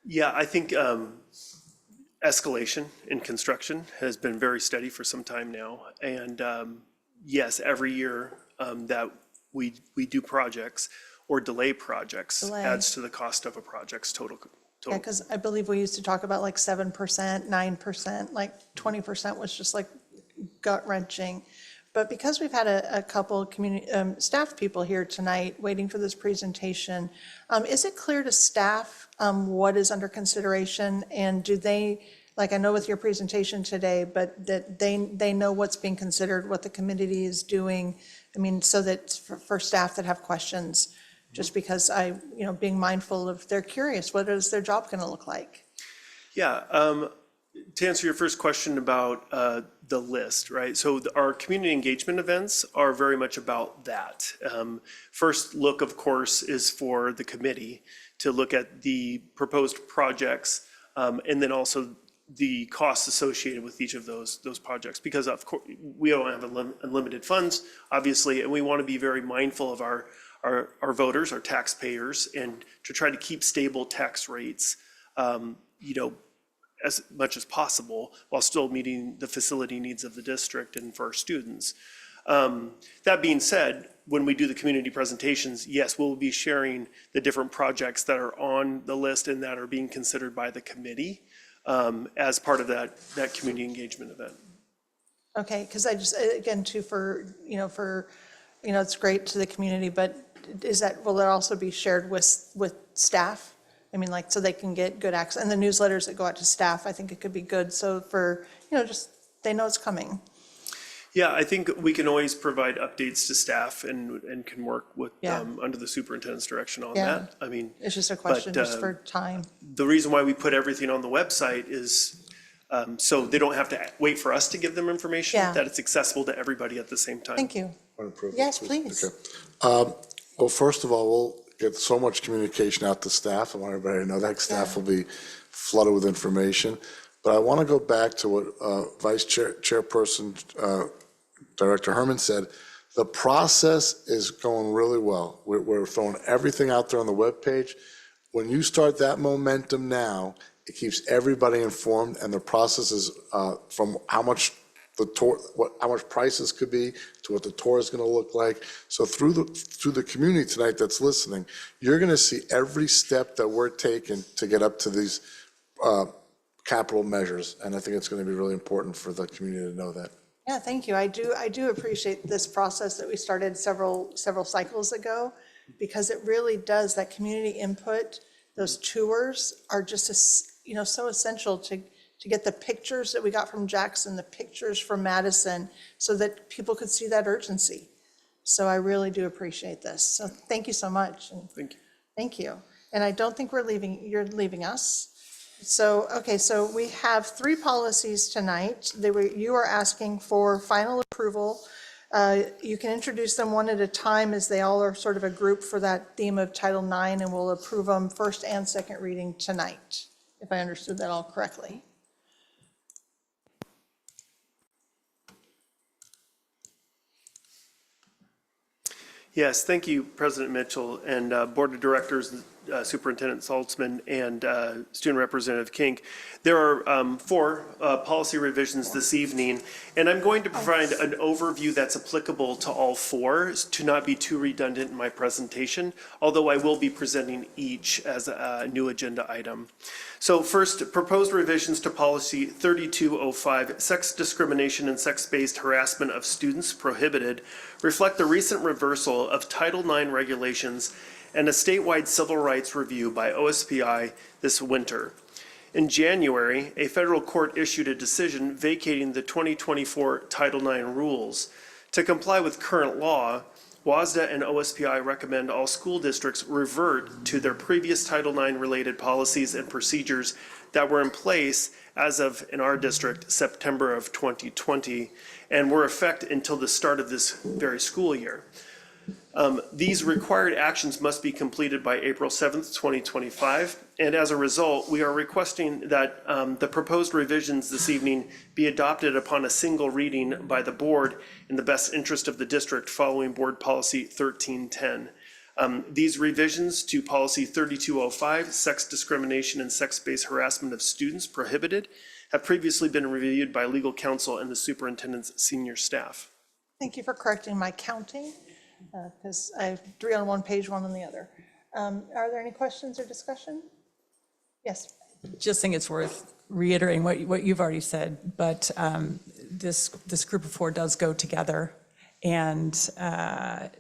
Yeah, I think escalation in construction has been very steady for some time now. And yes, every year that we do projects or delay projects adds to the cost of a project's total. Yeah, because I believe we used to talk about like 7%, 9%, like 20% was just like gut wrenching. But because we've had a couple community staff people here tonight waiting for this presentation, is it clear to staff what is under consideration? And do they, like I know with your presentation today, but that they know what's being considered, what the committee is doing? I mean, so that for staff that have questions, just because being mindful of, they're curious, what is their job going to look like? Yeah, to answer your first question about the list, right? So our community engagement events are very much about that. First look, of course, is for the committee to look at the proposed projects, and then also the costs associated with each of those projects, because of course we don't have unlimited funds, obviously, and we want to be very mindful of our voters, our taxpayers, and to try to keep stable tax rates, as much as possible, while still meeting the facility needs of the district and for our students. That being said, when we do the community presentations, yes, we'll be sharing the different projects that are on the list and that are being considered by the committee as part of that community engagement event. Okay, because I just, again, too, it's great to the community, but will that also be shared with staff? I mean, like, so they can get good access, and the newsletters that go out to staff, I think it could be good. So for, just, they know it's coming. Yeah, I think we can always provide updates to staff and can work with under the superintendent's direction on that. I mean, it's just a question just for time. The reason why we put everything on the website is so they don't have to wait for us to give them information, that it's accessible to everybody at the same time. Thank you. Yes, please. Okay. Well, first of all, we'll get so much communication out to staff. I want everybody to know that staff will be flooded with information. But I want to go back to what Vice Chairperson Director Herman said, the process is going really well. We're throwing everything out there on the webpage. When you start that momentum now, it keeps everybody informed, and the process is from how much the tour, how much prices could be to what the tour is going to look like. So through the community tonight that's listening, you're going to see every step that we're taking to get up to these capital measures, and I think it's going to be really important for the community to know that. Yeah, thank you. I do appreciate this process that we started several cycles ago, because it really does, that community input, those tours are just, so essential to get the pictures that we got from Jackson, the pictures from Madison, so that people could see that urgency. So I really do appreciate this. So thank you so much. Thank you. Thank you. And I don't think you're leaving us. So, okay, so we have 3 policies tonight. You are asking for final approval. You can introduce them one at a time, as they all are sort of a group for that theme of Title IX, and we'll approve them first and second reading tonight, if I understood that all correctly. Yes, thank you, President Mitchell, and Board of Directors, Superintendent Saltzman, and Student Representative Kink. There are 4 policy revisions this evening, and I'm going to provide an overview that's applicable to all 4 to not be too redundant in my presentation, although I will be presenting each as a new agenda item. So first, proposed revisions to policy 3205, sex discrimination and sex-based harassment of students prohibited, reflect the recent reversal of Title IX regulations and a statewide civil rights review by OSPI this winter. In January, a federal court issued a decision vacating the 2024 Title IX rules. To comply with current law, WASDA and OSPI recommend all school districts revert to their previous Title IX related policies and procedures that were in place as of, in our district, September of 2020, and were in effect until the start of this very school year. These required actions must be completed by April 7th, 2025, and as a result, we are requesting that the proposed revisions this evening be adopted upon a single reading by the board in the best interest of the district following Board Policy 1310. These revisions to Policy 3205, sex discrimination and sex-based harassment of students prohibited, have previously been reviewed by legal counsel and the superintendent's senior staff. Thank you for correcting my counting, because I have 3 on one page, 1 on the other. Are there any questions or discussion? Yes. Just think it's worth reiterating what you've already said, but this group of 4 does go together, and I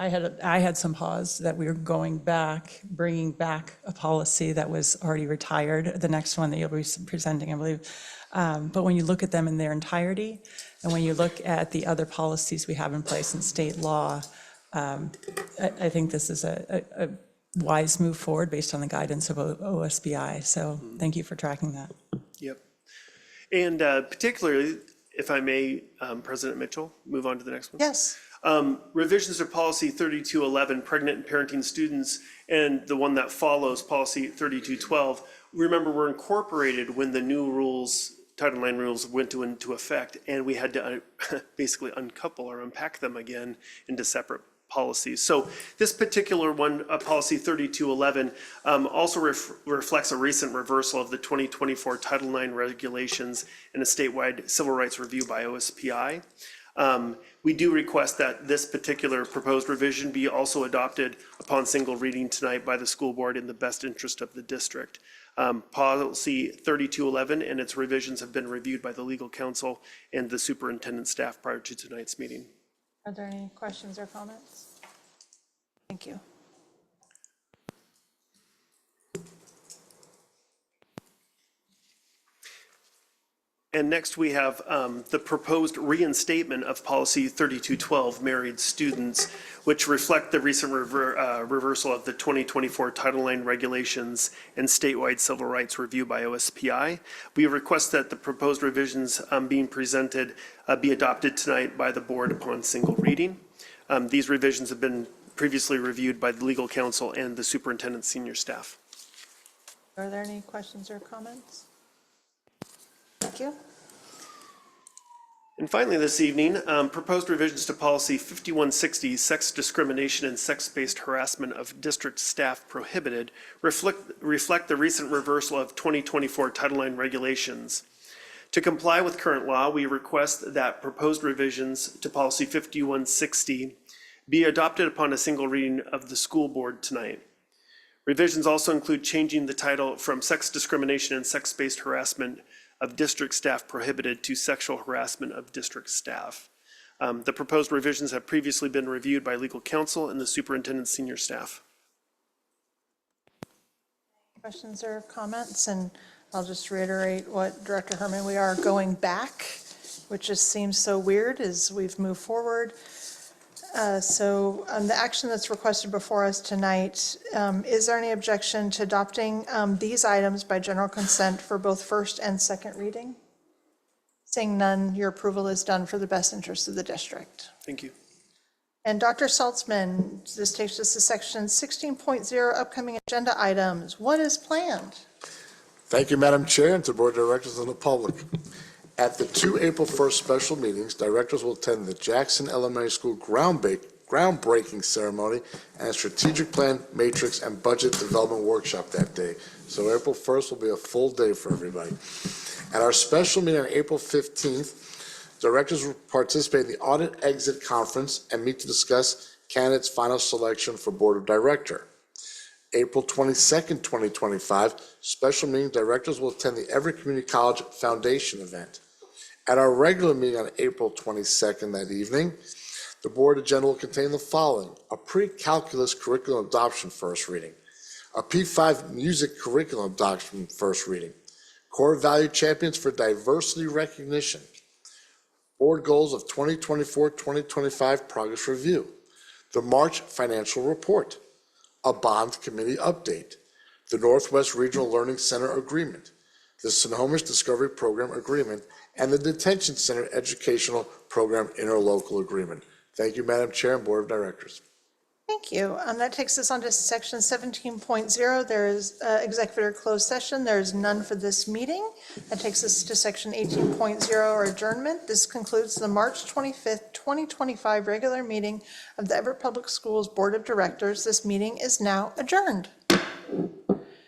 had some pause that we were bringing back a policy that was already retired, the next one that you'll be presenting, I believe. But when you look at them in their entirety, and when you look at the other policies we have in place in state law, I think this is a wise move forward based on the guidance of OSBI. So thank you for tracking that. Yep. And particularly, if I may, President Mitchell, move on to the next one. Yes. Revisions to Policy 3211, pregnant and parenting students, and the one that follows, Policy 3212, remember, were incorporated when the new rules, Title IX rules, went into effect, and we had to basically uncouple or unpack them again into separate policies. So this particular one, Policy 3211, also reflects a recent reversal of the 2024 Title IX regulations and a statewide civil rights review by OSPI. We do request that this particular proposed revision be also adopted upon single reading tonight by the school board in the best interest of the district. Policy 3211 and its revisions have been reviewed by the legal counsel and the superintendent staff prior to tonight's meeting. Are there any questions or comments? Thank you. And next we have the proposed reinstatement of Policy 3212, married students, which reflect the recent reversal of the 2024 Title IX regulations and statewide civil rights review by OSPI. We request that the proposed revisions being presented be adopted tonight by the board upon single reading. These revisions have been previously reviewed by the legal counsel and the superintendent's senior staff. Are there any questions or comments? Thank you. And finally, this evening, proposed revisions to policy 5160, sex discrimination and sex-based harassment of district staff prohibited, reflect the recent reversal of 2024 Title IX regulations. To comply with current law, we request that proposed revisions to policy 5160 be adopted upon a single reading of the school board tonight. Revisions also include changing the title from sex discrimination and sex-based harassment of district staff prohibited to sexual harassment of district staff. The proposed revisions have previously been reviewed by legal counsel and the superintendent's senior staff. Questions or comments? And I'll just reiterate what Director Herman, we are going back, which just seems so weird as we've moved forward. So the action that's requested before us tonight, is there any objection to adopting these items by general consent for both first and second reading? Seeing none, your approval is done for the best interest of the district. Thank you. And Dr. Saltzman, this takes us to section 16.0, upcoming agenda items. What is planned? Thank you, Madam Chair, and to Board of Directors and the public. At the 2 April 1st special meetings, directors will attend the Jackson Elementary School groundbreaking ceremony and strategic plan matrix and budget development workshop that day. So April 1st will be a full day for everybody. At our special meeting on April 15th, directors will participate in the audit exit conference and meet to discuss candidates' final selection for Board of Director. April 22nd, 2025, special meeting, directors will attend the Everett Community College Foundation event. At our regular meeting on April 22nd that evening, the board agenda will contain the following: a pre-calculus curriculum adoption first reading, a P5 music curriculum adoption first reading, core value champions for diversity recognition, board goals of 2024-2025 progress review, the March financial report, a bond committee update, the Northwest Regional Learning Center agreement, the Snohomish Discovery Program agreement, and the Detention Center Educational Program interlocal agreement. Thank you, Madam Chair and Board of Directors. Thank you. That takes us on to section 17.0. There is executive closed session. There is none for this meeting. That takes us to section 18.0, or adjournment. This concludes the March 25th, 2025 regular meeting of the Everett Public Schools Board of Directors. This meeting is now adjourned.